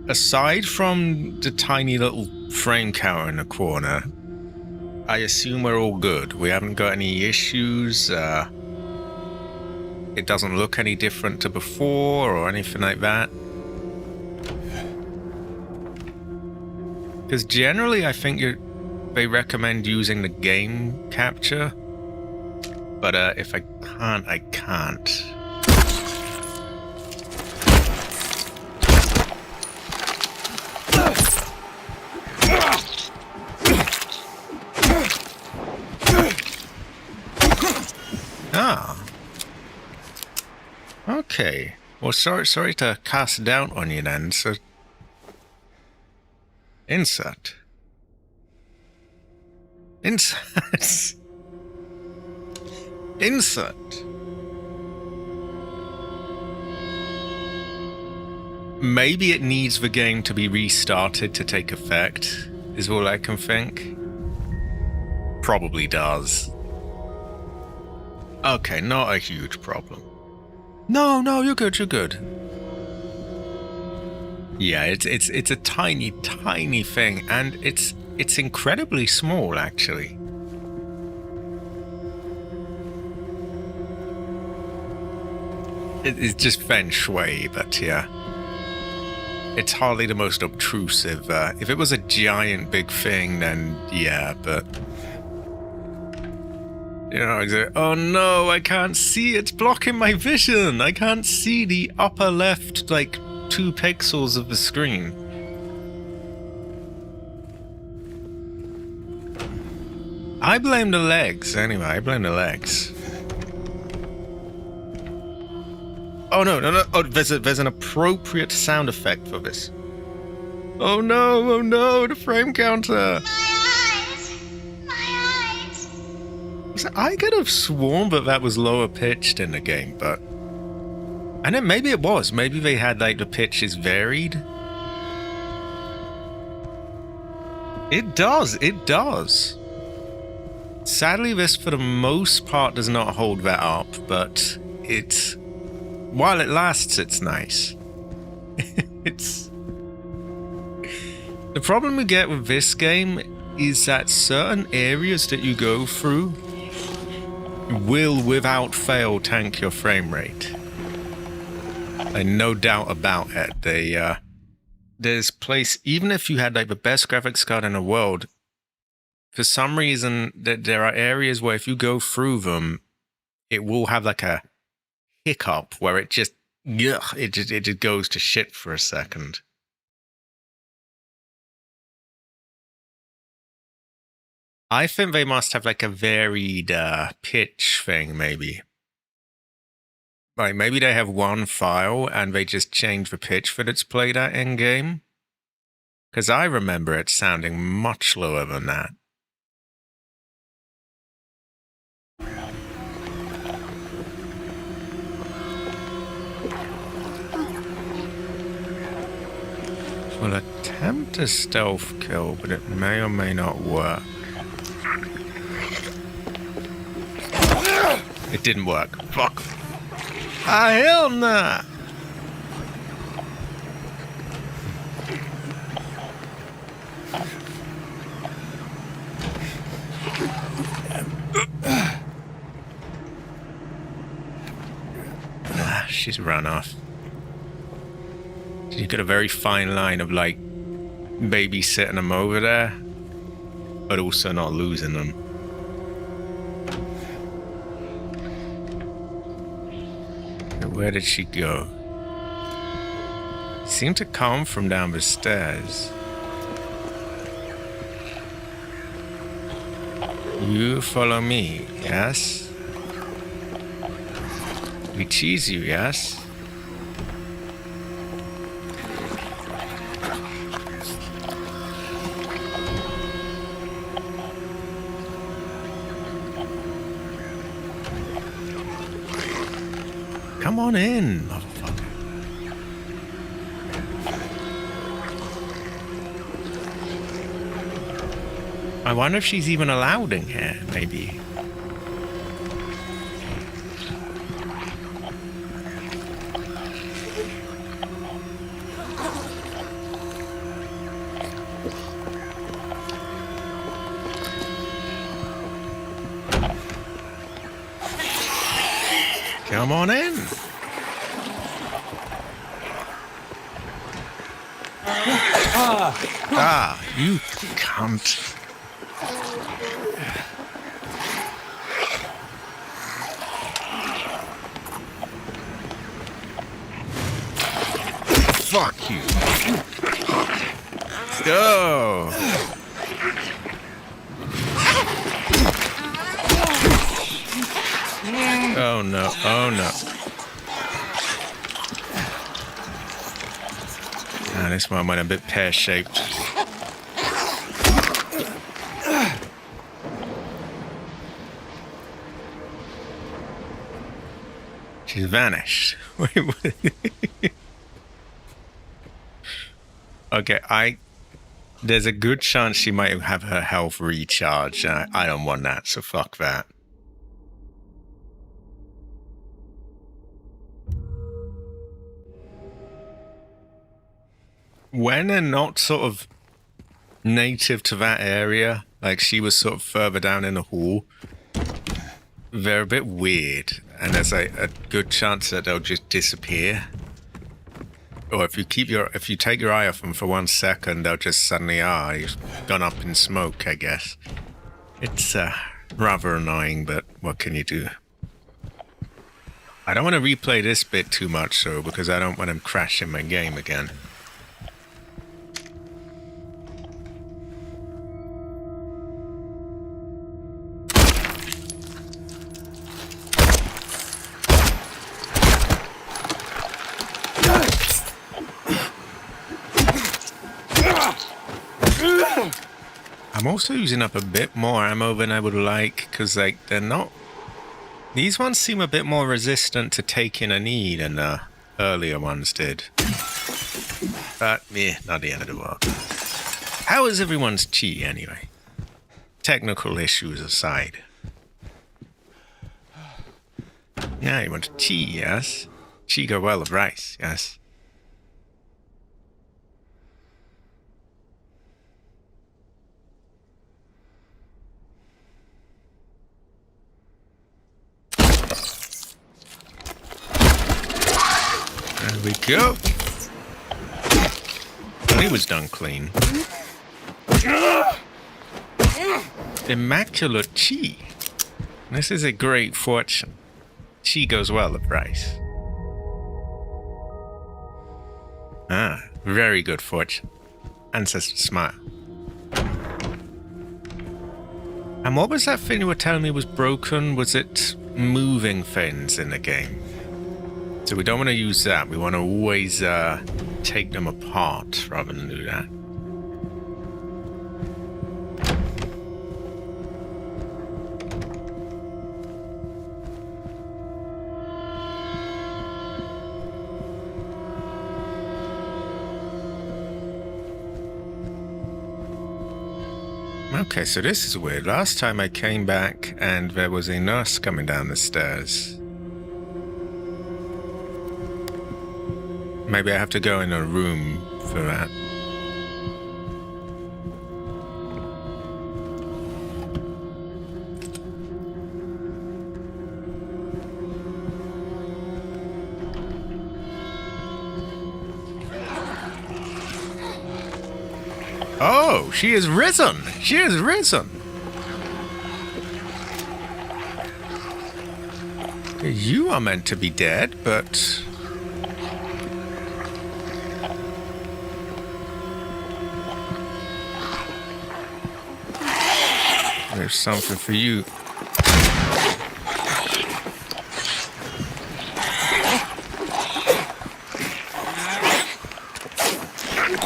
Aside from the tiny little frame counter in the corner, I assume we're all good. We haven't got any issues. It doesn't look any different to before or anything like that. Because generally I think they recommend using the game capture. But if I can't, I can't. Okay. Well, sorry to cast doubt on you then. So, insert. Insert. Insert. Maybe it needs the game to be restarted to take effect, is all I can think. Probably does. Okay, not a huge problem. No, you're good. Yeah, it's a tiny thing, and it's incredibly small, actually. It's just feng shui, but yeah. It's hardly the most obtrusive. If it was a giant big thing, then yeah, but... You know, oh no, I can't see, it's blocking my vision! I can't see the upper left, like, 2 pixels of the screen. I blame the legs, anyway, I blame the legs. Oh no, oh, there's an appropriate sound effect for this. Oh no, the frame counter! My eyes! I could have sworn that was lower pitched in the game, but... And then maybe it was, maybe they had like the pitches varied. It does. Sadly, this for the most part does not hold that up, but it's... While it lasts, it's nice. It's... The problem we get with this game is that certain areas that you go through will, without fail, tank your frame rate. Like, no doubt about it. There's place, even if you had like the best graphics card in the world, for some reason there are areas where if you go through them, it will have like a hiccup where it just goes to shit for a second. I think they must have like a varied pitch thing, maybe. Like maybe they have one file and they just change the pitch that it's played at in game. Because I remember it sounding much lower than that. Will attempt a stealth kill, but it may or may not work. It didn't work. Fuck. Ah, hell nah! She's run off. You got a very fine line of like babysitting them over there, but also not losing them. Where did she go? Seemed to come from down the stairs. You follow me, yes? We cheese you, yes? Come on in, motherfucker. I wonder if she's even allowed in here, maybe. Come on in. You cunt. Fuck you. Go. Oh no, oh no. this one went a bit pear-shaped. She's vanished. Wait, what? Okay, there's a good chance she might have her health recharged. I don't want that, so fuck that. When they're not sort of native to that area, like she was sort of further down in the hall, they're a bit weird, and there's a good chance that they'll just disappear. Or if you take your eye off them for 1 second, they'll just suddenly you've gone up in smoke, I guess. It's rather annoying, but what can you do? I don't want to replay this bit too much, though, because I don't want him crashing my game again. I'm also using up a bit more ammo than I would like, because like they're not... These ones seem a bit more resistant to taking a knee than the earlier ones did. But, not the end of the world. How is everyone's chi, anyway? Technical issues aside. Yeah, you want chi, yes? Chi go well with rice, yes? There we go. He was done clean. Immaculate chi. This is a great fortune. Chi goes well with rice. Very good fortune. Ancestor smile. And what was that thing you were telling me was broken? Was it moving things in the game? So we don't want to use that. We want to always take them apart rather than do that. Okay, so this is weird. Last time I came back and there was a nurse coming down the stairs. Maybe I have to go in a room for that. Oh, she is risen! She is risen! You are meant to be dead, but... there's something for you.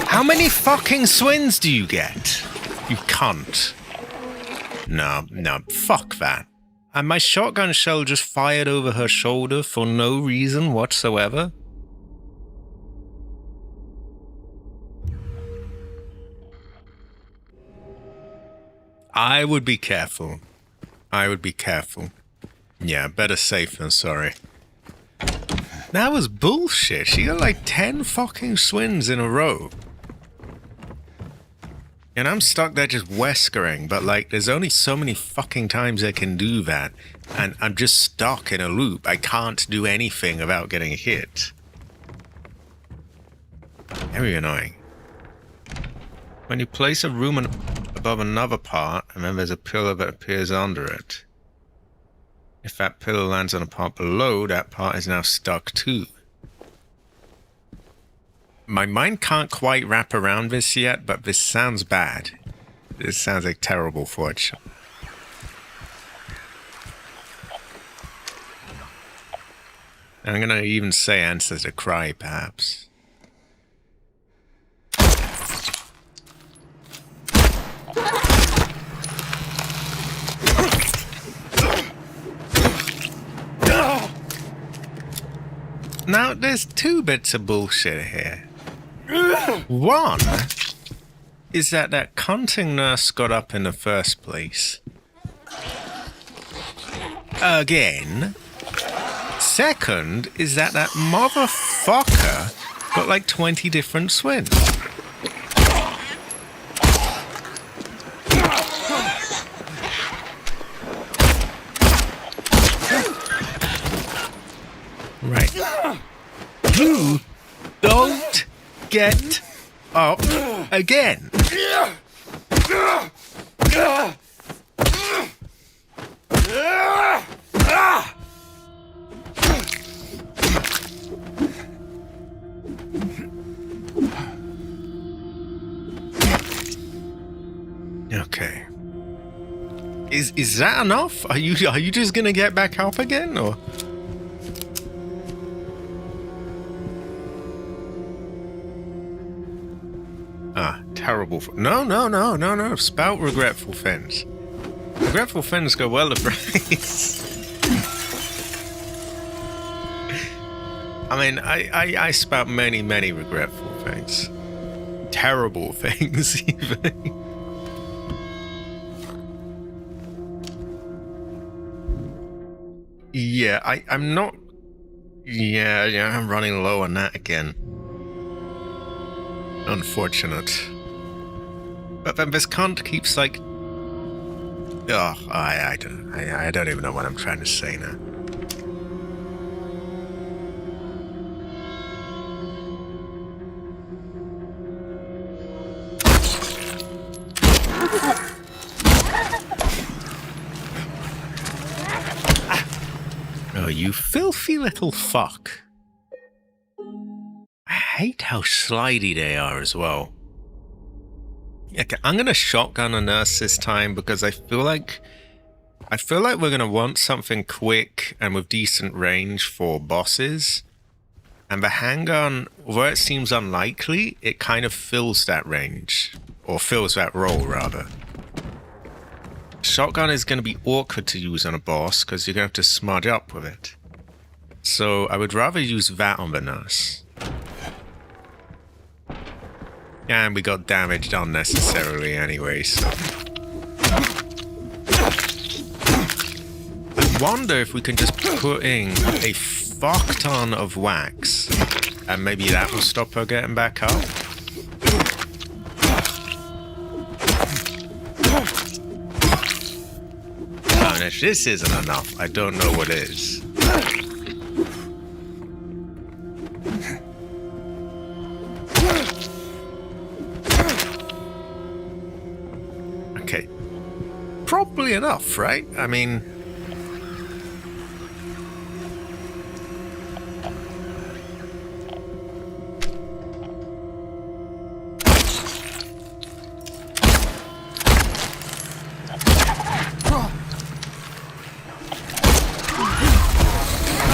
How many fucking swings do you get? You cunt. No, fuck that. And my shotgun shell just fired over her shoulder for no reason whatsoever? I would be careful. I would be careful. Yeah, better safe than sorry. That was bullshit. She got like 10 fucking swings in a row. And I'm stuck there just whiskering, but like there's only so many fucking times I can do that. And I'm just stuck in a loop. I can't do anything without getting hit. Very annoying. When you place a room above another part, and then there's a pillar that appears under it. If that pillar lands on a part below, that part is now stuck too. My mind can't quite wrap around this yet, but this sounds bad. This sounds like terrible fortune. I'm gonna even say Ancestor Cry, perhaps. Now, there's two bits of bullshit here. One is that cunting nurse got up in the first place. Again. Second is that motherfucker got like 20 different swings. Right. You don't get up again. Okay. Is that enough? Are you just gonna get back up again, or? Terrible. No. Spout regretful fins. Regretful fins go well to praise. I mean, I spout many regretful things. Terrible things, even. Yeah, I'm not... Yeah, I'm running low on that again. Unfortunate. But then this cunt keeps like... Oh, I don't even know what I'm trying to say now. Oh, you filthy little fuck. I hate how slidey they are as well. Okay, I'm gonna shotgun a nurse this time because I feel like we're gonna want something quick and with decent range for bosses. And the handgun, although it seems unlikely, it kind of fills that range. Or fills that role, rather. Shotgun is going to be awkward to use on a boss because you're going to have to smudge up with it. So I would rather use that on the nurse. And we got damaged unnecessarily anyway, so... I wonder if we can just put in a fuck ton of wax and maybe that will stop her getting back up. And if this isn't enough, I don't know what is. Okay. Probably enough, right? I mean...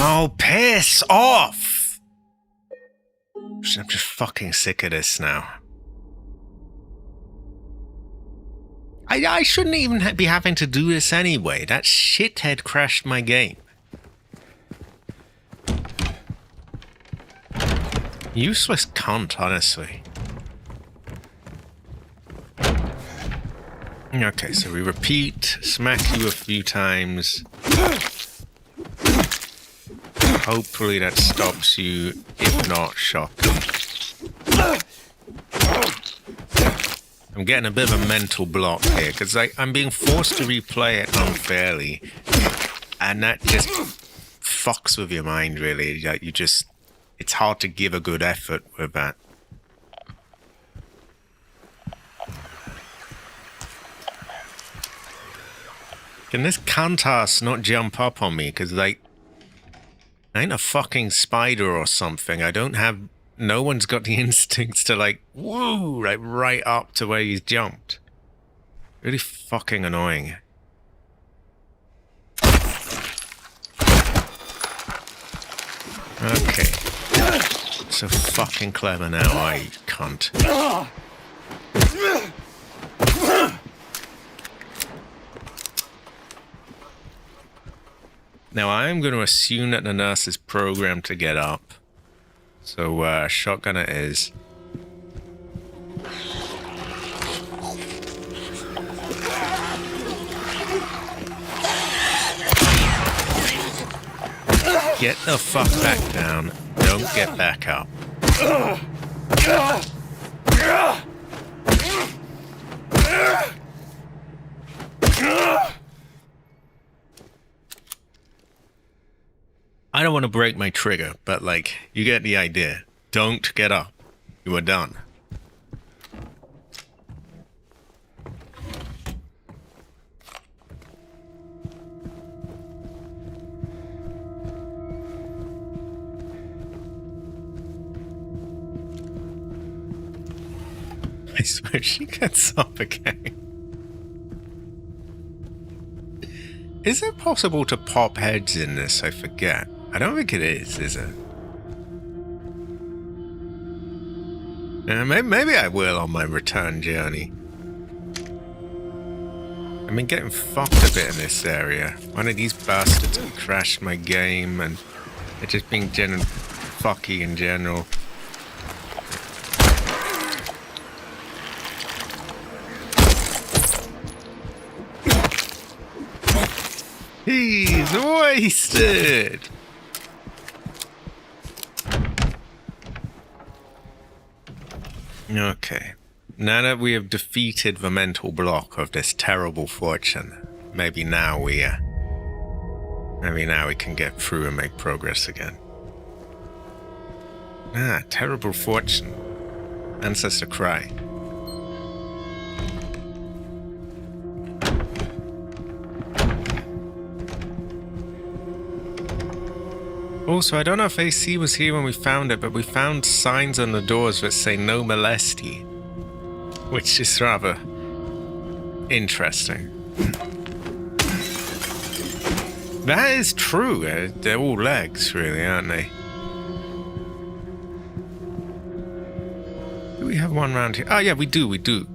Oh, piss off! I'm just fucking sick of this now. I shouldn't even be having to do this anyway. That shithead crashed my game. Useless cunt, honestly. Okay, so we repeat, smack you a few times. Hopefully that stops you, if not, shotgun. I'm getting a bit of a mental block here, because I'm being forced to replay it unfairly. And that just fucks with your mind, really. Like, it's hard to give a good effort with that. Can this cunt-ass not jump up on me? Because, like, I ain't a fucking spider or something. I don't have... No one's got the instincts to, like, woo, like, right up to where he's jumped. Really fucking annoying. Okay. So fucking clever now, I cunt. Now, I am going to assume that the nurse is programmed to get up. So, shotgun it is. Get the fuck back down. Don't get back up. I don't want to break my trigger, but like, you get the idea. Don't get up. You are done. I swear she gets up again. Is it possible to pop heads in this? I forget. I don't think it is it? Maybe I will on my return journey. I've been getting fucked a bit in this area. One of these bastards crashed my game and they're just being fucky in general. He's wasted! Okay. Now that we have defeated the mental block of this terrible fortune, maybe now we can get through and make progress again. Ah, terrible fortune. Ancestor cry. Also, I don't know if AC was here when we found it, but we found signs on the doors that say no molesty, which is rather interesting. That is true. They're all legs, really, aren't they? Do we have one round here? Oh, yeah, we do.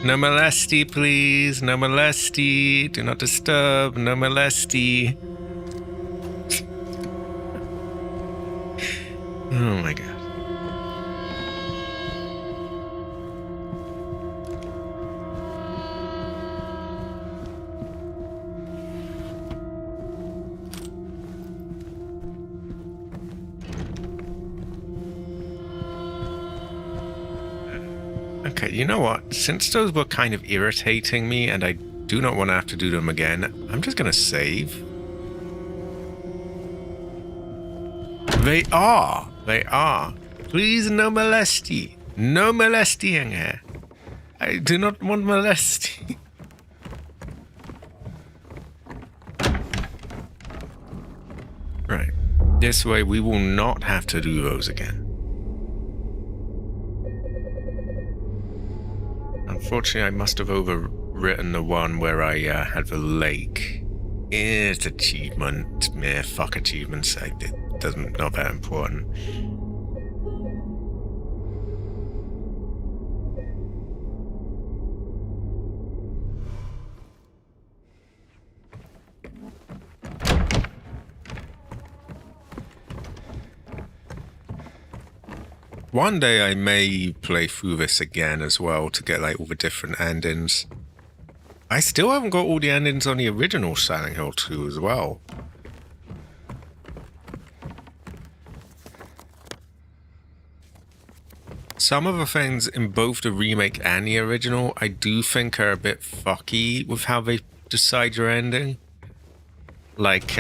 No molesty, please. No molesty. Do not disturb. No molesty. Oh my god. Okay, you know what? Since those were kind of irritating me and I do not want to have to do them again, I'm just gonna save. They are. Please, no molesty. No molestying here. I do not want molesty. Right. This way we will not have to do those again. Unfortunately, I must have overwritten the one where I had the lake. It's achievement. Mere fuck achievements. It doesn't, not that important. One day I may play through this again as well to get like all the different endings. I still haven't got all the endings on the original Silent Hill 2 as well. Some of the things in both the remake and the original I do think are a bit fucky with how they decide your ending. Like,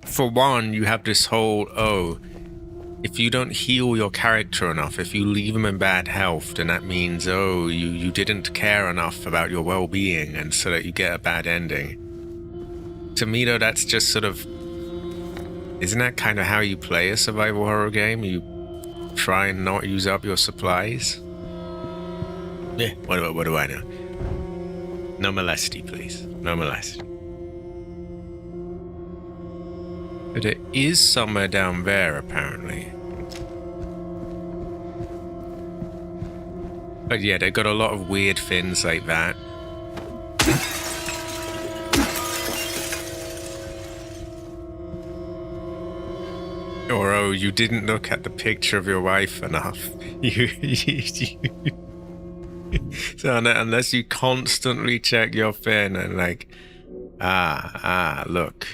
for one, you have this whole, if you don't heal your character enough, if you leave them in bad health, then that means, you didn't care enough about your well-being, and so that you get a bad ending. To me, though, that's just sort of... Isn't that kind of how you play a survival horror game? You try and not use up your supplies? Yeah, what do I know? No molesty, please. No molesty. But it is somewhere down there, apparently. But yeah, they've got a lot of weird things like that. Or, oh, you didn't look at the picture of your wife enough. So unless you constantly check your phone and like, look,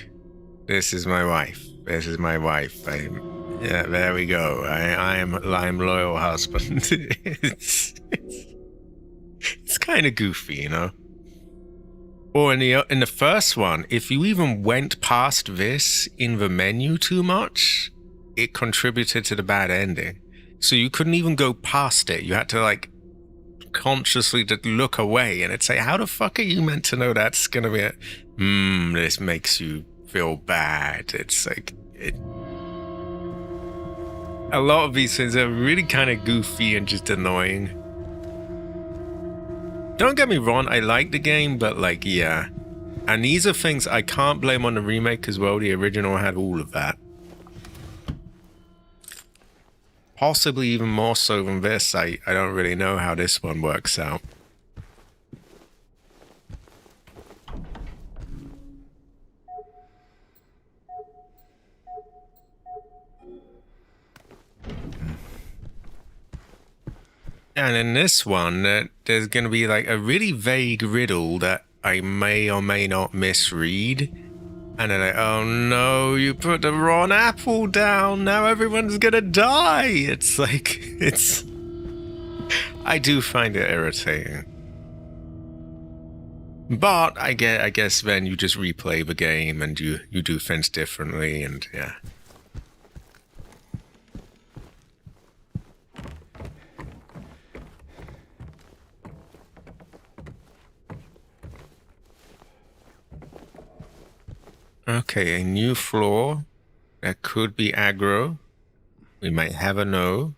this is my wife. This is my wife. Yeah, there we go. I'm loyal husband. It's kind of goofy, you know. Or in the first one, if you even went past this in the menu too much, it contributed to the bad ending. So you couldn't even go past it. You had to like consciously look away, and it's like, how the fuck are you meant to know that's gonna be this makes you feel bad? It's like a lot of these things are really kind of goofy and just annoying. Don't get me wrong, I like the game, but like, yeah. And these are things I can't blame on the remake as well. The original had all of that. Possibly even more so than this. I don't really know how this one works out. And in this one, there's going to be like a really vague riddle that I may or may not misread. And they're like, oh no, you put the wrong apple down. Now everyone's going to die. It's like, I do find it irritating. But I guess then you just replay the game and you do things differently, and yeah. Okay, a new floor. That could be aggro. We might have a no.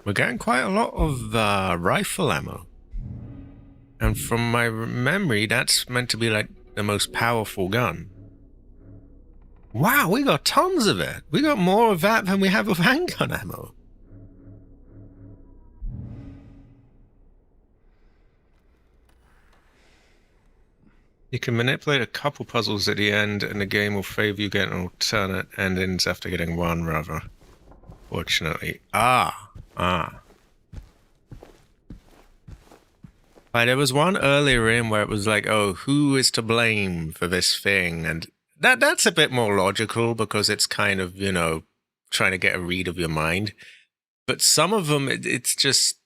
We're getting quite a lot of rifle ammo. And from my memory, that's meant to be like the most powerful gun. Wow, we got tons of it. We got more of that than we have of handgun ammo. You can manipulate a couple puzzles at the end, and the game will favor you getting alternate endings after getting one, rather. Fortunately. Like, there was one earlier in where it was like, oh, who is to blame for this thing? And that's a bit more logical because it's kind of, you know, trying to get a read of your mind. But some of them, it's just,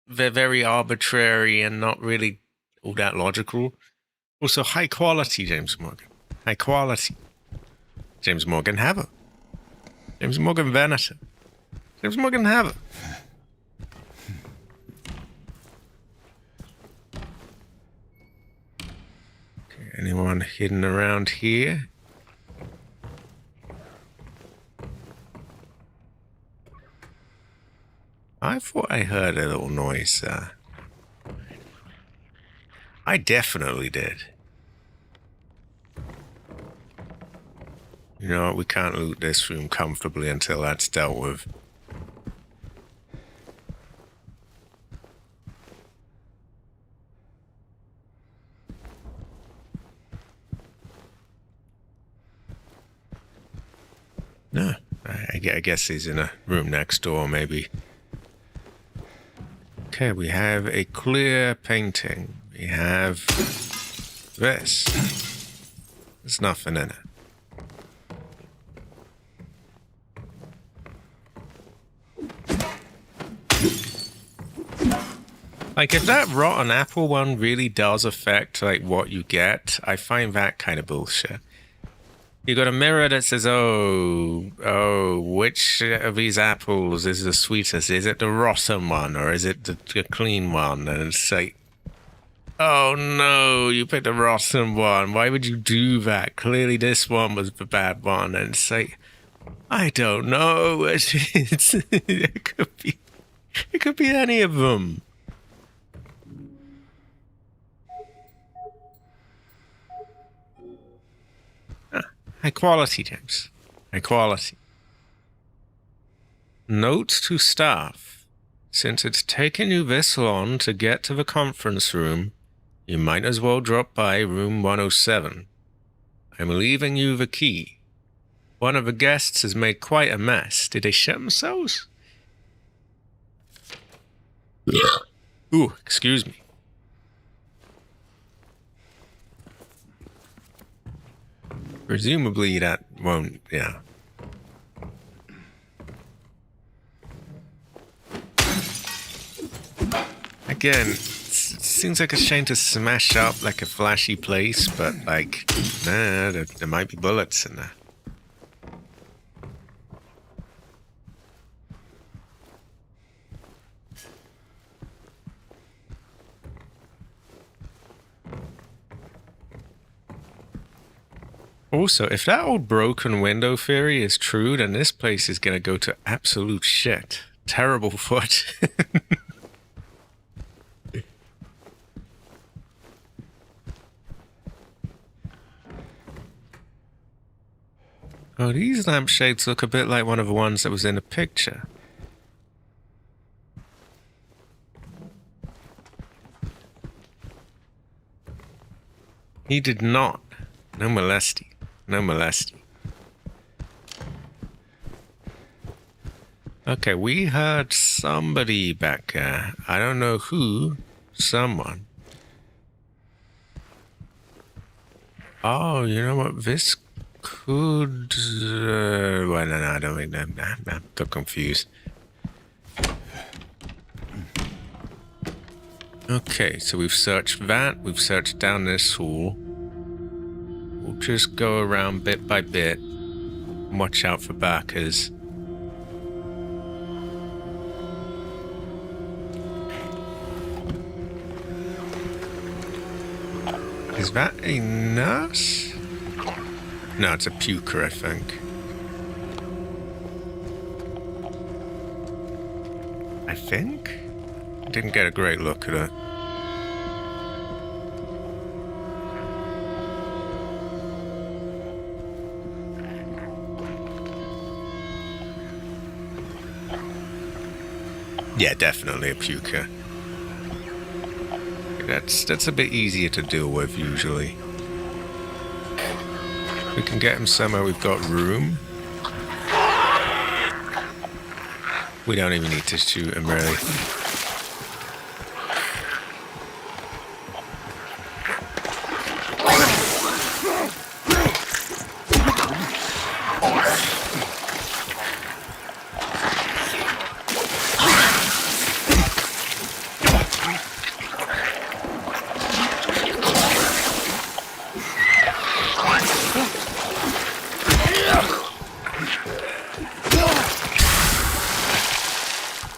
they're very arbitrary and not really all that logical. Also, high quality, James Morgan. High quality. James Morgan Haver. James Morgan Venator. James Morgan Haver. Okay, anyone hidden around here? I thought I heard a little noise. I definitely did. You know what? We can't loot this room comfortably until that's dealt with. No, I guess he's in a room next door, maybe. Okay, we have a clear painting. We have this. There's nothing in it. Like, if that rotten apple one really does affect, like, what you get, I find that kind of bullshit. You got a mirror that says, oh, which of these apples is the sweetest? Is it the rotten one or is it the clean one? And it's like, oh no, you picked the rotten one. Why would you do that? Clearly this one was the bad one. And it's like, I don't know. It could be any of them. High quality, James. High quality. Note to staff. Since it's taken you this long to get to the conference room, you might as well drop by room 107. I'm leaving you the key. One of the guests has made quite a mess. Did they shit themselves? Ooh, excuse me. Presumably that won't, yeah. Again, it seems like a shame to smash up like a flashy place, but like, nah, there might be bullets in there. Also, if that old broken window theory is true, then this place is gonna go to absolute shit. Terrible foot. Oh, these lampshades look a bit like one of the ones that was in the picture. He did not. No molesty. No molesty. Okay, we heard somebody back there. I don't know who. Someone. Oh, you know what? This could... well, no, I don't think that. I got confused. Okay, so we've searched that. We've searched down this hall. We'll just go around bit by bit. Watch out for backers. Is that a nurse? No, it's a puker, I think. Didn't get a great look at it. Yeah, definitely a puker. That's a bit easier to deal with usually. We can get him somewhere we've got room. We don't even need to shoot him really.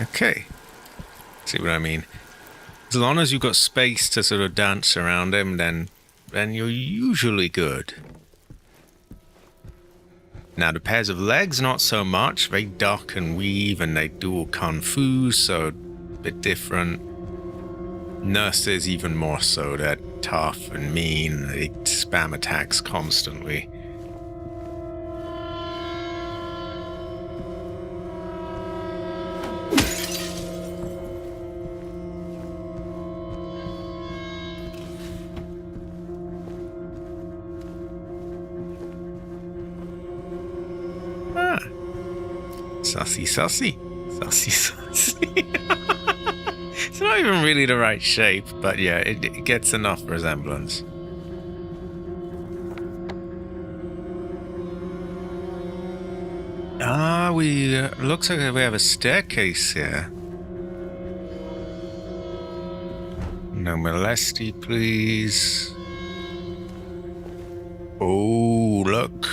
Okay. See what I mean? As long as you've got space to sort of dance around him, then you're usually good. Now, the pairs of legs, not so much. They duck and weave and they do all kung fu, so a bit different. Nurses, even more so. They're tough and mean. They spam attacks constantly. Sussy, sussy. Sussy, sussy. It's not even really the right shape, but yeah, it gets enough resemblance. Looks like we have a staircase here. No molesty, please. Oh, look.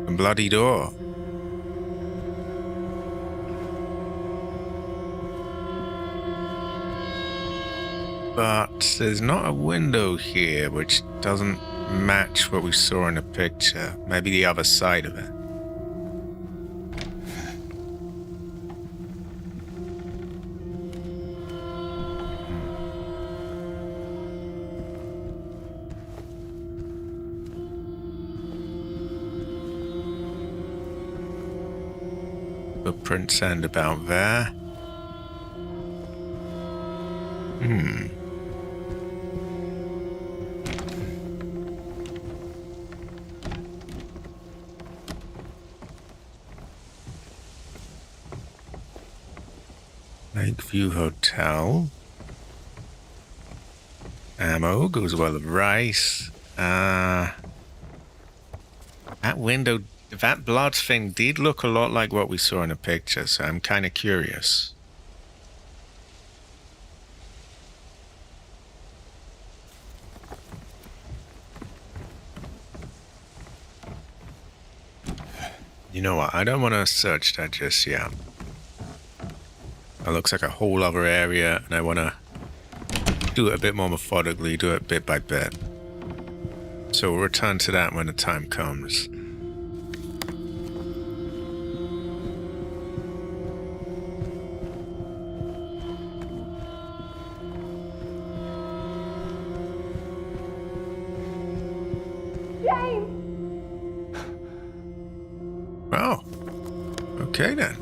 A bloody door. But there's not a window here, which doesn't match what we saw in the picture. Maybe the other side of it. Footprints end about there. Lakeview Hotel. Ammo goes well with rice. That window, that blood thing did look a lot like what we saw in the picture, so I'm kind of curious. You know what? I don't want to search that just yet. It looks like a whole other area, and I want to do it a bit more methodically, do it bit by bit. So we'll return to that when the time comes. James! Oh. Okay then.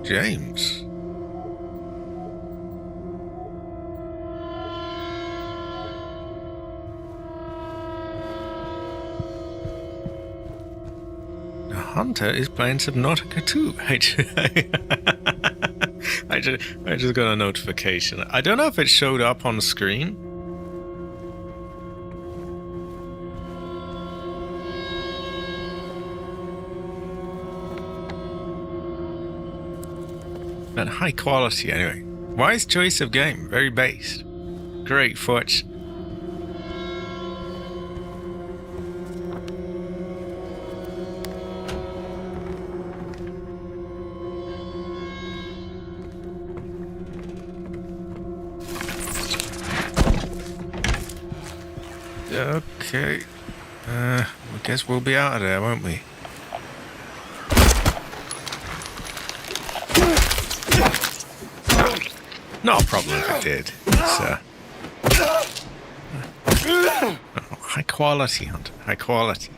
James. The hunter is playing Subnautica too. I just got a notification. I don't know if it showed up on the screen. But high quality anyway. Wise choice of game, very based. Great fortune. Okay. I guess we'll be out of there, won't we? Not a problem if it did. Oh, high quality, Hunter. High quality.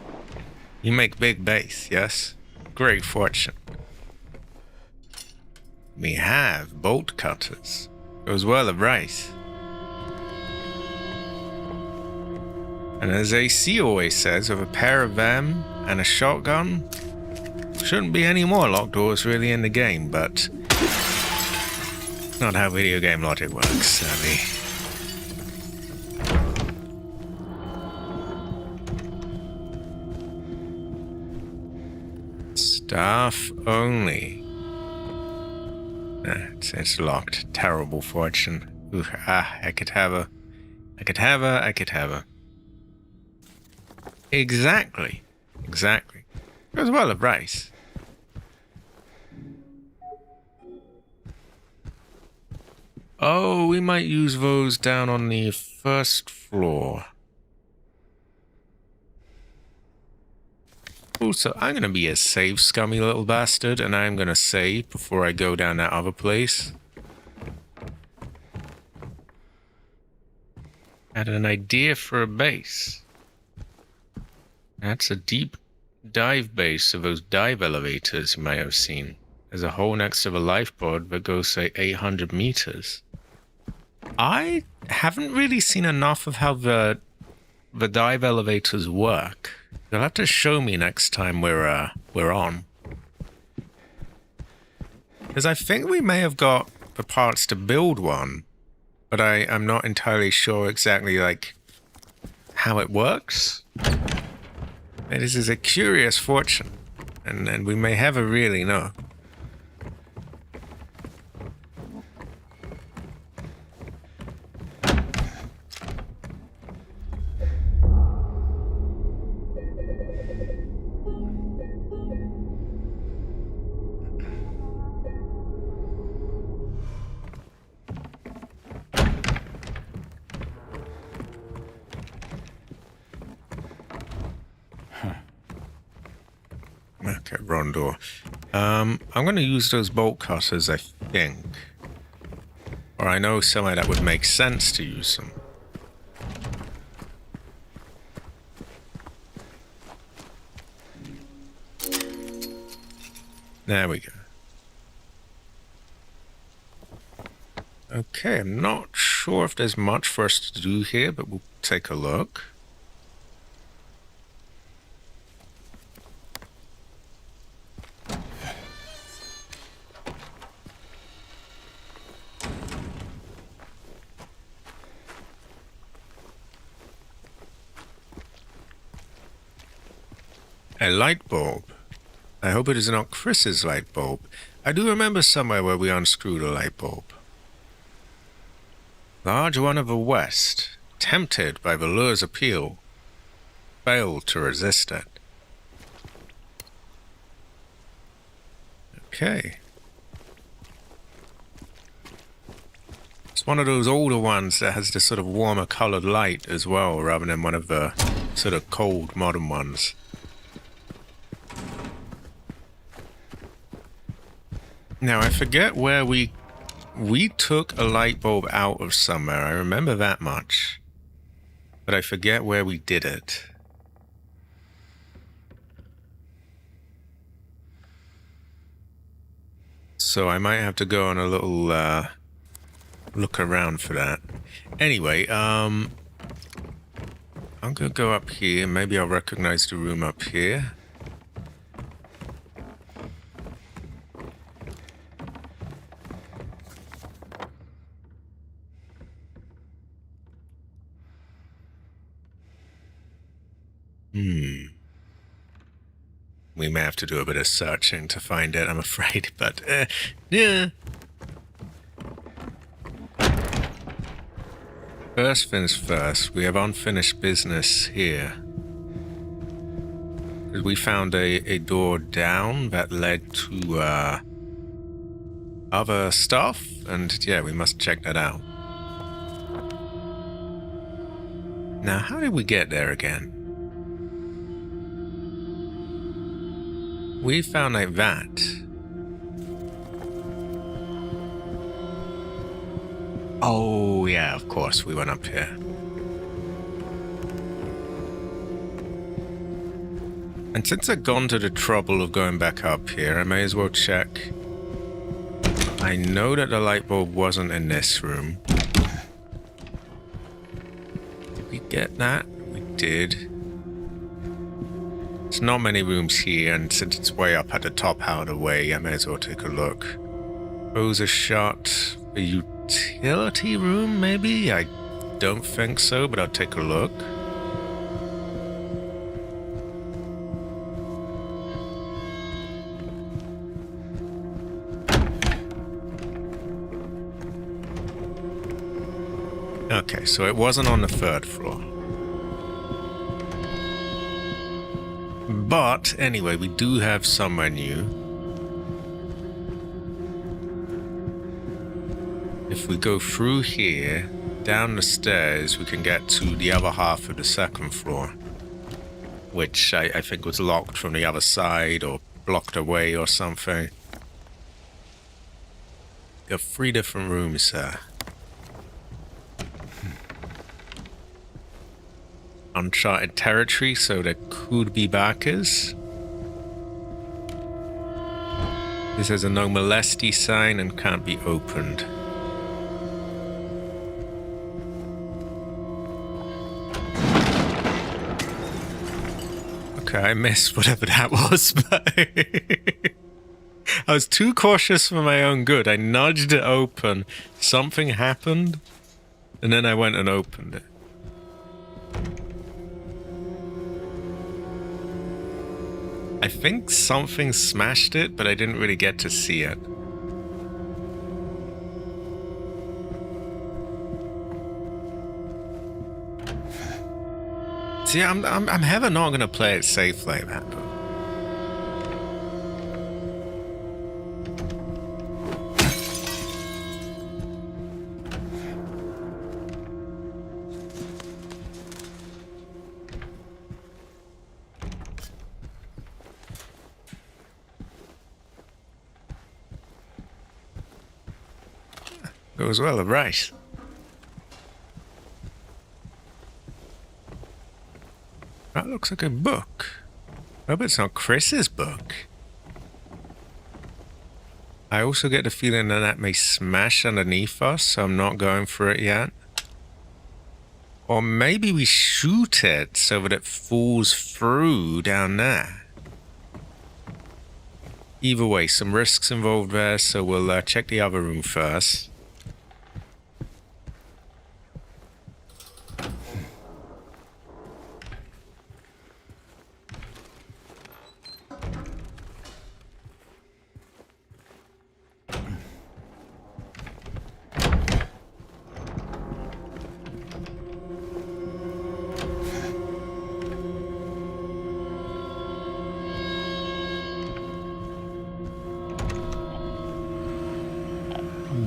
You make big base, yes? Great fortune. We have bolt cutters. Goes well of rice. And as AC always says, with a pair of them and a shotgun, shouldn't be any more locked doors really in the game, but not how video game logic works, sadly. Staff only. It's locked. Terrible fortune. I could have her. Exactly. Goes well of rice. Oh, we might use those down on the first floor. Also, I'm going to be a safe, scummy little bastard, and I'm going to save before I go down that other place. Had an idea for a base. That's a deep dive base of those dive elevators you might have seen. There's a hole next to the lifeboard that goes, say, 800 meters. I haven't really seen enough of how the dive elevators work. You'll have to show me next time we're on. Because I think we may have got the parts to build one, but I'm not entirely sure exactly, like, how it works. This is a curious fortune, and we may never really know. Okay, wrong door. I'm going to use those bolt cutters, I think. Or I know somewhere that would make sense to use them. There we go. Okay, I'm not sure if there's much for us to do here, but we'll take a look. A light bulb. I hope it is not Chris's light bulb. I do remember somewhere where we unscrewed a light bulb. Large one of the West, tempted by the lure's appeal, failed to resist it. Okay. It's one of those older ones that has this sort of warmer colored light as well, rather than one of the sort of cold modern ones. Now, I forget where we took a light bulb out of somewhere. I remember that much. But I forget where we did it. So I might have to go on a little look around for that. Anyway, I'm gonna go up here. Maybe I'll recognize the room up here. We may have to do a bit of searching to find it, I'm afraid, but, yeah. First things first, we have unfinished business here. We found a door down that led to, other stuff, and yeah, we must check that out. Now, how did we get there again? We found like that. Oh, yeah, of course, we went up here. And since I've gone to the trouble of going back up here, I may as well check. I know that the light bulb wasn't in this room. Did we get that? We did. There's not many rooms here, and since it's way up at the top out of the way, I may as well take a look. Those are shut. A utility room, maybe? I don't think so, but I'll take a look. Okay, so it wasn't on the third floor. But, anyway, we do have somewhere new. If we go through here, down the stairs, we can get to the other half of the second floor. Which I think was locked from the other side, or blocked away or something. There are 3 different rooms there. Uncharted territory, so there could be backers. This has a no molesty sign and can't be opened. Okay, I missed whatever that was, but I was too cautious for my own good. I nudged it open, something happened, and then I went and opened it. I think something smashed it, but I didn't really get to see it. See, I'm ever not gonna play it safe like that, though. Goes well, right. That looks like a book. I hope it's not Chris's book. I also get the feeling that that may smash underneath us, so I'm not going for it yet. Or maybe we shoot it so that it falls through down there. Either way, some risks involved there, so we'll check the other room first.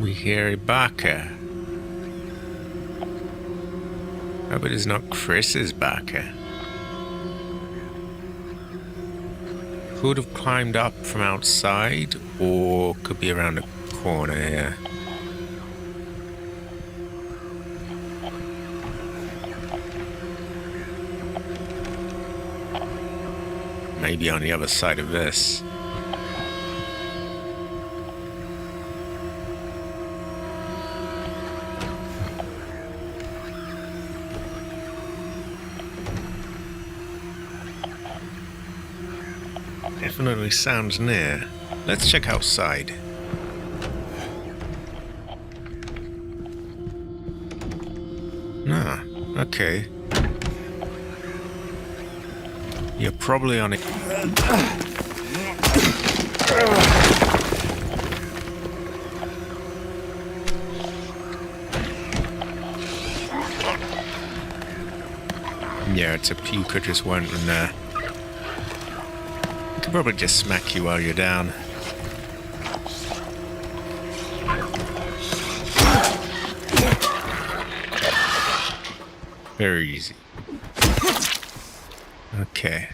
We hear Barker. Hope it is not Chris's Barker. Could have climbed up from outside, or could be around the corner here. Maybe on the other side of this. Definitely sounds near. Let's check outside. Ah, okay. You're probably on it. Yeah, it's a puker just went in there. Could probably just smack you while you're down. Very easy. Okay.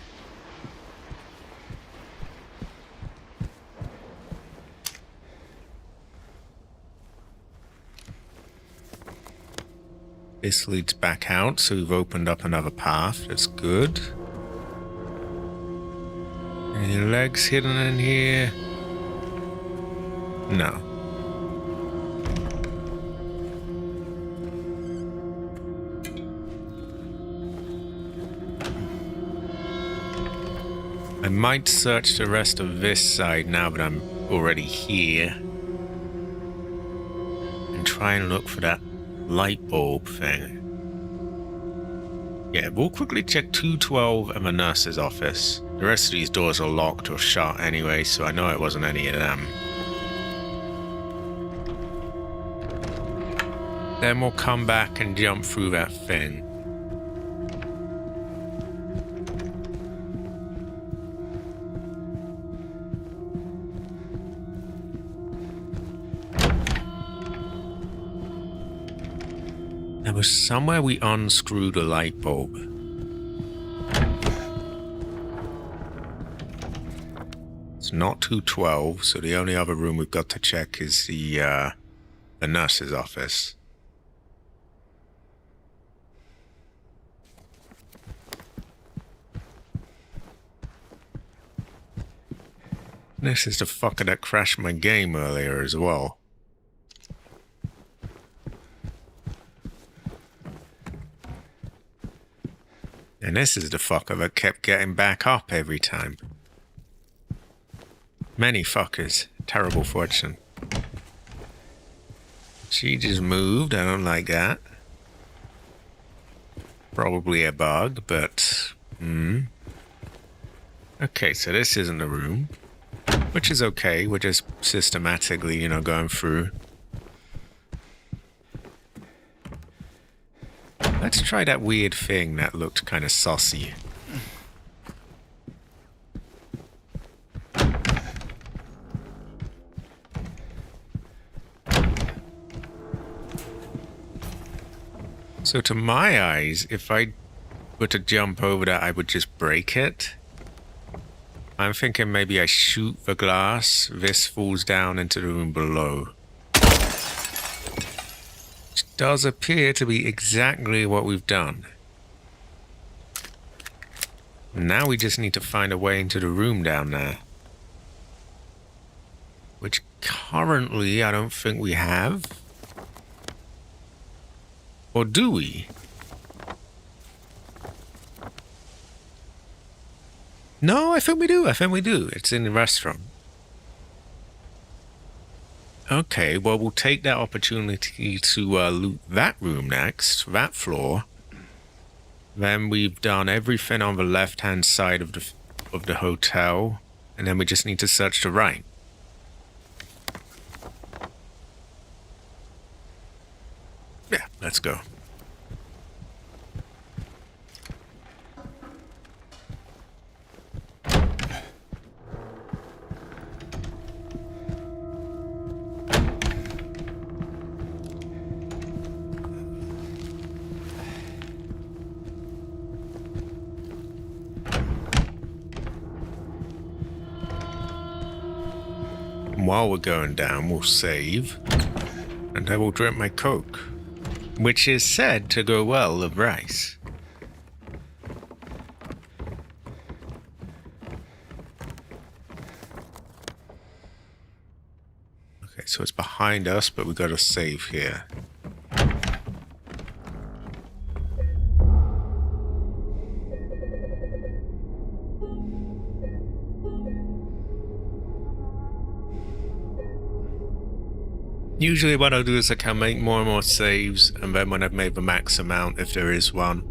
This leads back out, so we've opened up another path. That's good. Any legs hidden in here? No. I might search the rest of this side now that I'm already here. And try and look for that light bulb thing. Yeah, we'll quickly check 212 and the nurse's office. The rest of these doors are locked or shut anyway, so I know it wasn't any of them. Then we'll come back and jump through that thing. There was somewhere we unscrewed a light bulb. It's not 212, so the only other room we've got to check is the nurse's office. This is the fucker that crashed my game earlier as well. And this is the fucker that kept getting back up every time. Many fuckers. Terrible fortune. She just moved. I don't like that. Probably a bug, but... Okay, so this isn't a room. Which is okay. We're just systematically, you know, going through. Let's try that weird thing that looked kind of saucy. So to my eyes, if I were to jump over that, I would just break it. I'm thinking maybe I shoot the glass, this falls down into the room below. Which does appear to be exactly what we've done. Now we just need to find a way into the room down there. Which currently, I don't think we have. Or do we? No, I think we do. I think we do. It's in the restaurant. Okay, well, we'll take that opportunity to loot that room next, that floor. Then we've done everything on the left-hand side of the hotel, and then we just need to search the right. Yeah, let's go. While we're going down, we'll save, and I will drink my Coke, which is said to go well with rice. Okay, so it's behind us, but we got to save here. Usually what I'll do is I can make more and more saves, and then when I've made the max amount, if there is one,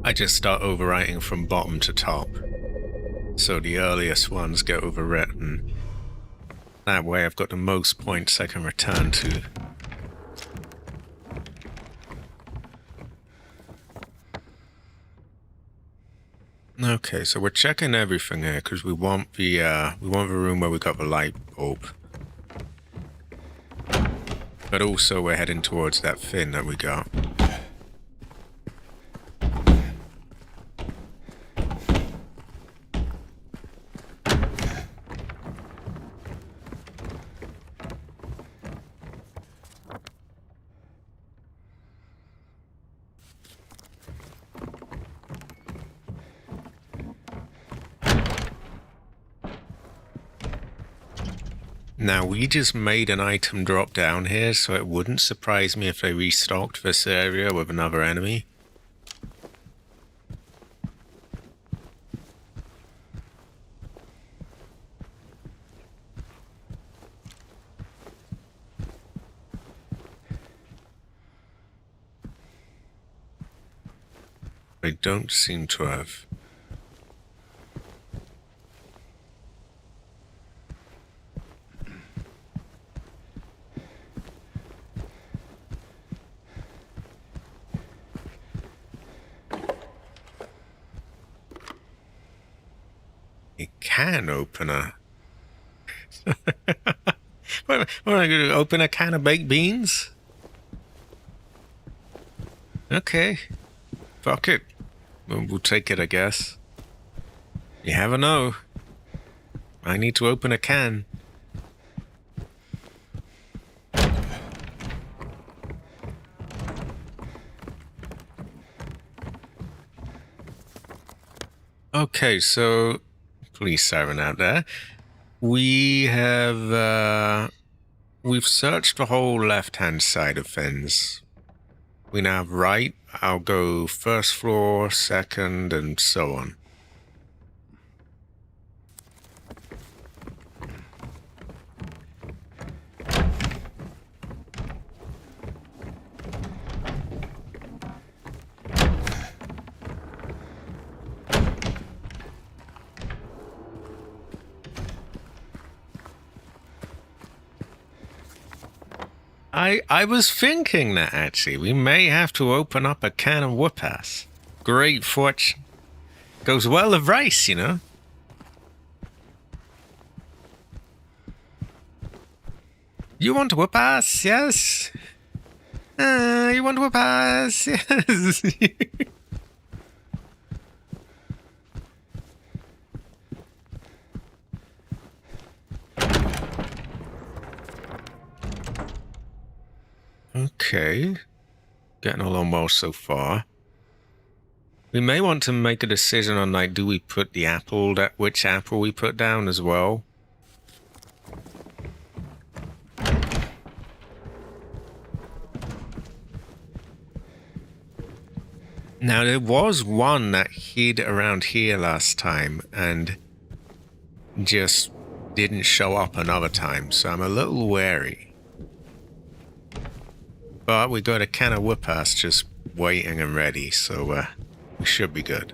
I just start overwriting from bottom to top. So the earliest ones get overwritten. That way I've got the most points I can return to. Okay, so we're checking everything here because we want the room where we got the light bulb. But also we're heading towards that fin that we got. Now, we just made an item drop down here, so it wouldn't surprise me if they restocked this area with another enemy. They don't seem to have. Can opener. What am I going to open a can of baked beans? Okay. Fuck it. We'll take it, I guess. You never know. I need to open a can. Okay, so police siren out there. We have we've searched the whole left-hand side of things. We now have right. I'll go first floor, second, and so on. I was thinking that, actually. We may have to open up a can of whoop-ass. Great fortune. Goes well with rice, you know? You want whoop-ass? Yes? You want whoop-ass? Yes. Okay. Getting along well so far. We may want to make a decision on, like, do we put the apple, which apple we put down as well? Now, there was one that hid around here last time and just didn't show up another time, so I'm a little wary. But we got a can of whoop-ass just waiting and ready, so we should be good.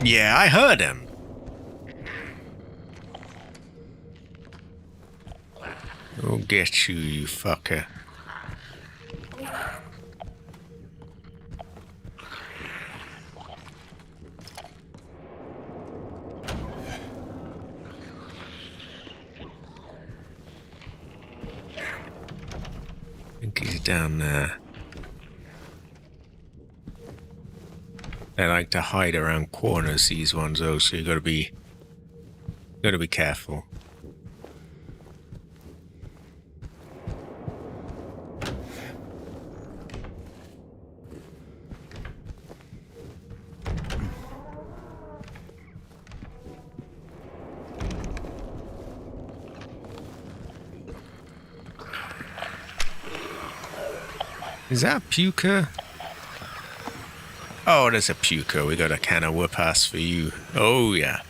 Yeah, I heard him. I'll get you, you fucker. I think he's down there. They like to hide around corners, these ones, though, so you gotta be careful. Is that puker? Oh, there's a puker. We got a can of whoop-ass for you. Oh, yeah.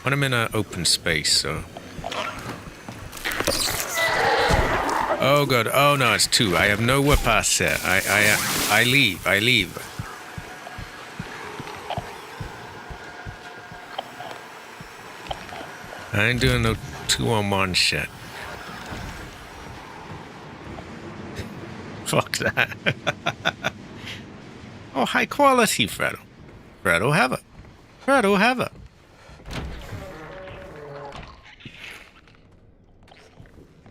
When I'm in an open space, so... Oh, God. Oh, no, it's two. I have no whoop-ass set. I leave. I leave. I ain't doing no 2-on-1 shit. Fuck that. Oh, high quality, Fredo. Fredo, have it. Fredo, have it.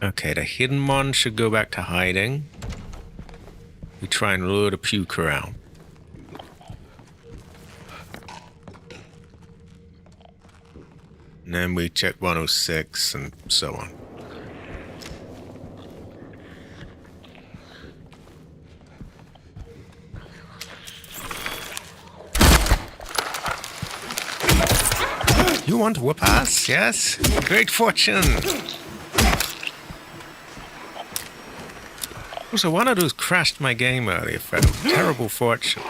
Okay, the hidden one should go back to hiding. We try and lure the puke around. And then we check 106 and so on. You want to whoop ass? Yes? Great fortune! Also, one of those crashed my game earlier, Fred. Terrible fortune.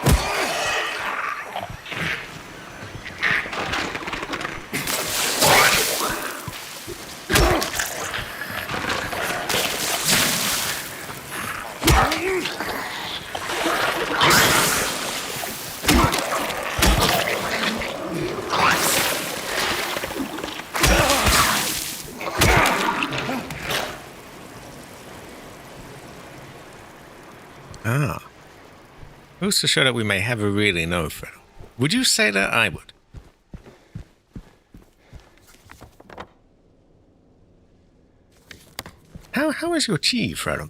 Ah. Who's to show that we may have a really know, Fredo? Would you say that? I would. How is your chi, Fredo?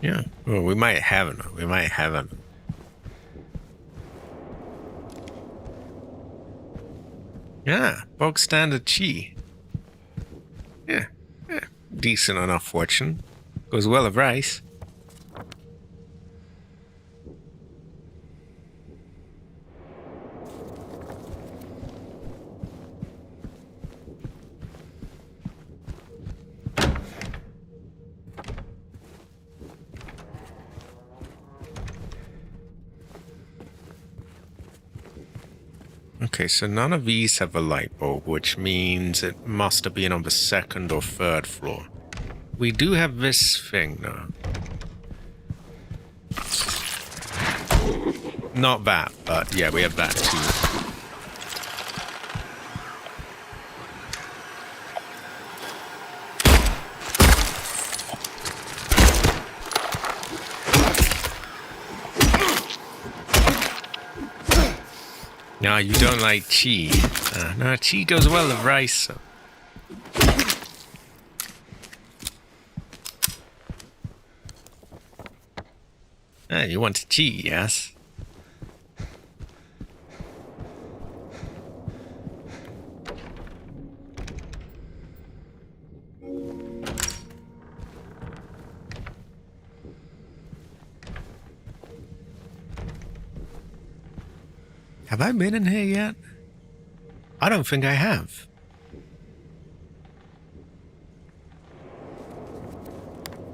Yeah. Well, we might have it. We might have it. Yeah. Bog standard chi. Yeah. Yeah. Decent enough fortune. Goes well with rice. Okay, so none of these have a light bulb, which means it must have been on the second or third floor. We do have this thing, though. Not that, but yeah, we have that too. No, you don't like chi. No, chi goes well with rice. So. You want chi, yes? Have I been in here yet? I don't think I have.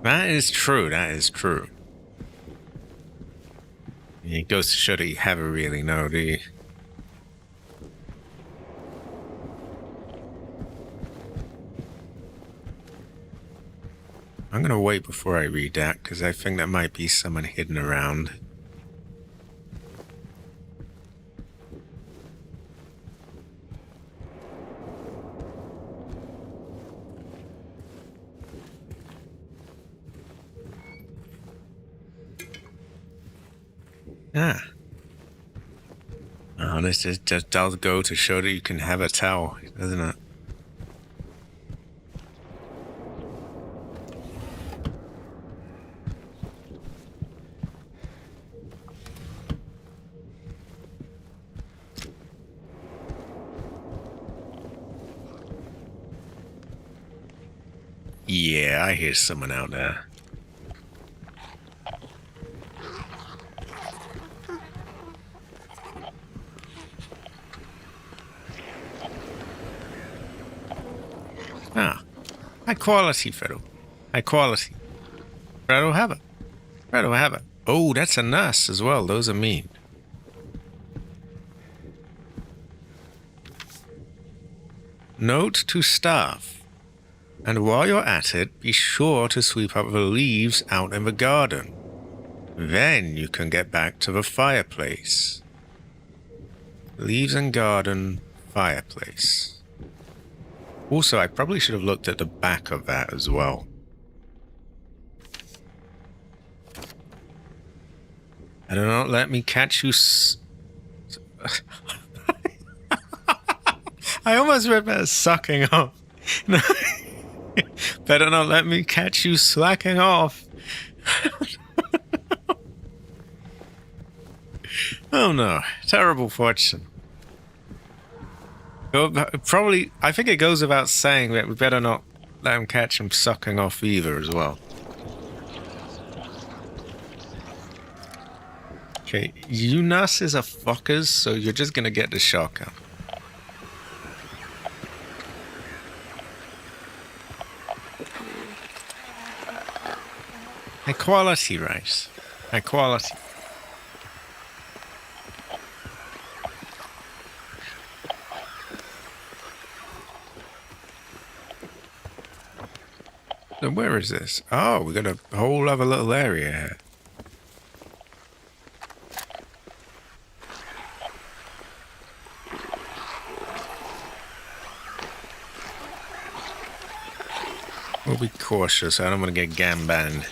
That is true, that is true. It goes to show that you never really know, do you? I'm gonna wait before I read that, because I think there might be someone hidden around. Ah. Oh, this just does go to show that you can have a towel, doesn't it? Yeah, I hear someone out there. Ah, high quality, Fredo. High quality. Fredo, have it. Fredo, have it. Oh, that's a nurse as well. Those are mean. Note to staff. And while you're at it, be sure to sweep up the leaves out in the garden. Then you can get back to the fireplace. Leaves and garden, fireplace. Also, I probably should have looked at the back of that as well. Better not let me catch you I almost read that as sucking off. No. Better not let me catch you slacking off. Oh no, terrible fortune. Probably, I think it goes without saying that we better not let him catch him sucking off either as well. Okay, you nurses are fuckers, so you're just gonna get the shotgun. High quality rice. High quality. So where is this? Oh, we got a whole other little area here. We'll be cautious. I don't want to get gambanned.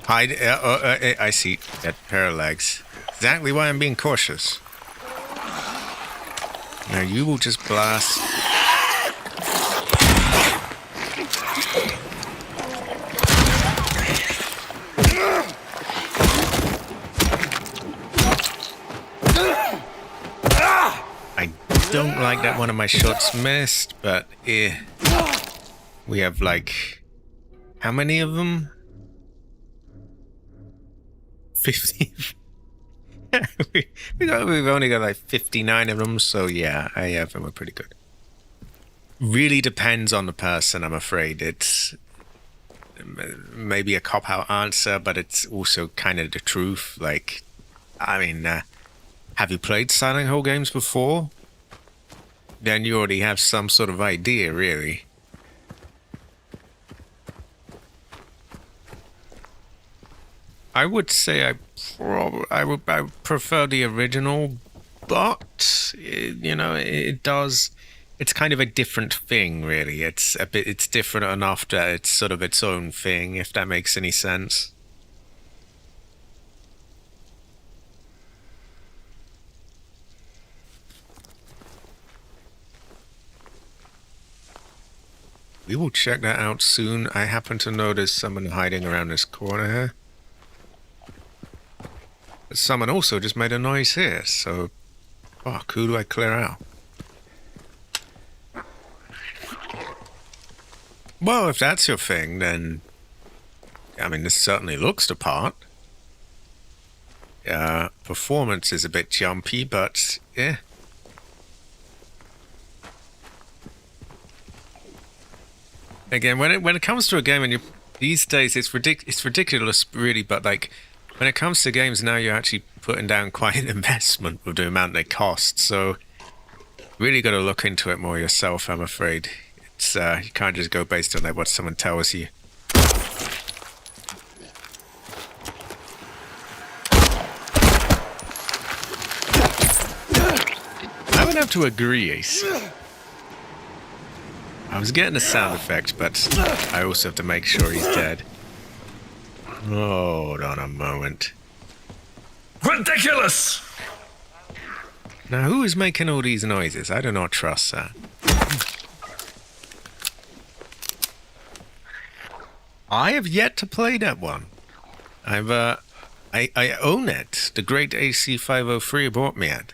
Hide. I see. That pair of legs. Exactly why I'm being cautious. Now you will just blast. I don't like that one of my shots missed, but we have like, how many of them? 50. We've only got like 59 of them, so yeah, I have them. Are pretty good. Really depends on the person, I'm afraid. It's maybe a cop-out answer, but it's also kind of the truth. Like, I mean, have you played Silent Hill games before? Then you already have some sort of idea, really. I would say I prefer the original, but it does. It's kind of a different thing, really. It's different enough that it's sort of its own thing, if that makes any sense. We will check that out soon. I happen to notice someone hiding around this corner here. Someone also just made a noise here, so... Fuck, who do I clear out? Well, if that's your thing, then... I mean, this certainly looks the part. Performance is a bit jumpy, but... yeah. Again, when it comes to a game, and these days it's ridiculous, really. But like, when it comes to games now, you're actually putting down quite an investment with the amount they cost. So, really got to look into it more yourself. I'm afraid it's you can't just go based on what someone tells you. I would have to agree, Ace. I was getting a sound effect, but I also have to make sure he's dead. Hold on a moment. Ridiculous! Now, who is making all these noises? I do not trust that. I have yet to play that one. I own it. The great AC503 bought me it.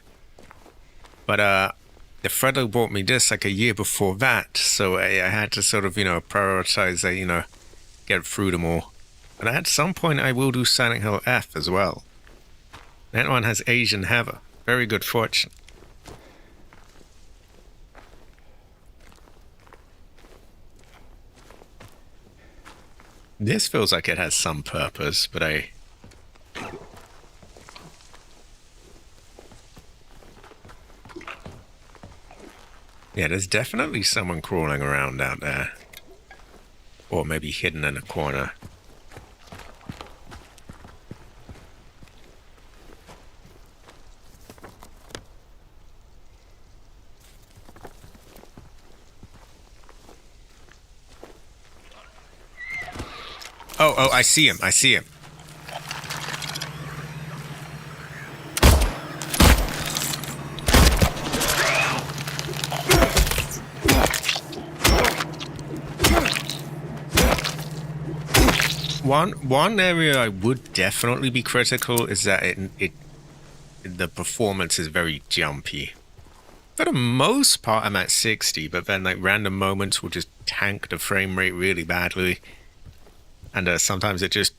But, the Fredo bought me this like a year before that, so I had to sort of, prioritize, get through them all. But at some point I will do Silent Hill F as well. That one has Asian Heather. Very good fortune. This feels like it has some purpose, but yeah, there's definitely someone crawling around out there. Or maybe hidden in a corner. Oh, I see him. One area I would definitely be critical is that the performance is very jumpy. For the most part, I'm at 60, but then like random moments will just tank the frame rate really badly, and sometimes it just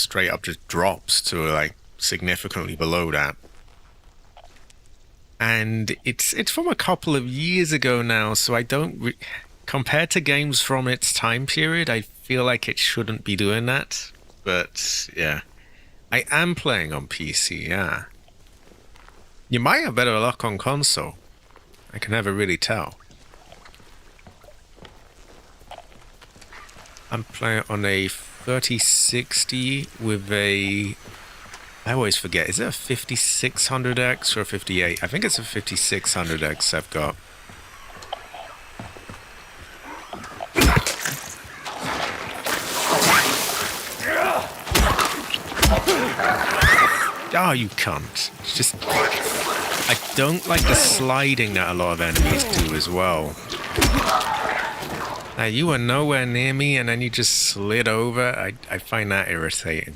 straight up just drops to like significantly below that. And it's from a couple of years ago now, so I don't compared to games from its time period, I feel like it shouldn't be doing that. But yeah, I am playing on PC. Yeah, you might have better luck on console. I can never really tell. I'm playing on a 3060 with a... I always forget, is it a 5600X or a 58? I think it's a 5600X I've got. Oh, you cunt. It's just... I don't like the sliding that a lot of enemies do as well. Now, you were nowhere near me and then you just slid over. I find that irritating.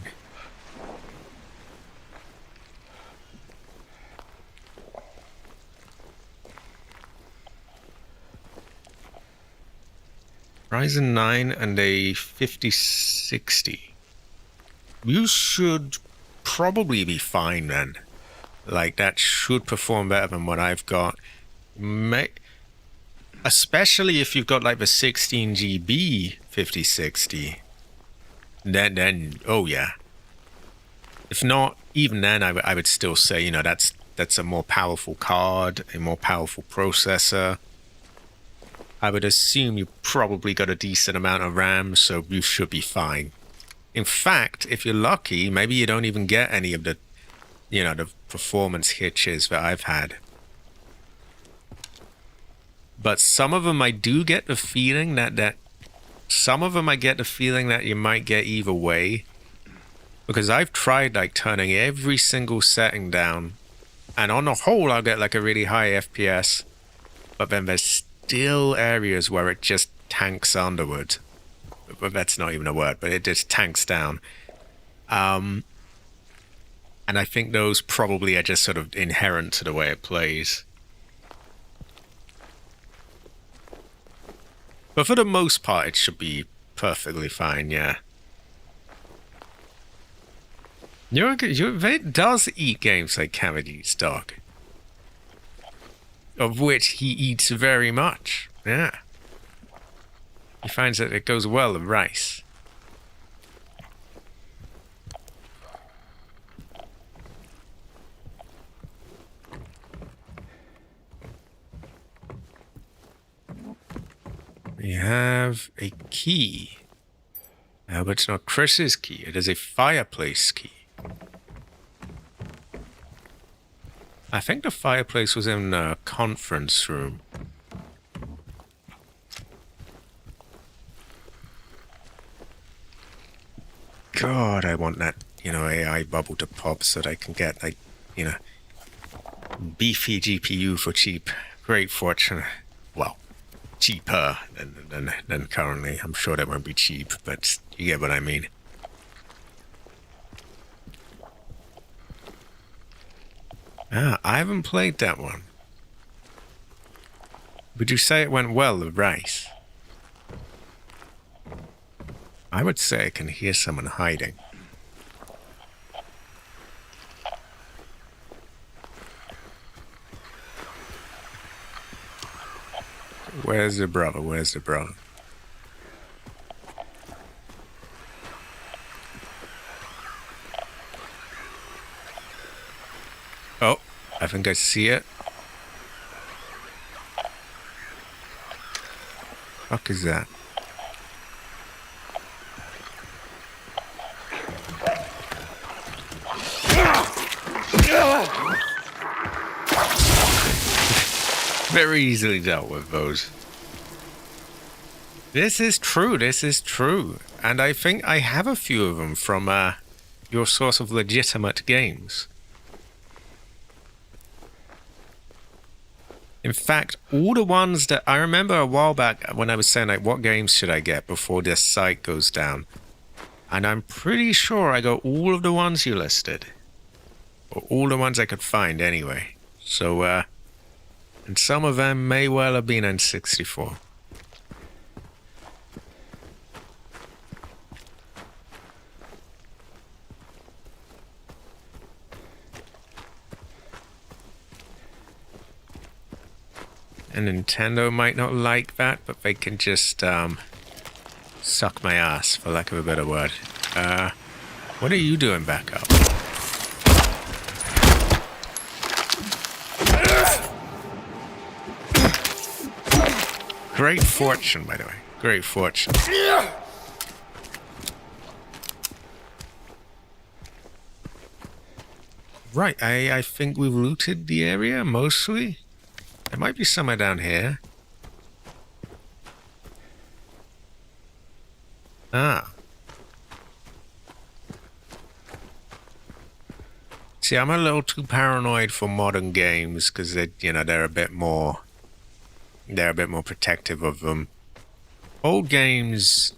Ryzen 9 and a 5060. You should probably be fine then. Like, that should perform better than what I've got. Especially if you've got like the 16GB 5060. Then oh yeah. If not, even then I would still say, that's a more powerful card, a more powerful processor. I would assume you probably got a decent amount of RAM, so you should be fine. In fact, if you're lucky, maybe you don't even get any of the, the performance hitches that I've had. But some of them I do get the feeling that some of them I get the feeling that you might get either way. Because I've tried like turning every single setting down, and on the whole I'll get like a really high FPS, but then there's still areas where it just tanks underward. But that's not even a word, but it just tanks down. And I think those probably are just sort of inherent to the way it plays. But for the most part, it should be perfectly fine, yeah. It does eat games like Cavity's dog. Of which he eats very much, yeah. He finds that it goes well with rice. We have a key. But it's not Chris's key. It is a fireplace key. I think the fireplace was in the conference room. God, I want that, AI bubble to pop so that I can get, like, beefy GPU for cheap. Great fortune. Well, cheaper than currently. I'm sure that won't be cheap, but you get what I mean. I haven't played that one. Would you say it went well with rice? I would say I can hear someone hiding. Where's the brother? Where's the brother? Oh, I think I see it. Fuck is that? Very easily dealt with those. This is true, this is true. And I think I have a few of them from your source of legitimate games. In fact, all the ones that I remember a while back when I was saying, like, what games should I get before this site goes down? And I'm pretty sure I got all of the ones you listed. Or all the ones I could find anyway. So, and some of them may well have been in 64. And Nintendo might not like that, but they can just suck my ass, for lack of a better word. What are you doing back up? Great fortune, by the way. Great fortune. Right, I think we've looted the area, mostly. There might be somewhere down here. Ah. See, I'm a little too paranoid for modern games because they're a bit more protective of them. Old games,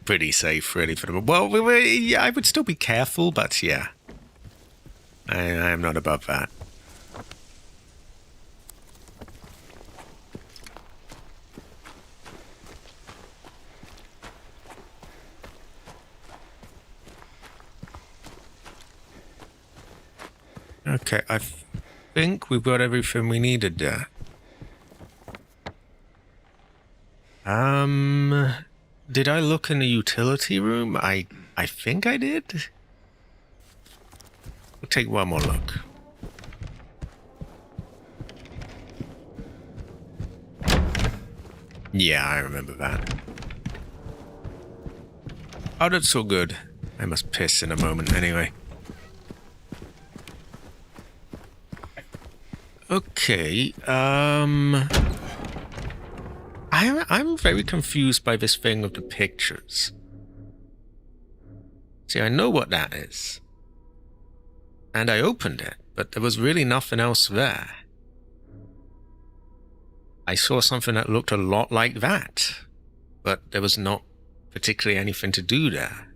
pretty safe, really, for them. Well, I would still be careful, but yeah, I am not above that. Okay, I think we've got everything we needed there. Did I look in the utility room? I think I did. We'll take one more look. Yeah, I remember that. Oh, that's so good. I must piss in a moment anyway. Okay, I'm very confused by this thing with the pictures. See, I know what that is. And I opened it, but there was really nothing else there. I saw something that looked a lot like that, but there was not particularly anything to do there.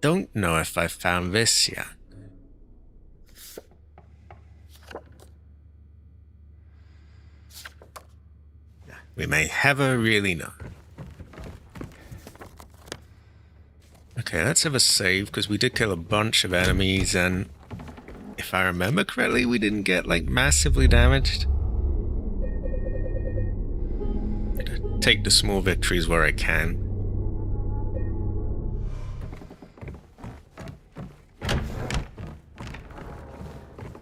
Don't know if I found this yet. We may never really know. Okay, let's have a save, because we did kill a bunch of enemies, and if I remember correctly, we didn't get, like, massively damaged. Take the small victories where I can.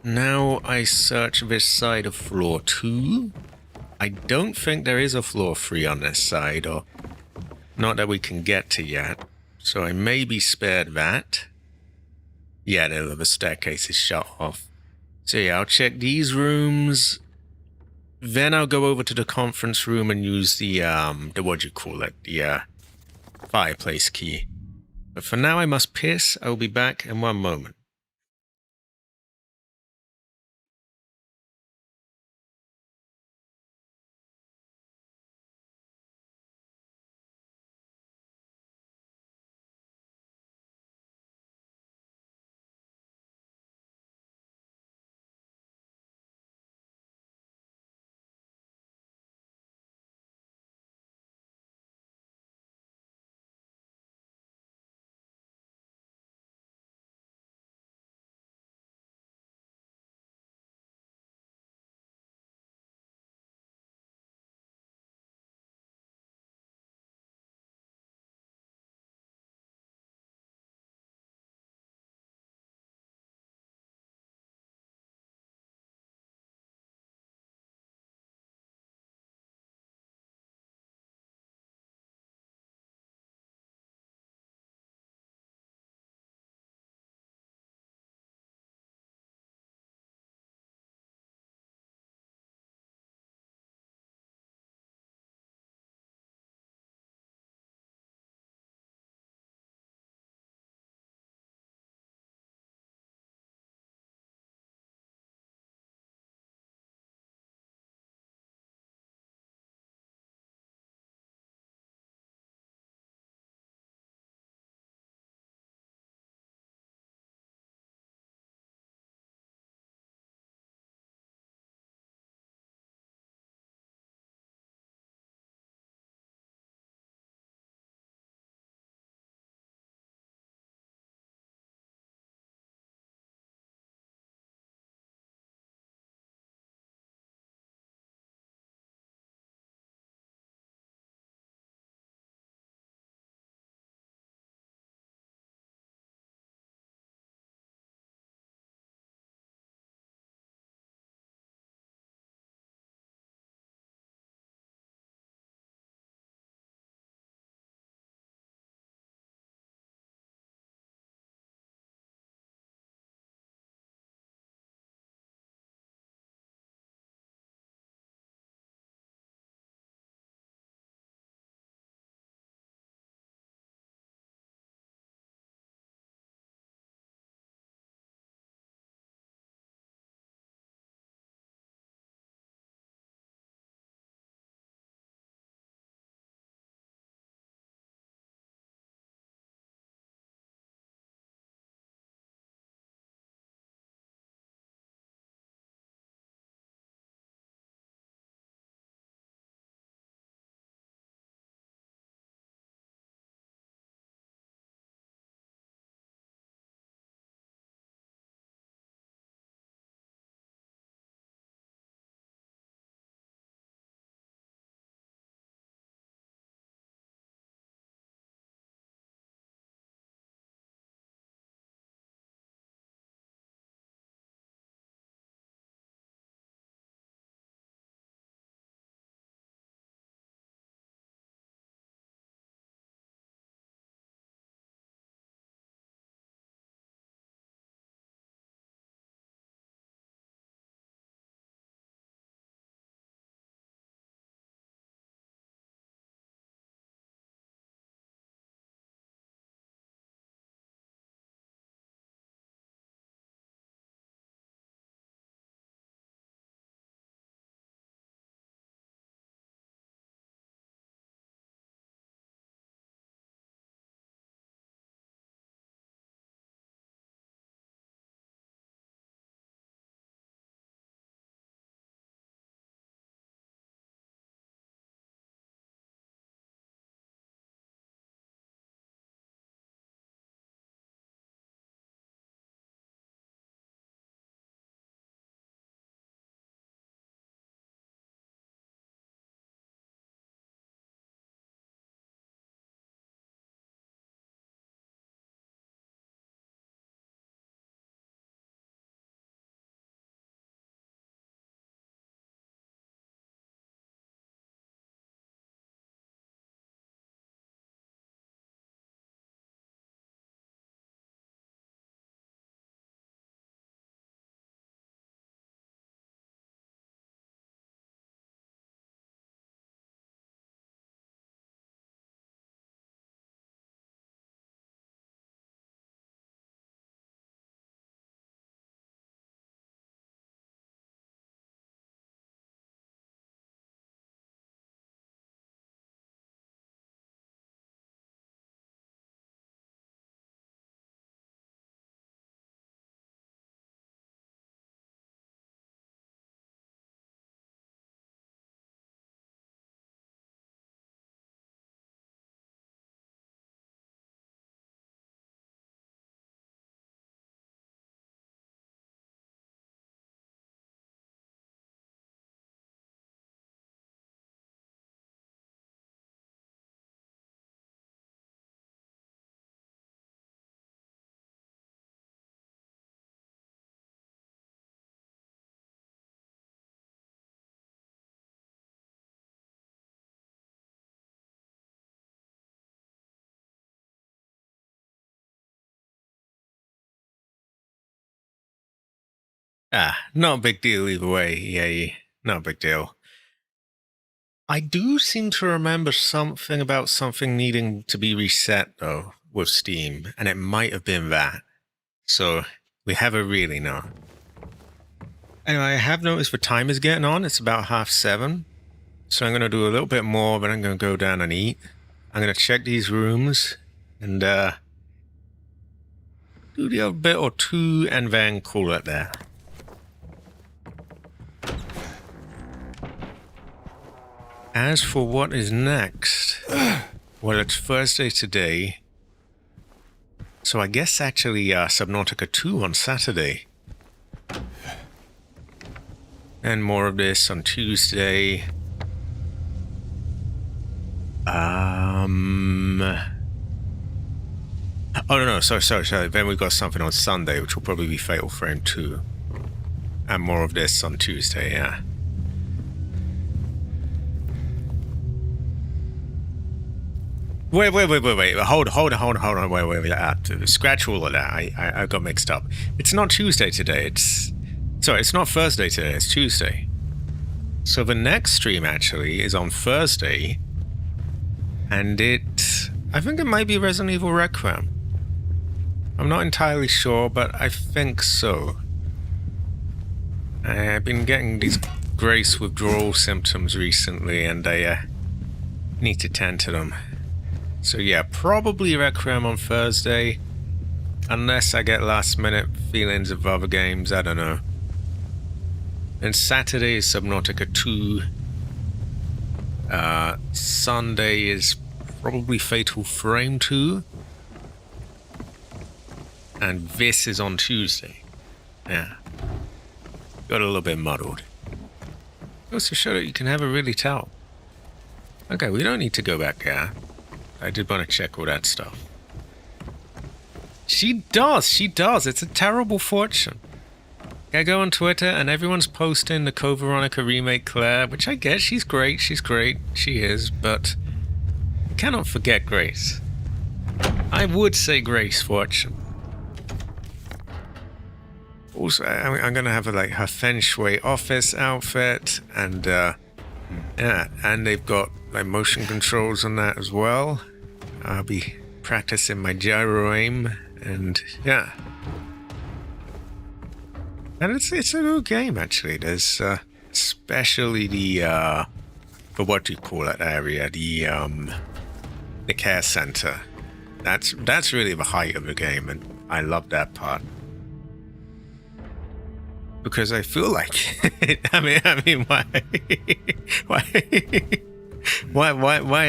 Now I search this side of floor 2. I don't think there is a floor 3 on this side, or not that we can get to yet, so I may be spared that. Yeah, the staircase is shut off. So yeah, I'll check these rooms. Then I'll go over to the conference room and use the what do you call it? The fireplace key. But for now I must piss. I'll be back in one moment. Not a big deal either way. Yeah, not a big deal. I do seem to remember something about something needing to be reset, though, with Steam, and it might have been that. So, we never really know. Anyway, I have noticed the time is getting on. It's about 7:30. So I'm going to do a little bit more, but I'm going to go down and eat. I'm going to check these rooms and do the other bit or two and then call it there. As for what is next, well, it's Thursday today. So I guess actually Subnautica 2 on Saturday. And more of this on Tuesday. Oh no, sorry. Then we've got something on Sunday, which will probably be Fatal Frame 2. And more of this on Tuesday, yeah. Wait. Hold on. Wait. Scratch all of that. I got mixed up. It's not Tuesday today. It's not Thursday today. It's Tuesday. So the next stream actually is on Thursday. And I think it might be Resident Evil Requiem. I'm not entirely sure, but I think so. I've been getting these grace withdrawal symptoms recently, and I need to tend to them. So yeah, probably Requiem on Thursday. Unless I get last minute feelings of other games, I don't know. And Saturday is Subnautica 2. Sunday is probably Fatal Frame 2. And this is on Tuesday. Yeah. Got a little bit muddled. Goes to show that you can never really tell. Okay, we don't need to go back there. I did want to check all that stuff. She does. It's a terrible fortune. I go on Twitter and everyone's posting the Code Veronica remake Claire, which I guess she's great, she is, but I cannot forget Grace. I would say Grace Fortune. Also, I'm gonna have her Feng Shui office outfit, and yeah, and they've got motion controls on that as well. I'll be practicing my gyro aim, and yeah. And it's a good game actually. There's especially the what do you call that area? The care center. That's really the height of the game, and I love that part. Because I feel like I mean why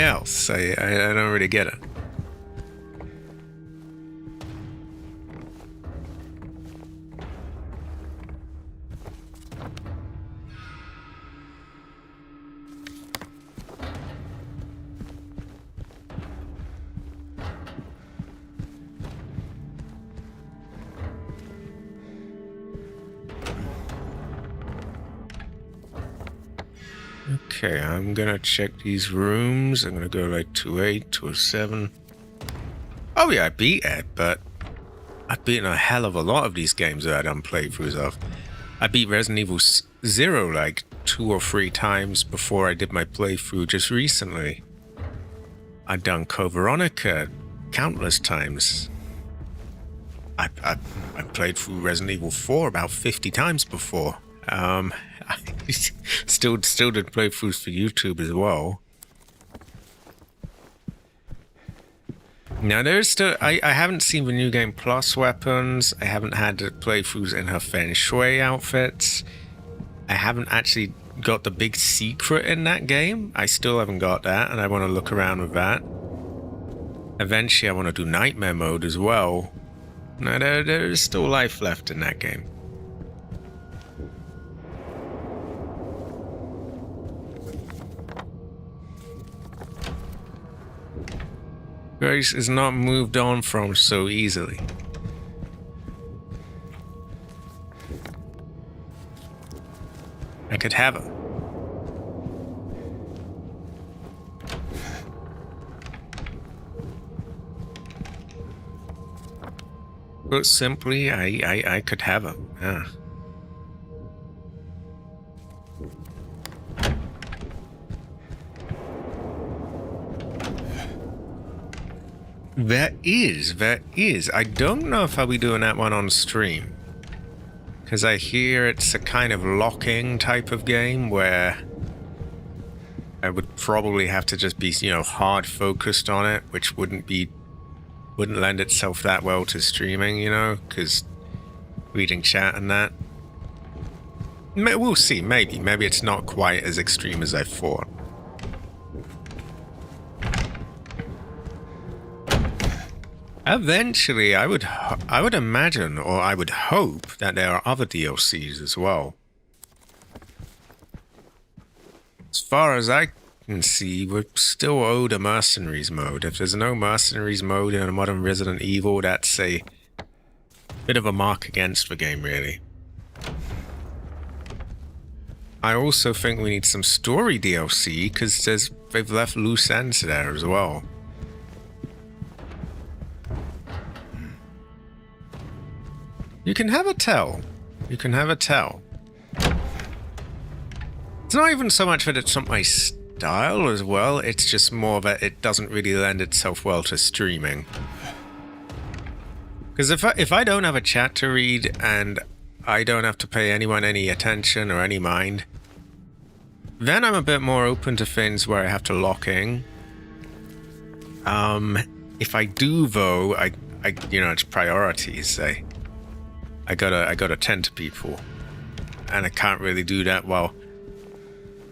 else? I don't really get it. Okay, I'm gonna check these rooms. I'm gonna go 208, 207. Oh yeah, I beat it, but I've beaten a hell of a lot of these games that I've done playthroughs of. I beat Resident Evil 0 2 or 3 times before I did my playthrough just recently. I've done Code Veronica countless times. I played through Resident Evil 4 about 50 times before. I still did playthroughs for YouTube as well. Now there's still I haven't seen the New Game Plus weapons. I haven't had playthroughs in her Feng Shui outfits. I haven't actually got the big secret in that game. I still haven't got that, and I want to look around with that. Eventually I want to do Nightmare Mode as well. Now there's still life left in that game. Grace is not moved on from so easily. I could have her. Put simply, I could have her. Yeah. There is. I don't know if I'll be doing that one on stream. Because I hear it's a kind of locking type of game where I would probably have to just be, hard focused on it, which wouldn't lend itself that well to streaming, because reading chat and that. We'll see, maybe it's not quite as extreme as I thought. Eventually, I would imagine, or I would hope, that there are other DLCs as well. As far as I can see, we're still owed a Mercenaries mode. If there's no Mercenaries mode in a modern Resident Evil, that's a bit of a mark against the game, really. I also think we need some story DLC, because they've left loose ends there as well. You can have a tell. It's not even so much that it's not my style as well, it's just more that it doesn't really lend itself well to streaming. Because if I don't have a chat to read and I don't have to pay anyone any attention or any mind, then I'm a bit more open to things where I have to lock in. If I do though, I it's priorities. I gotta tend to people, and I can't really do that while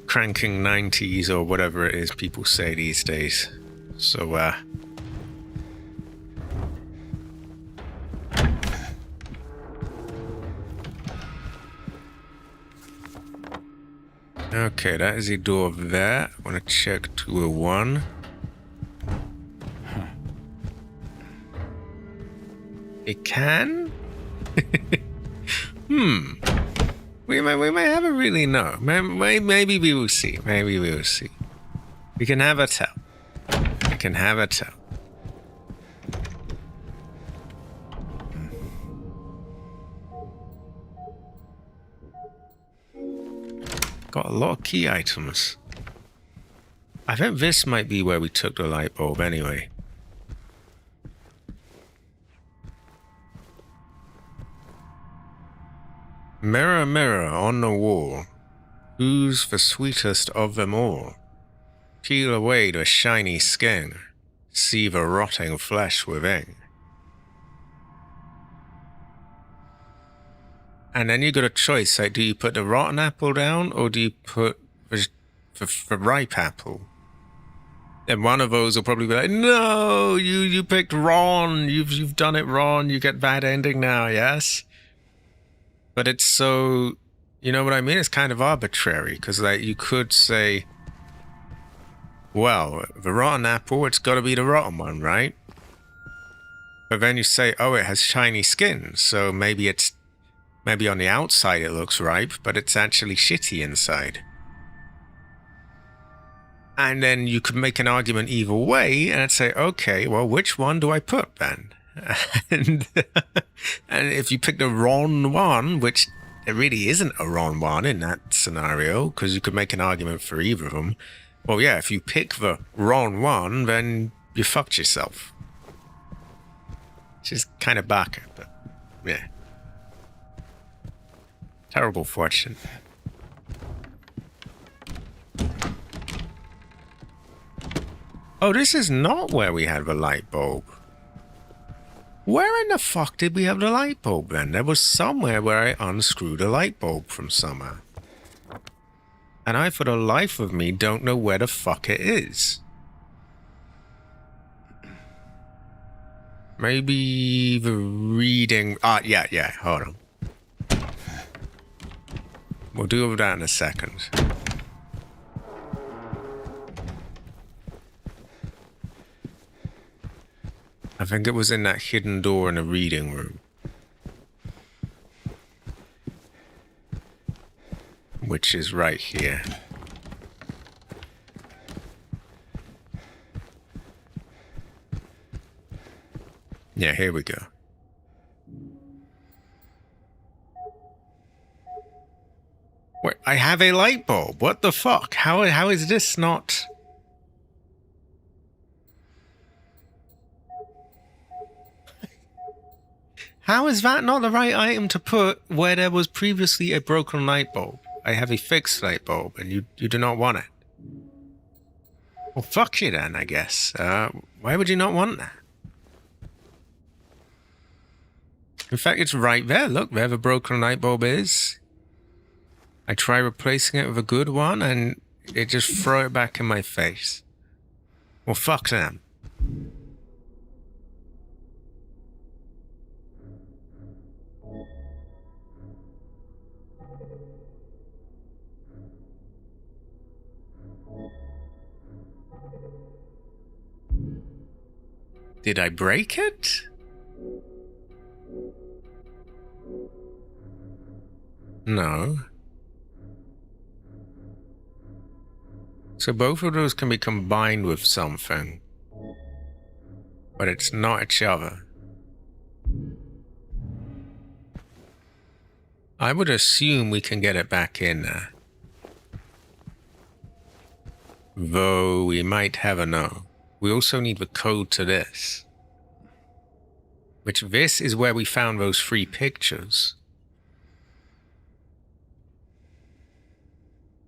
cranking 90s or whatever it is people say these days. So, okay, that is the door there. I want to check 201. It can? We may have a really know. Maybe we will see. We can have a tell. Got a lot of key items. I think this might be where we took the light bulb anyway. Mirror, mirror on the wall, who's the sweetest of them all? Peel away the shiny skin, see the rotting flesh within. And then you got a choice, like, do you put the rotten apple down, or do you put the ripe apple? And one of those will probably be like, no, you picked wrong, you've done it wrong, you get bad ending now, yes? But it's so, you know what I mean? It's kind of arbitrary, because like you could say, well, the rotten apple, it's got to be the rotten one, right? But then you say, oh, it has shiny skin, so maybe on the outside it looks ripe, but it's actually shitty inside. And then you could make an argument either way, and say, okay, well, which one do I put then? and if you pick the wrong one, which there really isn't a wrong one in that scenario, because you could make an argument for either of them. Well, yeah, if you pick the wrong one, then you fucked yourself. Which is kind of baka, but yeah. Terrible fortune. Oh, this is not where we had the light bulb. Where in the fuck did we have the light bulb then? There was somewhere where I unscrewed a light bulb from somewhere. And I, for the life of me, don't know where the fuck it is. Maybe the reading... yeah, hold on. We'll do all that in a second. I think it was in that hidden door in the reading room. Which is right here. Yeah, here we go. Wait, I have a light bulb. What the fuck? How is this not... How is that not the right item to put where there was previously a broken light bulb? I have a fixed light bulb, and you do not want it. Well, fuck you then, I guess. Why would you not want that? In fact, it's right there. Look, there the broken light bulb is. I try replacing it with a good one, and they just throw it back in my face. Well, fuck them. Did I break it? No. So both of those can be combined with something. But it's not each other. I would assume we can get it back in there. Though we might have a no. We also need the code to this. Which this is where we found those 3 pictures.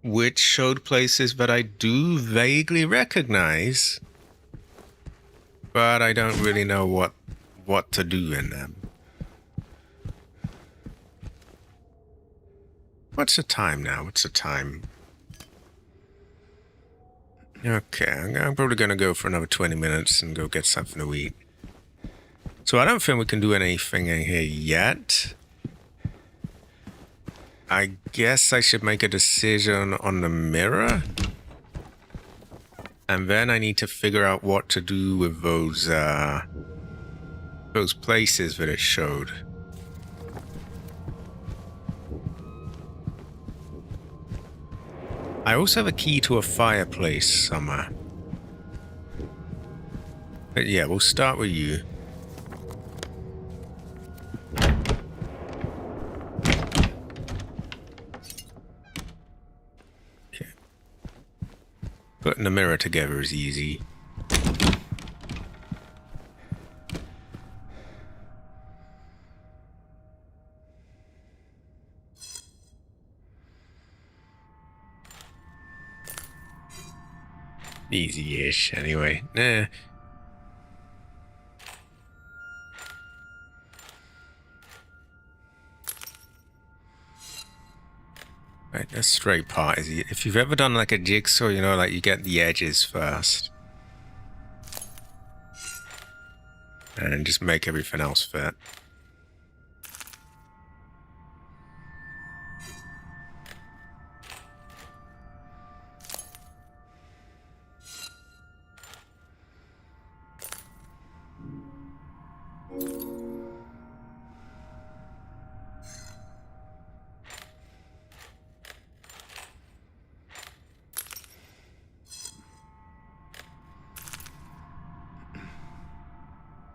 Which showed places that I do vaguely recognize. But I don't really know what to do in them. What's the time now? What's the time? Okay, I'm probably going to go for another 20 minutes and go get something to eat. So I don't think we can do anything in here yet. I guess I should make a decision on the mirror. And then I need to figure out what to do with those places that it showed. I also have a key to a fireplace somewhere. But yeah, we'll start with you. Okay. Putting the mirror together is easy. Easy-ish, anyway. Right, the straight part is... If you've ever done like a jigsaw, you know, like you get the edges first. And just make everything else fit.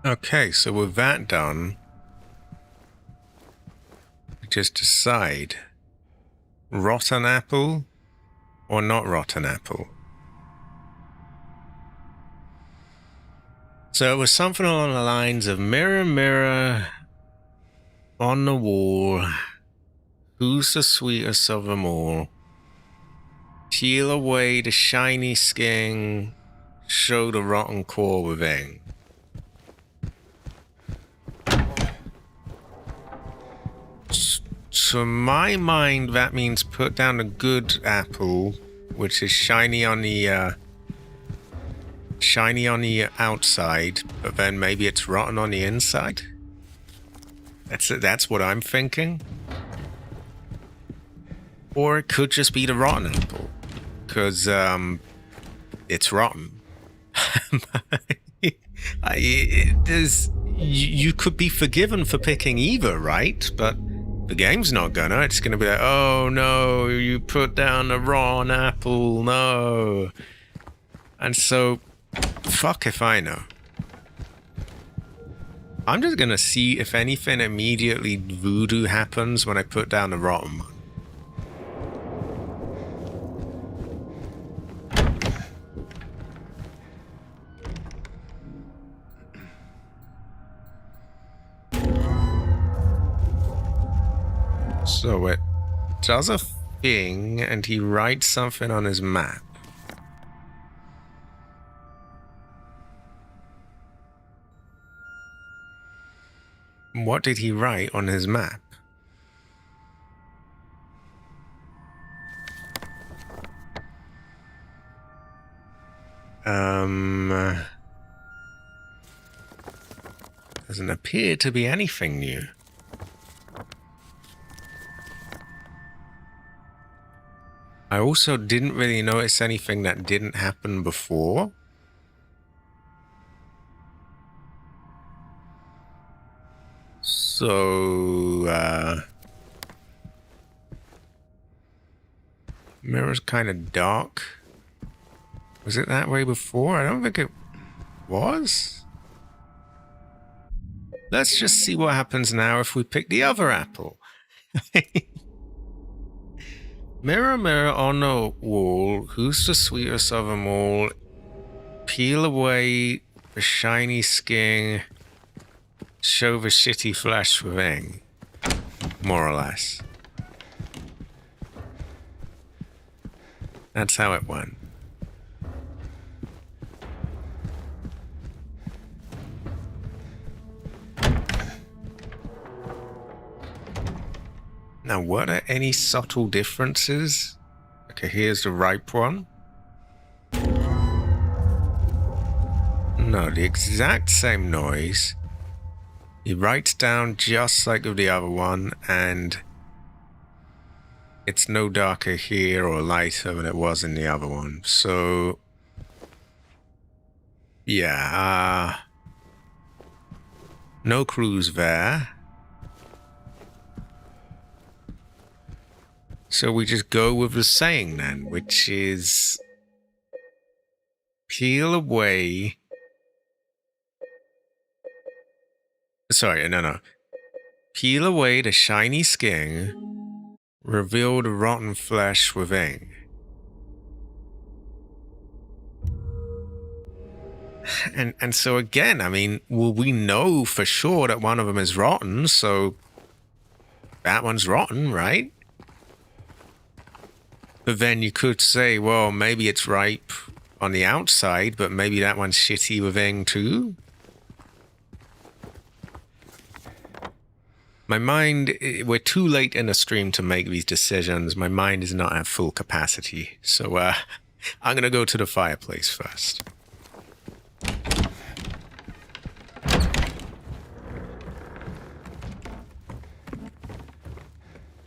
Okay, so with that done, just decide rotten apple or not rotten apple. So it was something along the lines of mirror, mirror on the wall, who's the sweetest of them all? Peel away the shiny skin, show the rotten core within. To my mind, that means put down a good apple, which is shiny on the outside, but then maybe it's rotten on the inside. That's what I'm thinking. Or it could just be the rotten apple, because it's rotten. You could be forgiven for picking either, right? But the game's not gonna. It's gonna be like, oh no, you put down the wrong apple, no. And so, fuck if I know. I'm just gonna see if anything immediately voodoo happens when I put down the rotten one. So it does a thing, and he writes something on his map. What did he write on his map? Doesn't appear to be anything new. I also didn't really notice anything that didn't happen before. So, mirror's kind of dark. Was it that way before? I don't think it was. Let's just see what happens now if we pick the other apple. Mirror, mirror on the wall, who's the sweetest of them all? Peel away the shiny skin, show the shitty flesh within. More or less. That's how it went. Now, what are any subtle differences? Okay, here's the ripe one. No, the exact same noise. He writes down just like with the other one, and it's no darker here or lighter than it was in the other one. So, yeah, no clues there. So we just go with the saying then, which is peel away. Sorry, no. Peel away the shiny skin, reveal the rotten flesh within. And so again, I mean, well, we know for sure that one of them is rotten, so that one's rotten, right? But then you could say, well, maybe it's ripe on the outside, but maybe that one's shitty within too. My mind, we're too late in the stream to make these decisions. My mind is not at full capacity. So I'm going to go to the fireplace first.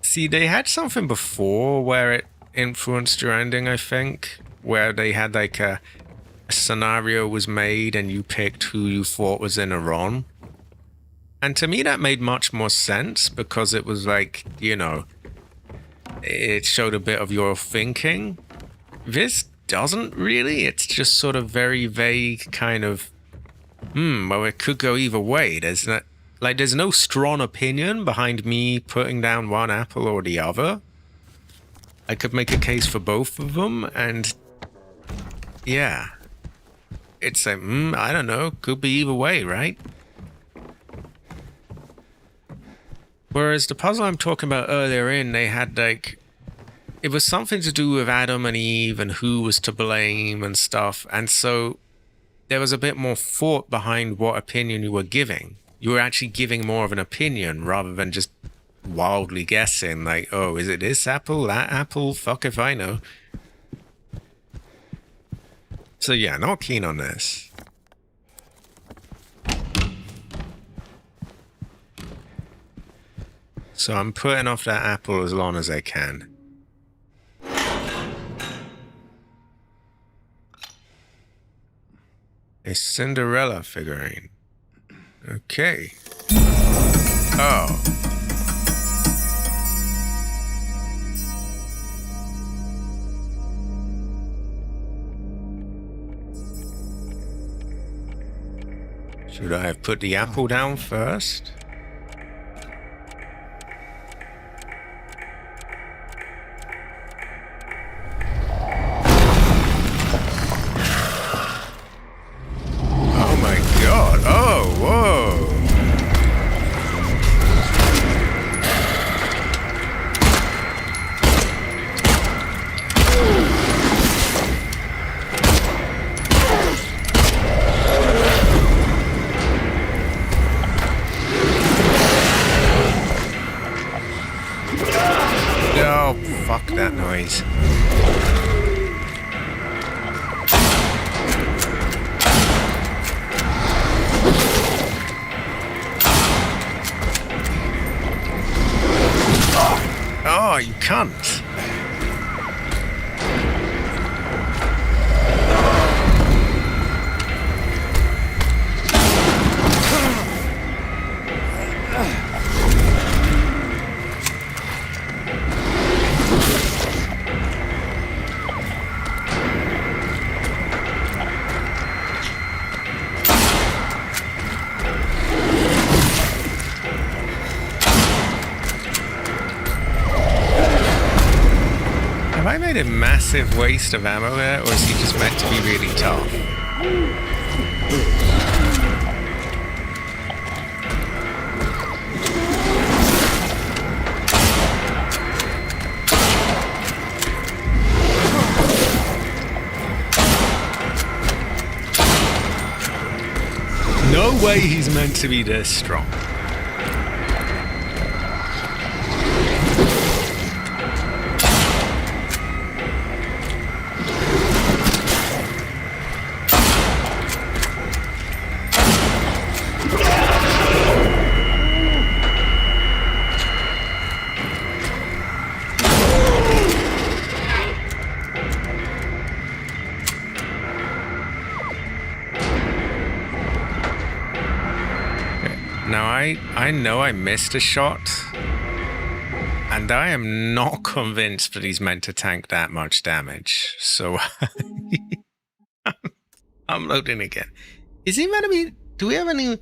See, they had something before where it influenced your ending, I think, where they had like a scenario was made and you picked who you thought was in a wrong. And to me that made much more sense because it was like, you know, it showed a bit of your thinking. This doesn't really. It's just sort of very vague kind of, well, it could go either way. There's no strong opinion behind me putting down one apple or the other. I could make a case for both of them, and yeah. It's like, I don't know, could be either way, right? Whereas the puzzle I'm talking about earlier in, they had like, it was something to do with Adam and Eve and who was to blame and stuff, and so there was a bit more thought behind what opinion you were giving. You were actually giving more of an opinion rather than just wildly guessing, like, oh, is it this apple, that apple? Fuck if I know. So yeah, not keen on this. So I'm putting off that apple as long as I can. A Cinderella figurine. Okay. Oh. Should I have put the apple down first? Oh my god. Oh, whoa. fuck that noise. Oh, you cunt. Have I made a massive waste of ammo there, or is he just meant to be really tough? No way he's meant to be this strong. Now, I know I missed a shot, and I am not convinced that he's meant to tank that much damage, so I'm loading again. Is he meant to be... Do we have any...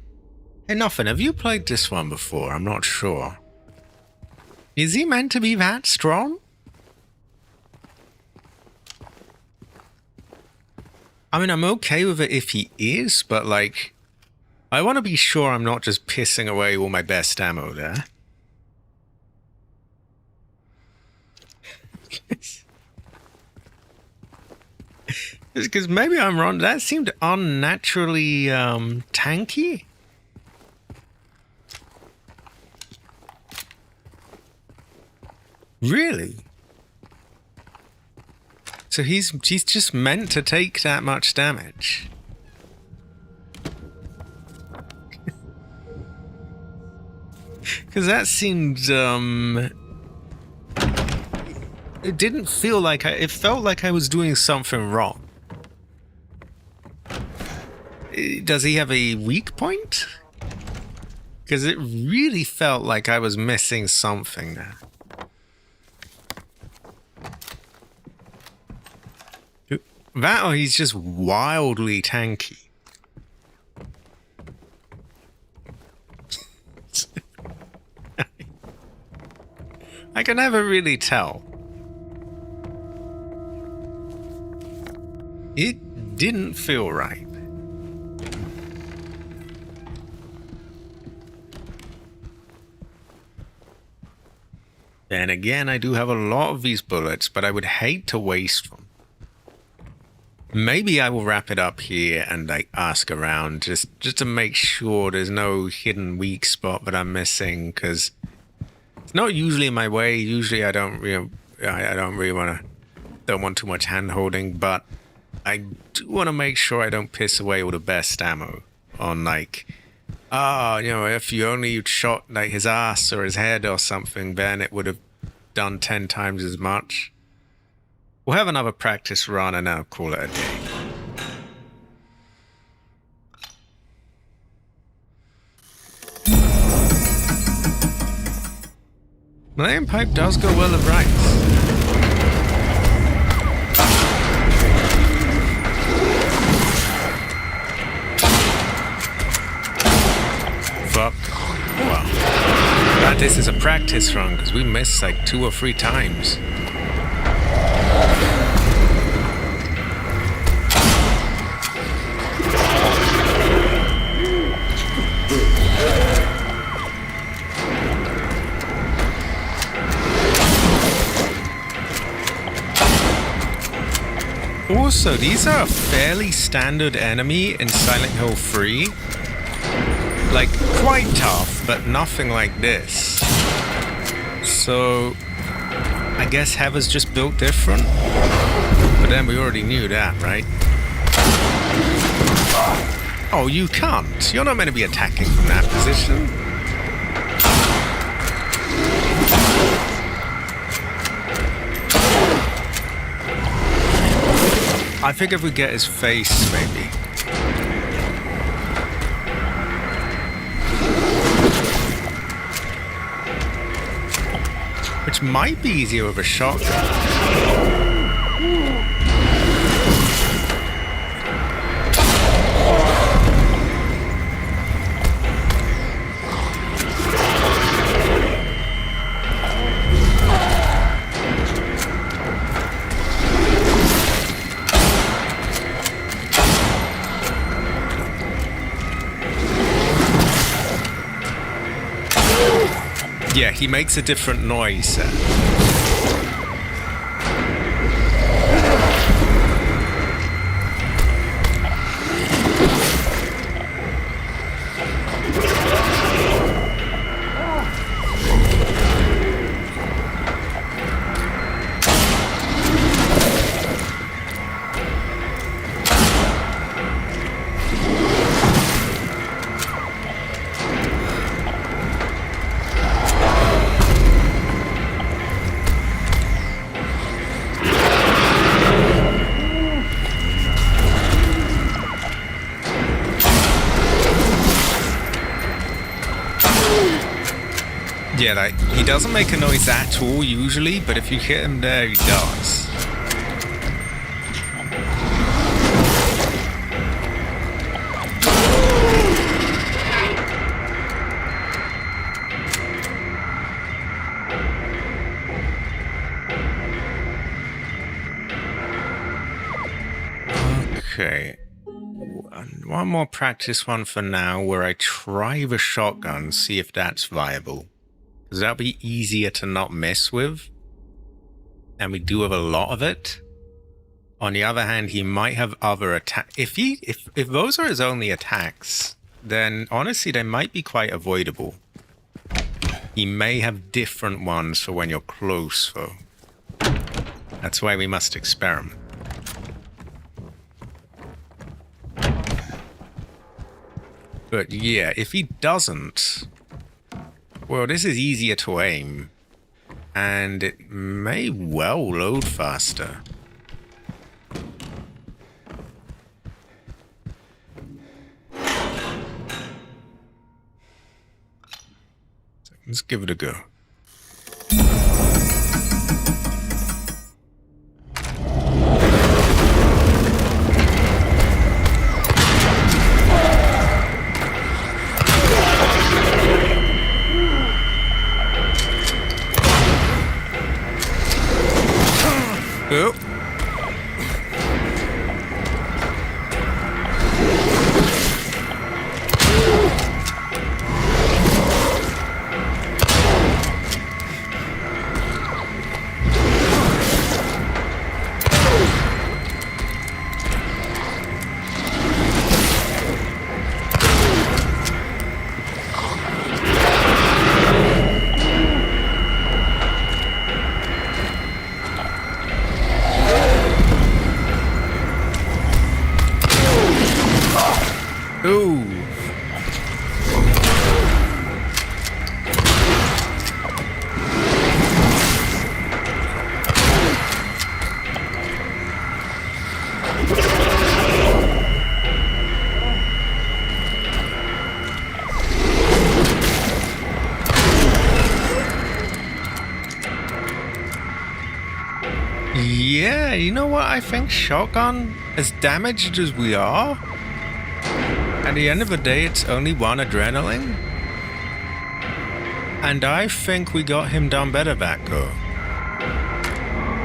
Hey, nothing. Have you played this one before? I'm not sure. Is he meant to be that strong? I mean, I'm okay with it if he is, but like... I want to be sure I'm not just pissing away all my best ammo there. Because maybe I'm wrong. That seemed unnaturally tanky. Really? So he's just meant to take that much damage. Because that seemed, it didn't feel like it felt like I was doing something wrong. Does he have a weak point? Because it really felt like I was missing something there. That or he's just wildly tanky. I can never really tell. It didn't feel right. Then again, I do have a lot of these bullets, but I would hate to waste them. Maybe I will wrap it up here and like ask around just to make sure there's no hidden weak spot that I'm missing, because it's not usually in my way. Usually I don't want too much hand holding, but I do want to make sure I don't piss away all the best ammo on like, if you only shot like his ass or his head or something, then it would have done 10 times as much. We'll have another practice run and I'll call it a day. Millennium Pipe does go well with rice. Fuck. Well, glad this is a practice run, because we missed like 2 or 3 times. Also, these are a fairly standard enemy in Silent Hill 3. Like, quite tough, but nothing like this. So, I guess Heather's just built different. But then we already knew that, right? Oh, you can't. You're not meant to be attacking from that position. I think if we get his face, maybe. Which might be easier with a shotgun. Yeah, he makes a different noise. Yeah, like, he doesn't make a noise at all usually, but if you hit him there, he does. Okay. One more practice one for now where I try the shotgun, see if that's viable. Because that'll be easier to not mess with. And we do have a lot of it. On the other hand, he might have other attacks. If those are his only attacks, then honestly they might be quite avoidable. He may have different ones for when you're close, though. That's why we must experiment. But yeah, if he doesn't... Well, this is easier to aim. And it may well load faster. So let's give it a go. Oh. Ooh. Yeah, you know what? I think shotgun, as damaged as we are, at the end of the day, it's only one adrenaline. And I think we got him down better that go.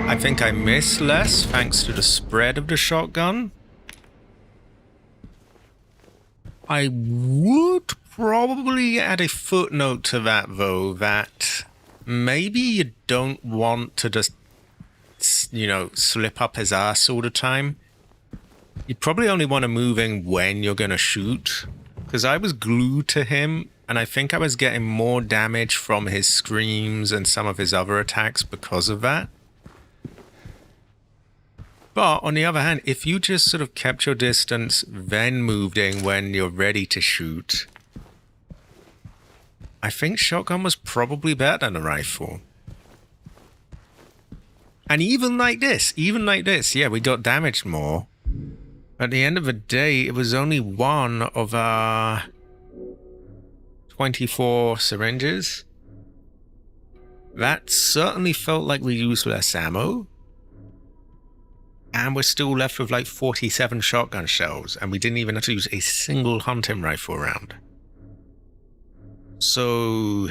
I think I miss less thanks to the spread of the shotgun. I would probably add a footnote to that, though, that maybe you don't want to just, you know, slip up his ass all the time. You probably only want to move in when you're going to shoot. Because I was glued to him, and I think I was getting more damage from his screams and some of his other attacks because of that. But on the other hand, if you just sort of kept your distance, then moved in when you're ready to shoot, I think shotgun was probably better than a rifle. And even like this, yeah, we got damaged more. At the end of the day, it was only one of our 24 syringes. That certainly felt like we used less ammo. And we're still left with like 47 shotgun shells, and we didn't even have to use a single hunting rifle round. So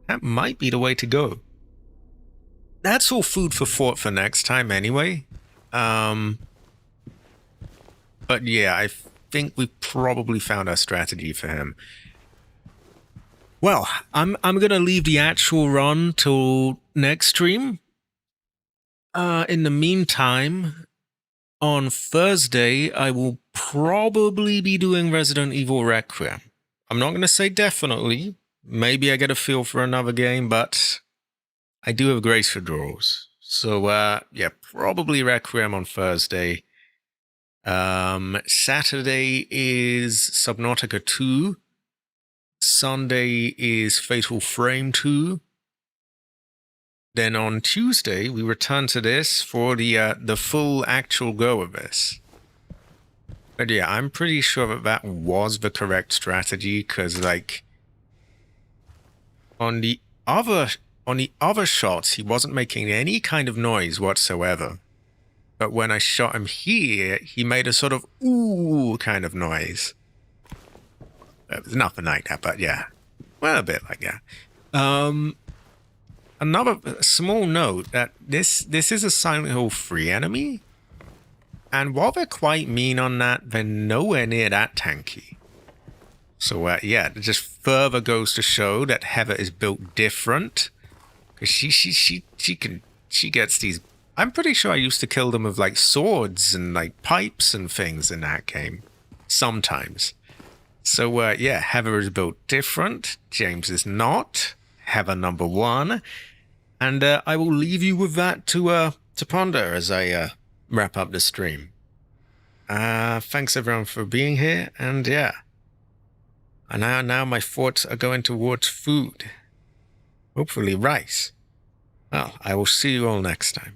that might be the way to go. That's all food for thought for next time anyway. But yeah, I think we probably found our strategy for him. Well, I'm gonna leave the actual run till next stream. In the meantime, on Thursday, I will probably be doing Resident Evil Requiem. I'm not gonna say definitely. Maybe I get a feel for another game, but I do have grace for draws. So, yeah, probably Requiem on Thursday. Saturday is Subnautica 2. Sunday is Fatal Frame 2. Then on Tuesday, we return to this for the full actual go of this. But yeah, I'm pretty sure that that was the correct strategy, because, like, on the other shots, he wasn't making any kind of noise whatsoever. But when I shot him here, he made a sort of ooh kind of noise. It was nothing like that, but yeah. Well, a bit like that. Another small note that this is a Silent Hill 3 enemy. And while they're quite mean on that, they're nowhere near that tanky. So yeah, it just further goes to show that Heather is built different. Because she gets these. I'm pretty sure I used to kill them with like swords and like pipes and things in that game. Sometimes. So yeah, Heather is built different. James is not. Heather number one. And I will leave you with that to ponder as I wrap up the stream. Thanks everyone for being here, and yeah. And now my thoughts are going towards food. Hopefully rice. Well, I will see you all next time.